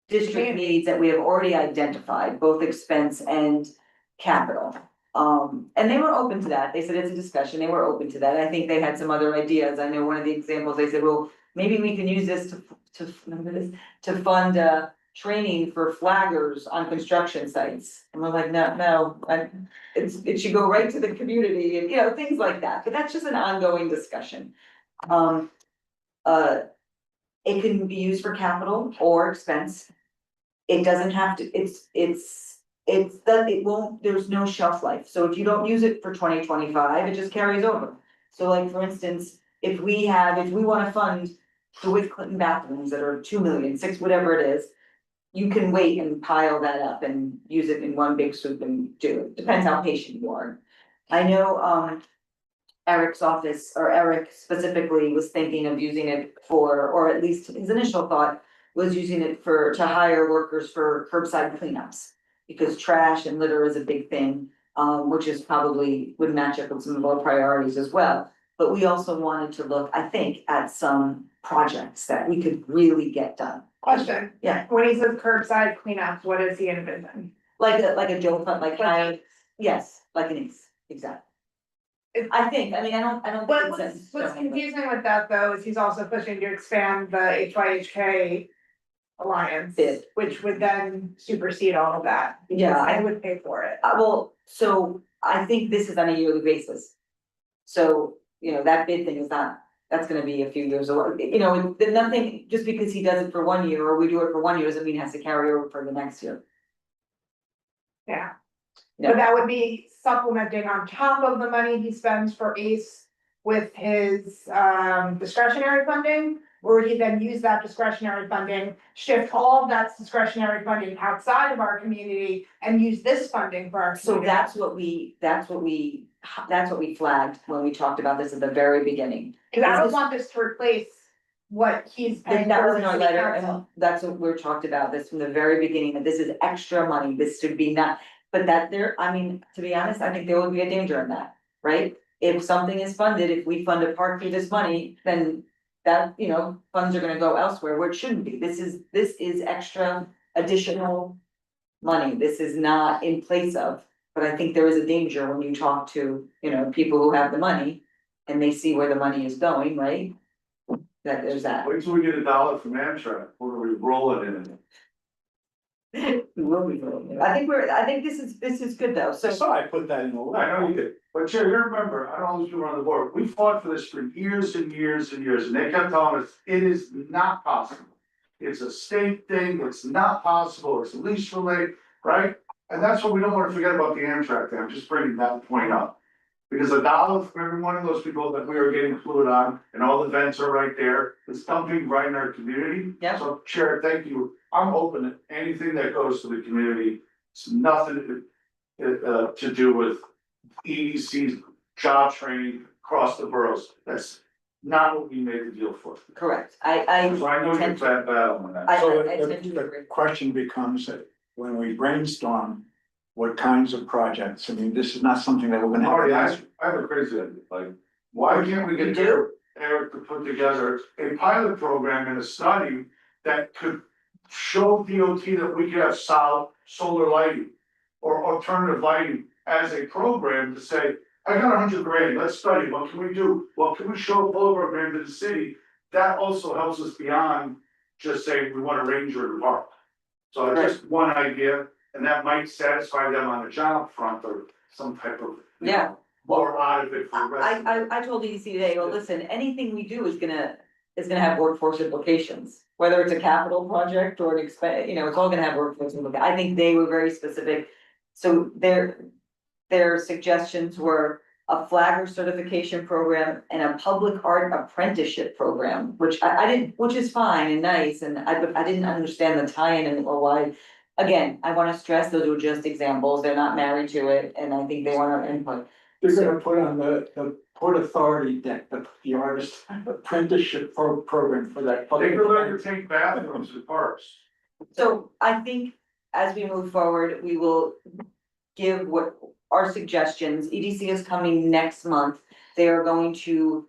district needs that we have already identified, both expense and capital. And they were open to that, they said it's a discussion, they were open to that, I think they had some other ideas, I know one of the examples, they said, well, maybe we can use this to fund training for flaggers on construction sites, and we're like, no, it should go right to the community, and you know, things like that, but that's just an ongoing discussion. It can be used for capital or expense. It doesn't have to, it won't, there's no shelf life, so if you don't use it for 2025, it just carries over. So like, for instance, if we wanna fund the Wick Clinton bathrooms that are 2 million, 6, whatever it is. You can wait and pile that up and use it in one big swoop and do it, depends how patient you are. I know, Eric's office, or Eric specifically, was thinking of using it for, or at least his initial thought was using it to hire workers for curbside cleanups. Because trash and litter is a big thing, which is probably would match up with some of our priorities as well. But we also wanted to look, I think, at some projects that we could really get done. Question. Yeah. When he says curbside cleanups, what is he envisioning? Like a Joe Fund, like hire, yes, like an ace, exactly. I think, I mean, I don't think What's it's. confusing with that though is he's also pushing to expand the HYHK alliance, Bid. which would then supersede all of that. because Yeah. I would pay for it. Well, so I think this is on a yearly basis. So, you know, that bid thing is not, that's gonna be a few years away, you know, nothing, just because he does it for 1 year, or we do it for 1 year, doesn't mean it has to carry over for the next year. Yeah. Yeah. But that would be supplementing on top of the money he spends for ACE with his discretionary funding. Or he then use that discretionary funding, shift all of that discretionary funding outside of our community and use this funding for our So community. that's what we flagged when we talked about this at the very beginning. Cause I Is don't this- want this to replace what he's paying That for was in the our city letter, council. and that's what we're talked about this from the very beginning, that this is extra money, this should be not, but that there, I mean, to be honest, I think there would be a danger in that, right? If something is funded, if we fund a park through this money, then that, you know, funds are gonna go elsewhere where it shouldn't be. This is extra additional money. This is not in place of, but I think there is a danger when you talk to, you know, people who have the money and they see where the money is going, right? That there's that. Wait till we get $1 from Amtrak, we're gonna be rolling in it. We will be rolling. I think this is good though, so. So I put that in the I letter. know you did, but Chair, you remember, I don't know if you were on the board, we fought for this for years and years and years, and they kept telling us, it is not possible. It's a state thing, it's not possible, it's lease related, right? And that's what we don't wanna forget about the Amtrak thing, I'm just bringing that point up. Because $1 from every one of those people that we are getting fluid on, and all the vents are right there, it's dumping right in our community. Yep. So Chair, thank you, I'm open to anything that goes to the community, it's nothing to do with EDC's job training across the boroughs, that's not what we made the deal for. Correct, So I know you're tend to- fat battle on that. I So tend to the agree. question becomes that when we brainstorm, what kinds of projects, I mean, this is not something that we're gonna have. Marty, I have a crazy idea, like, why can't we You get do? Eric to put together a pilot program and a study that could show DOT that we could have solar lighting or alternative lighting as a program to say, I got $100 grand, let's study, what can we do? What can we show a program to the city? That also helps us beyond just saying we want a ranger in the park. So just one idea, And that might satisfy them on the job front or some type of. Yeah. More out of it for the rest. I told EDC today, well, listen, anything we do is gonna have workforce implications. Whether it's a capital project or an it's all gonna have workforce implications. I think they were very specific. So their suggestions were a flagger certification program and a public art apprenticeship program, which I didn't, which is fine and nice, and I didn't understand the tie-in and or why. Again, I wanna stress those were just examples, they're not married to it, and I think they want our input. They're gonna put on the Port Authority deck, the artist apprenticeship program for that. They could learn to take bathrooms at parks. So I think as we move forward, we will give what our suggestions. EDC is coming next month. They are going to,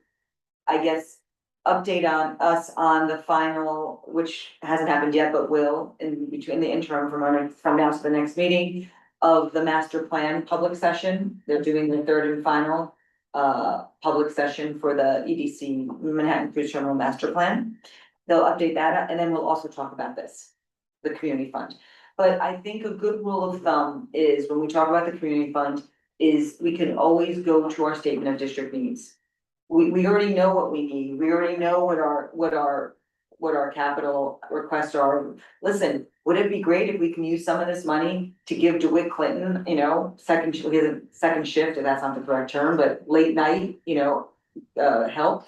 I guess, update on us on the final, which hasn't happened yet, but will in between the interim from now to the next meeting of the master plan public session. They're doing the third and final public session for the EDC Manhattan Cruise Terminal Master Plan. They'll update that, and then we'll also talk about this, the community fund. But I think a good rule of thumb is when we talk about the community fund is we can always go to our statement of district needs. We already know what we need. We already know what our capital requests are. Listen, would it be great if we can use some of this money to give DeWitt Clinton, second shift, if that's not the correct term, but late night, help?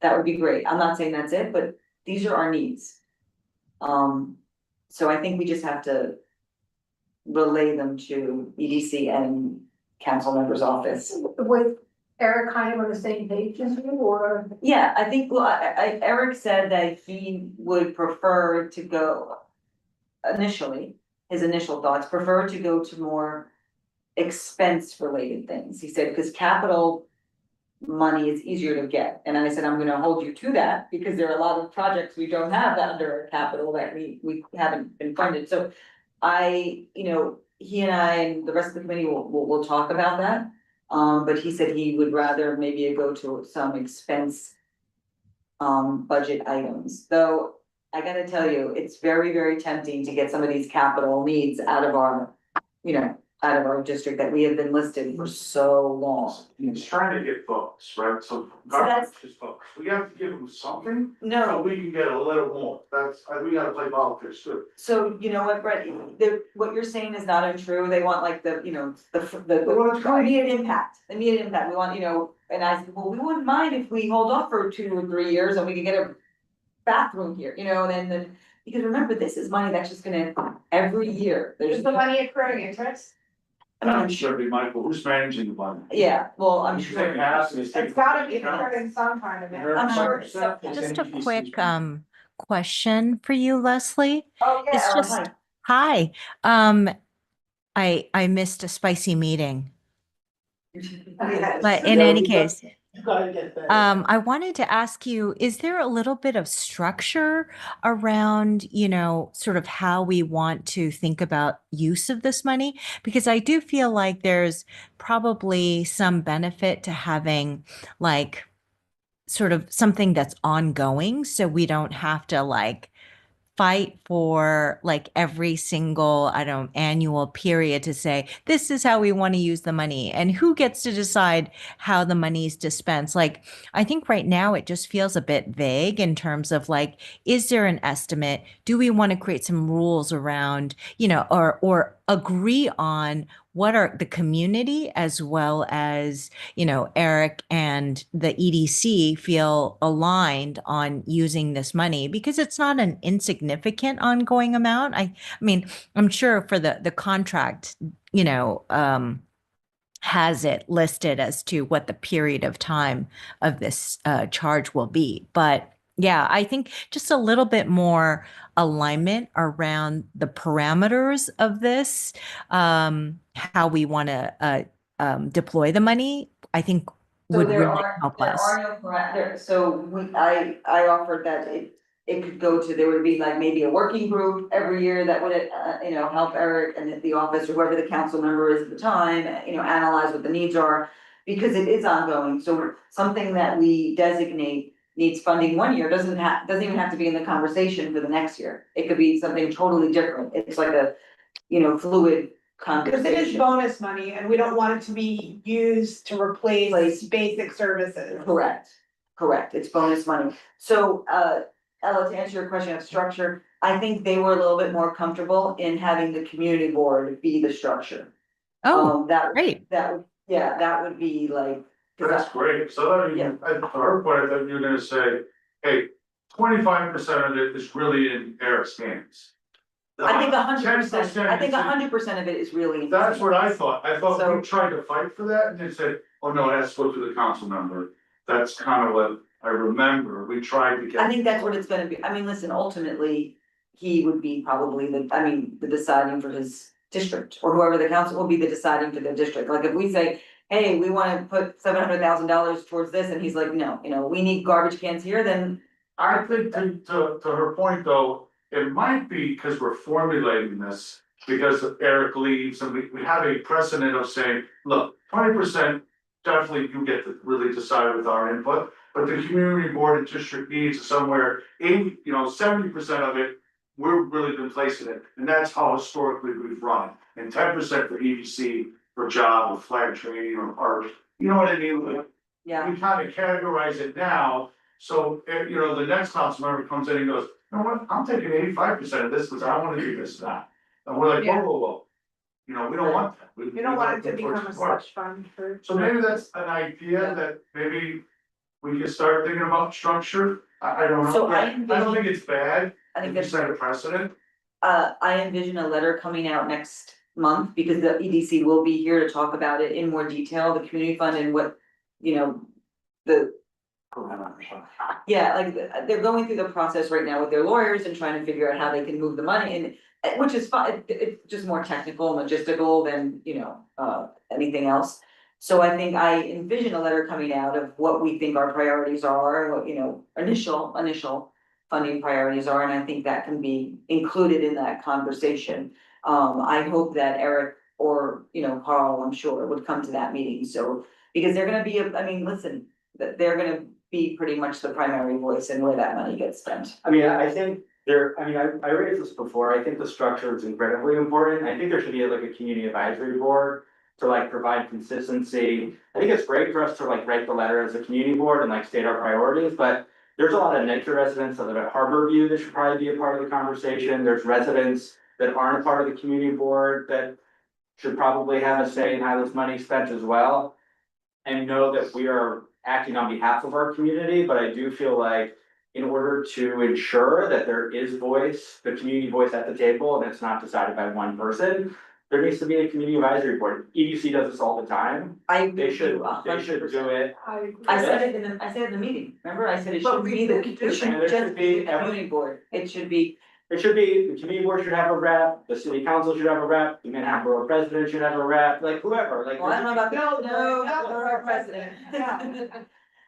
That would be great. I'm not saying that's it, but these are our needs. So I think we just have to relay them to EDC and council member's office. With Eric kind of on the same page as you, or? Yeah, I think, Eric said that he would prefer to go initially, his initial thoughts, prefer to go to more expense related things. He said, because capital money is easier to get. And I said, I'm gonna hold you to that because there are a lot of projects we don't have that under our capital that we haven't been funded. So he and I and the rest of the committee will talk about that. But he said he would rather maybe go to some expense budget items, though I gotta tell you, it's very, very tempting to get some of these capital needs out of our district that we have been listed for so long. He's trying to get folks, right? So that's- garbage is folks. We have to give them something. No. So we can get a little more. We gotta play politics too. So you know what, Brett, what you're saying is not untrue. They want like the immediate impact, We want, and I said, well, we wouldn't mind if we hold off for 2 or 3 years and we could get a bathroom here, and then, because remember, this is money that's just gonna, every year. Is the money accruing interest? I'm sure, Michael, who's managing the money? Yeah, well, I'm sure. It's gotta be accruing some kind of it. I'm sure. Just a quick question for you, Leslie. Oh, yeah. It's just, hi, I missed a spicy meeting, but in any case, You gotta get that. I wanted to ask you, is there a little bit of structure around, sort of how we want to think about use of this money? Because I do feel like there's probably some benefit to having like sort of something that's ongoing, so we don't have to like fight for like every single, annual period to say, this is how we want to use the money and who gets to decide how the money is dispensed. Like, I think right now it just feels a bit vague in terms of like, is there an estimate? Do we want to create some rules around, or agree on what are the community as well as, Eric and the EDC feel aligned on using this money, because it's not an insignificant ongoing amount. I mean, I'm sure for the contract, has it listed as to what the period of time of this charge will be. But yeah, I think just a little bit more alignment around the parameters of this, how we want to deploy the money, I think would really help us. There are no parameters, so I offered that it could go to, there would be like maybe a working group every year that would, help Eric and the office or whoever the council member is at the time, analyze what the needs are, because it is ongoing, so something that we designate needs funding 1 year doesn't even have to be in the conversation for the next year. It could be something totally different. It's like a fluid Because it is conversation. bonus money and we don't want it to be used to replace basic services. Correct, it's bonus money. So, Ella, to answer your question of structure, I think they were a little bit more comfortable in having the community board be the structure. Great. That would be like. That's great, so I mean, at her point, I thought you were gonna say, hey, 25% of it is really in Eric's hands. I think 100%, 10% I think is in- 100% of it is really. That's what I thought, I thought So- we tried to fight for that, and they said, oh no, it has to go to the council member. That's kind of what I remember, we tried to get. I think that's what it's gonna be. I mean, listen, ultimately, he would be probably the deciding for his district, or whoever the council will be the deciding for the district. Like if we say, hey, we wanna put $700,000 towards this, and he's like, no, we need garbage cans here, then. I think to her point though, it might be because we're formulating this, because Eric leaves and we have a precedent of saying, look, 20%. Definitely you get to really decide with our input, but the community board and district needs somewhere 70% of it. We've really been placing it, and that's how historically we've run, and 10% for EDC for job or flag training or art, you know what I mean? Like, Yeah. we kind of categorize it now, so the next council member comes in and goes, you know what, I'm taking 85% of this because I want to do this now. And we're like, whoa. We don't want that. You don't want it to become a slush fund for. So maybe that's an idea that maybe we can start thinking about structure. I don't know. So I I don't think it's bad. I think We that's. set a precedent. I envision a letter coming out next month, because the EDC will be here to talk about it in more detail, the community fund and what, the. Yeah, like, they're going through the process right now with their lawyers and trying to figure out how they can move the money, and, which is fine, it's just more technical, logistical than, anything else. So I think I envision a letter coming out of what we think our priorities are, what, initial funding priorities are, and I think that can be included in that conversation. I hope that Eric or, Carl, I'm sure, would come to that meeting, so, because they're gonna be, listen, that they're gonna be pretty much the primary voice in where that money gets spent. I mean, I think I raised this before, I think the structure is incredibly important, I think there should be like a community advisory board to like provide consistency. I think it's great for us to like write the letter as a community board and like state our priorities, but there's a lot of nature residents that live at Harborview that should probably be a part of the conversation, there's residents that aren't a part of the community board that should probably have a say in how this money is spent as well. And know that we are acting on behalf of our community, but I do feel like in order to ensure that there is the community voice at the table, and it's not decided by one person, there needs to be a community advisory board. EDC does this all the time. They should do it. I said it in the meeting, remember, I said it should be it should just be the community board, it should be. The community board should have a rep, the city council should have a rep, the Manhattan Borough president should have a rep, like whoever, like. Well, I don't know about not our president.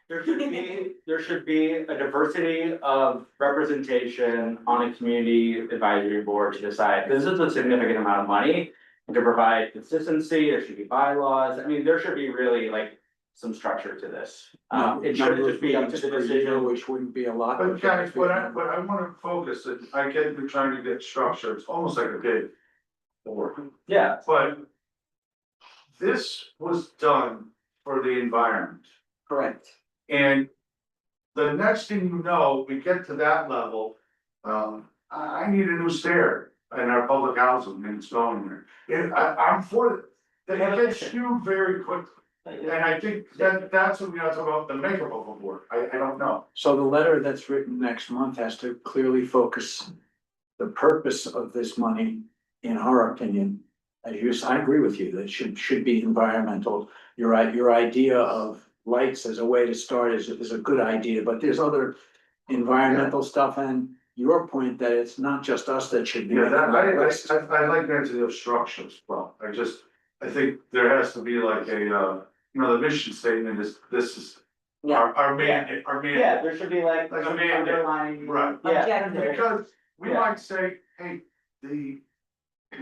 There should be a diversity of representation on a community advisory board to decide, this is a significant amount of money. And to provide consistency, there should be bylaws, I mean, there should be really like some structure to this. It shouldn't just be up to the decision. Which wouldn't be a lot. But guys, what I wanna focus, and I get you're trying to get structure, it's almost like a big board. Yeah. But this was done for the environment. Correct. And the next thing you know, we get to that level, I need a new stair in our public housing and it's going there. And I'm for it, that it gets skewed very quickly. And I think that's what we have to talk about the makeup of a board, I don't know. So the letter that's written next month has to clearly focus the purpose of this money, in our opinion. I agree with you, that it should be environmental. You're right, your idea of lights as a way to start is a good idea, but there's other environmental stuff, and your point that it's not just us that should be. Yeah, making that list. I like that idea of structure as well, I think there has to be like a, the mission statement is, this is our mandate, Yeah, there should be like. Like a mandate. underlying- Right. Yeah. Because we might say, hey, we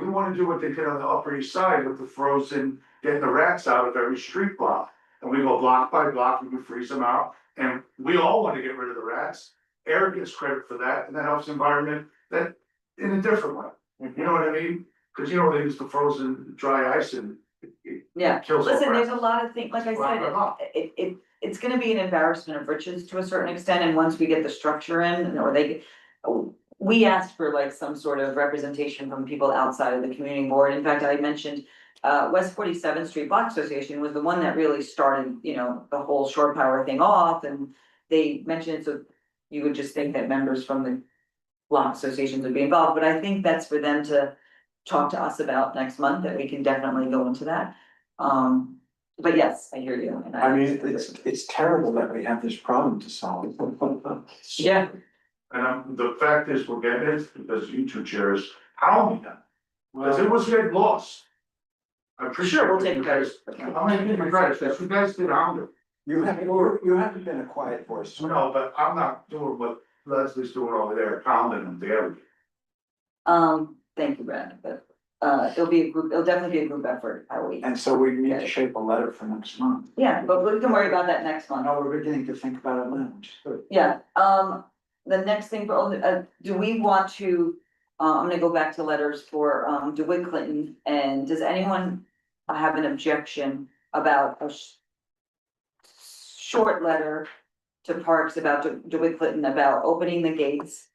wanna do what they did on the Upper East Side with the frozen, getting the rats out of every street block. And we go block by block, we can freeze them out, and we all wanna get rid of the rats. Eric gets credit for that, and that helps the environment that in a different way, you know what I mean? Cause you know, they use the frozen dry ice and Yeah, kills all listen, there's a grass. lot of things, like I Wrap it up. said, it's gonna be an embarrassment of riches to a certain extent, and once we get the structure in, or they. We asked for like some sort of representation from people outside of the community board, in fact, I mentioned. West 47th Street Block Association was the one that really started, you know, the whole shore power thing off, and they mentioned it, so. You would just think that members from the block associations would be involved, but I think that's for them to talk to us about next month, that we can definitely go into that. But yes, I hear you. And I mean, it's terrible that we have this problem to solve. Yeah, And the fact is, we're getting it because you two chairs, how me that? Cause it was getting lost. I appreciate. Sure, we'll take you credit. guys- I'm gonna give you credit, because you guys did honor. You haven't been a quiet voice. No, but I'm not doing what Leslie's doing over there, pounding them daily. thank you, Brad, but, it'll definitely be a group effort, how we. And so we need to shape a letter for next month. Yeah, but we can worry about that next month. No, we're beginning to think about it now, which is good. Yeah, the next thing, do we want to, I'm gonna go back to letters for, DeWitt Clinton, and does anyone have an objection about a short letter to Parks about DeWitt Clinton about opening the gates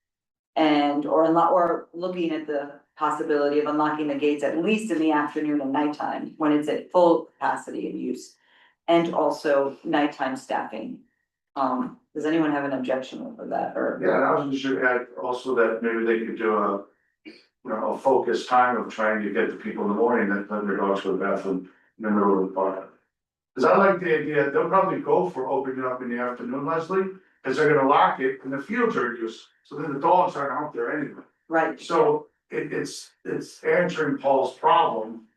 and, or looking at the possibility of unlocking the gates at least in the afternoon and nighttime when it's at full capacity and use, and also nighttime staffing. Does anyone have an objection over that, or? Yeah, and I was just gonna add also that maybe they could do a, you know, a focused time of trying to get the people in the morning that let their dogs to the bathroom in the middle of the park. Cause I like the idea, they'll probably go for opening up in the afternoon, Leslie, cause they're gonna lock it and the fields are used, so then the dogs aren't out there anyway. Right. So it's answering Paul's problem.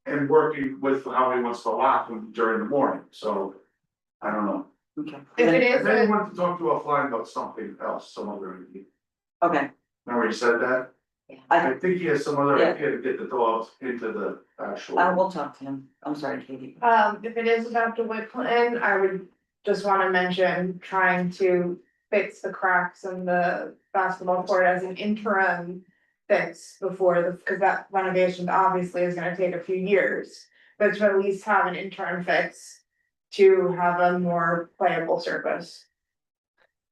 And working with how he wants to lock them during the morning, so, I don't know. Okay. If it If is, anyone to talk to offline about something else, some other idea. Okay, Remember he said that? I think he has some other Yeah. idea to get the dogs into the actual. I will talk to him, I'm sorry, Katie. if it is about DeWitt Clinton, I would just wanna mention trying to fix the cracks in the basketball court as an interim fix before cause that renovation obviously is gonna take a few years. But to at least have an interim fix to have a more playable surface.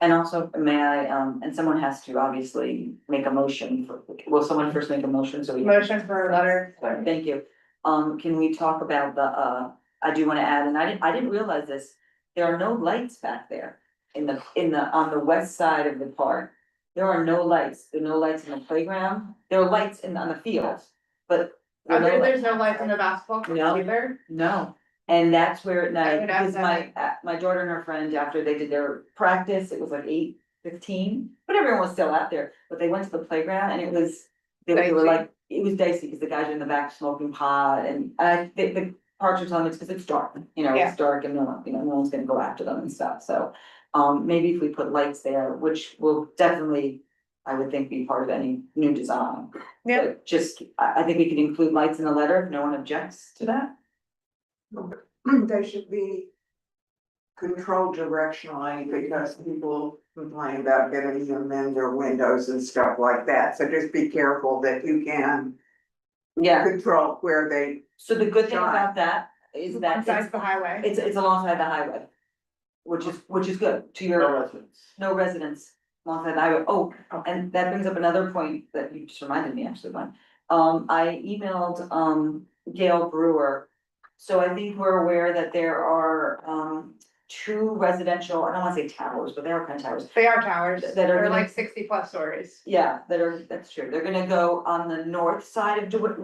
And also, may I, and someone has to obviously make a motion for, will someone first make a motion, so we? Motion for a letter. Sorry, thank you. Can we talk about the, I do wanna add, and I didn't realize this, there are no lights back there on the west side of the park. There are no lights, there are no lights in the playground, there are lights on the field, but. there are no There's no lights in the basketball court No. either. No, and that's where at I night, would ask because my daughter and her friend, after they did their practice, it was like 8:15. But everyone was still out there, but they went to the playground and it was, they were Dicey. like, it was dicey, because the guys are in the back smoking pot, and the parks are telling me it's because it's dark, you know, Yeah. it's dark and no one, no one's gonna go after them and stuff, so. Maybe if we put lights there, which will definitely, I would think, be part of any new design. Yeah. But just, I think we can include lights in the letter, if no one objects to that. They should be controlled directionally, because people complain about getting them in their windows and stuff like that, so just be careful that you can. Yeah. Control where they. So the good thing about that is that Besides the highway. it's alongside the highway. Which is good to your. No residents. No residents alongside the highway. Oh, and that brings up another point that you just reminded me, actually, Glenn. I emailed, Gail Brewer. So I think we're aware that there are, 2 residential, I don't wanna say towers, but they are kind of towers. They are towers, That are they're gonna- like 60+ stories. Yeah, that's true. They're gonna go on the north side of DeWitt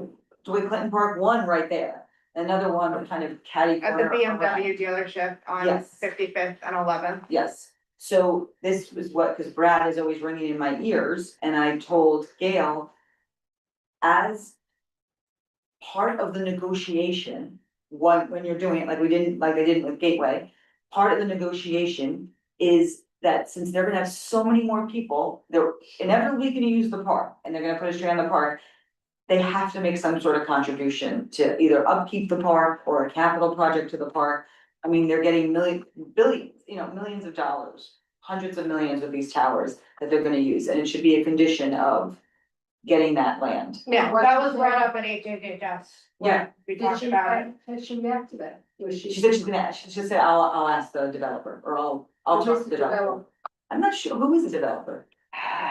Clinton Park, one right there. Another one kind of catty At the corner around. BMW dealership on Yes. 55th and 11th. Yes, so this was what, cause Brad is always ringing in my ears, and I told Gail. As part of the negotiation, when you're doing it, like they did with Gateway. Part of the negotiation is that since they're gonna have so many more people, they're inevitably gonna use the park, and they're gonna put a tree on the park. They have to make some sort of contribution to either upkeep the park or a capital project to the park. I mean, they're getting billions, millions of dollars, hundreds of millions with these towers that they're gonna use, and it should be a condition of. getting that land. Yeah, that was brought up at HHS. Yeah. We Did talked she, about it. did she react to that? Was She said she just said, I'll ask the developer, or I'll talk to the developer. I'm not sure, who is the developer?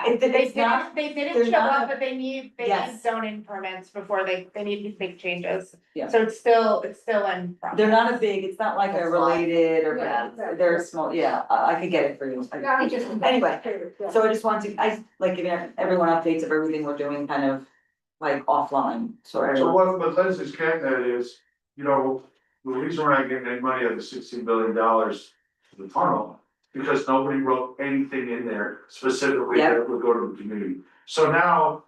It's not, They they're didn't show not up, but they need Yes. zoning permits before they need to make changes. Yeah. So it's still in process. they're not a big, it's not like they're related or, Yeah. they're small, yeah, I could get it for you. Yeah, I just. Anyway, So I just want to, like giving everyone updates of everything we're doing kind of like offline, so everyone. what Liz is getting at is, you know, the reason we're not getting any money out of the $16 billion for the tunnel, because nobody wrote anything in there specifically that would go to the community. So now,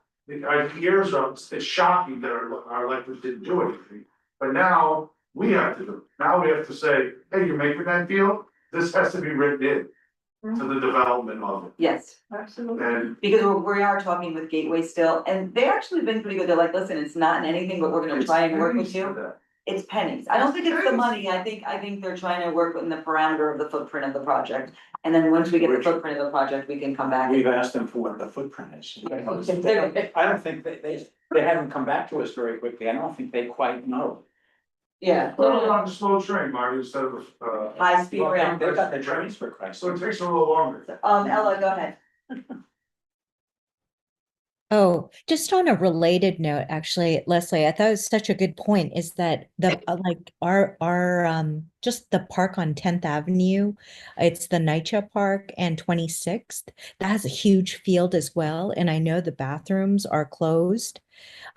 our years of, it's shocking that our elected didn't do anything, but now we have to do, now we have to say, hey, you're making that deal, this has to be written in to the development of it. Yes. Absolutely. And Because we are talking with Gateway still, and they actually been pretty good, they're like, listen, it's not in anything, but we're gonna try and work with you. It's pennies, I don't think it's the money, I think they're trying to work within the parameter of the footprint of the project. And then once we get the footprint of the project, we can come back. We've asked them for what the footprint is. I don't think they haven't come back to us very quickly. I don't think they quite know. Yeah. Put it on a slow train, Marty, instead of High speed rail. They've got the trains for Christ's so it sake. takes a little longer. Ella, go ahead. Oh, just on a related note, actually, Leslie, I thought it was such a good point is that the like our just the park on 10th Avenue, it's the NYCHA Park and 26th, that has a huge field as well. And I know the bathrooms are closed.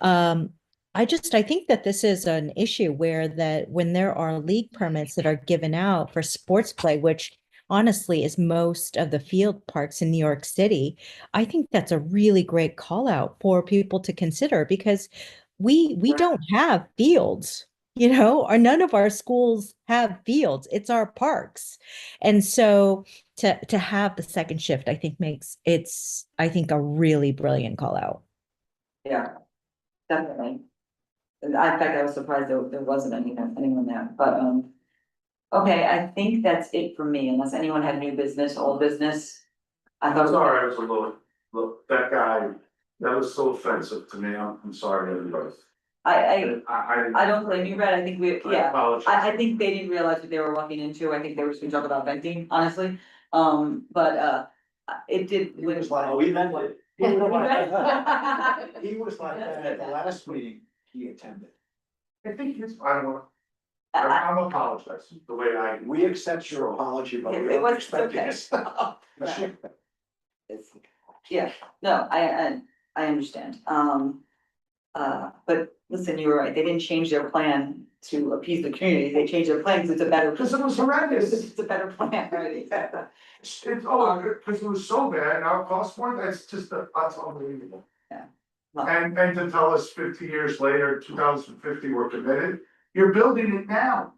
I think that this is an issue where that when there are league permits that are given out for sports play, which honestly is most of the field parks in New York City, I think that's a really great call out for people to consider because we don't have fields, or none of our schools have fields. It's our parks. And so to have the second shift, I think makes I think a really brilliant call out. Yeah, definitely. And in fact, I was surprised there wasn't anyone there, but, okay, I think that's it for me, unless anyone had new business, old business. I thought. Sorry, I was a little, look, that guy, that was so offensive to me, I'm sorry, everybody. I don't blame you, Brad, I think I apologize. I think they didn't realize what they were walking into, I think they were just gonna talk about venting, honestly, but, it did. He was like, we meant it. He was like that at the last meeting he attended. I think I'm apologizing, the way We accept your apology, but we It don't was expect you okay. to stop. Yeah, no, I understand, but listen, you were right, they didn't change their plan to appease the community, they changed their plan because it's a better. Because it was horrendous. It's a better plan, right? It's, because it was so bad, now it costs more, that's unbelievable. Yeah. And to tell us 50 years later, 2050, we're committed, you're building it now.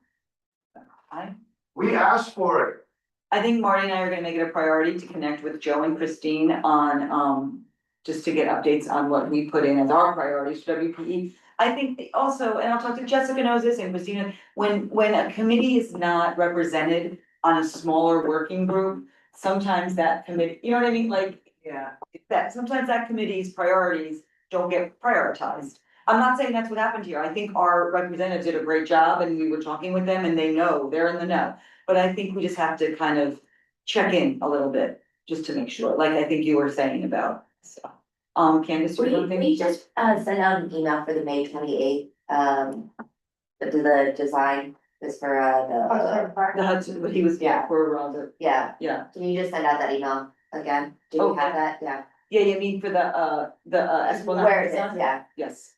We asked for it. I think Marty and I are gonna make it a priority to connect with Joe and Christine on, just to get updates on what we put in as our priorities for WPE. I think also, and I'll talk to Jessica knows this and Christina, when a committee is not represented on a smaller working group, sometimes that committee, you know what I mean, like, yeah, sometimes that committee's priorities don't get prioritized. I'm not saying that's what happened here, I think our representatives did a great job and we were talking with them and they know, they're in the know. But I think we just have to kind of check in a little bit, just to make sure, like I think you were saying about, so. Candace, you have anything? We just sent out an email for the May 28th, the design is for The Hudson, but he was, for around it. Yeah. Yeah. Can you just send out that email again? Do you have that? Yeah. Yeah, you mean for the Esplanade? Where is it? Yeah. Yes.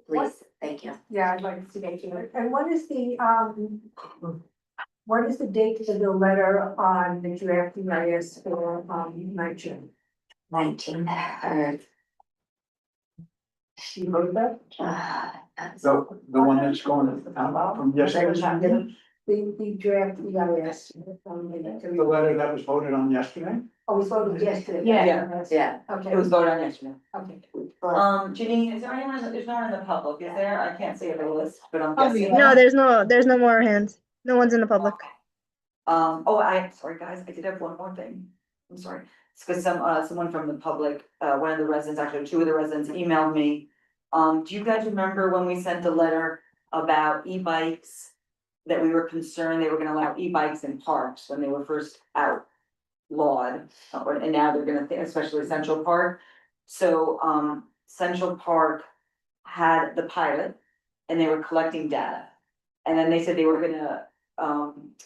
Please, thank you. Yeah, I'd like to see that too. And what is the date of the letter on the draft EIS for, NYCHA? 19, or She wrote that? The one that's going out from yesterday. The draft EIS. The letter that was voted on yesterday? Oh, we voted yesterday. Yeah. Okay. It was voted on yesterday. Okay. Janine, is there anyone, there's no one in the public, is there? I can't see it on the list, but I'm guessing. No, there's no more hands. No one's in the public. Sorry, guys, I did have one more thing. I'm sorry. because someone from the public, one of the residents, actually two of the residents emailed me. Do you guys remember when we sent a letter about e-bikes? That we were concerned they were gonna allow e-bikes in parks when they were first outlawed, and now they're gonna, especially Central Park. So, Central Park had the pilot and they were collecting data. And then they said they were gonna,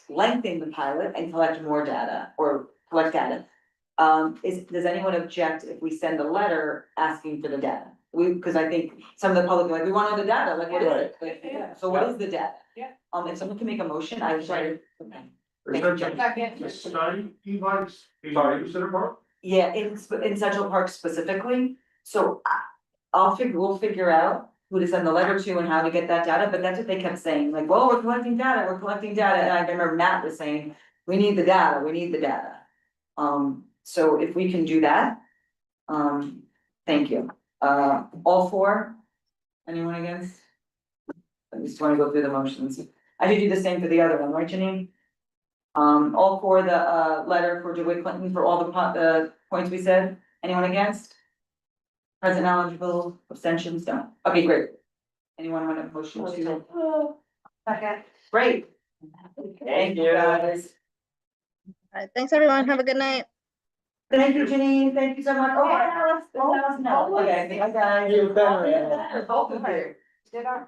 lengthen the pilot and collect more data or collect data. Does anyone object if we send a letter asking for the data? Because I think some of the public are like, we want all the data, like, what is it? Like, so what is the data? Yeah. If someone can make a motion, I would try to. Thank you, Jen. Study e-bikes, in Center Park? Yeah, in Central Park specifically, so we'll figure out who to send the letter to and how to get that data, but that's what they kept saying, like, well, we're collecting data, and I remember Matt was saying, we need the data. So if we can do that, thank you. All for? Anyone against? I just wanna go through the motions. I should do the same for the other one, right, Janine? All for the, letter for DeWitt Clinton for all the points we said. Anyone against? Present eligible, abstentions, no. Okay, great. Anyone want a motion to? Second. Great. Thank you, guys. All right, thanks, everyone. Have a good night. Thank you, Janine. Thank you so much. Oh, Alice, no. Okay, I think I got. You better. Both of you. Did our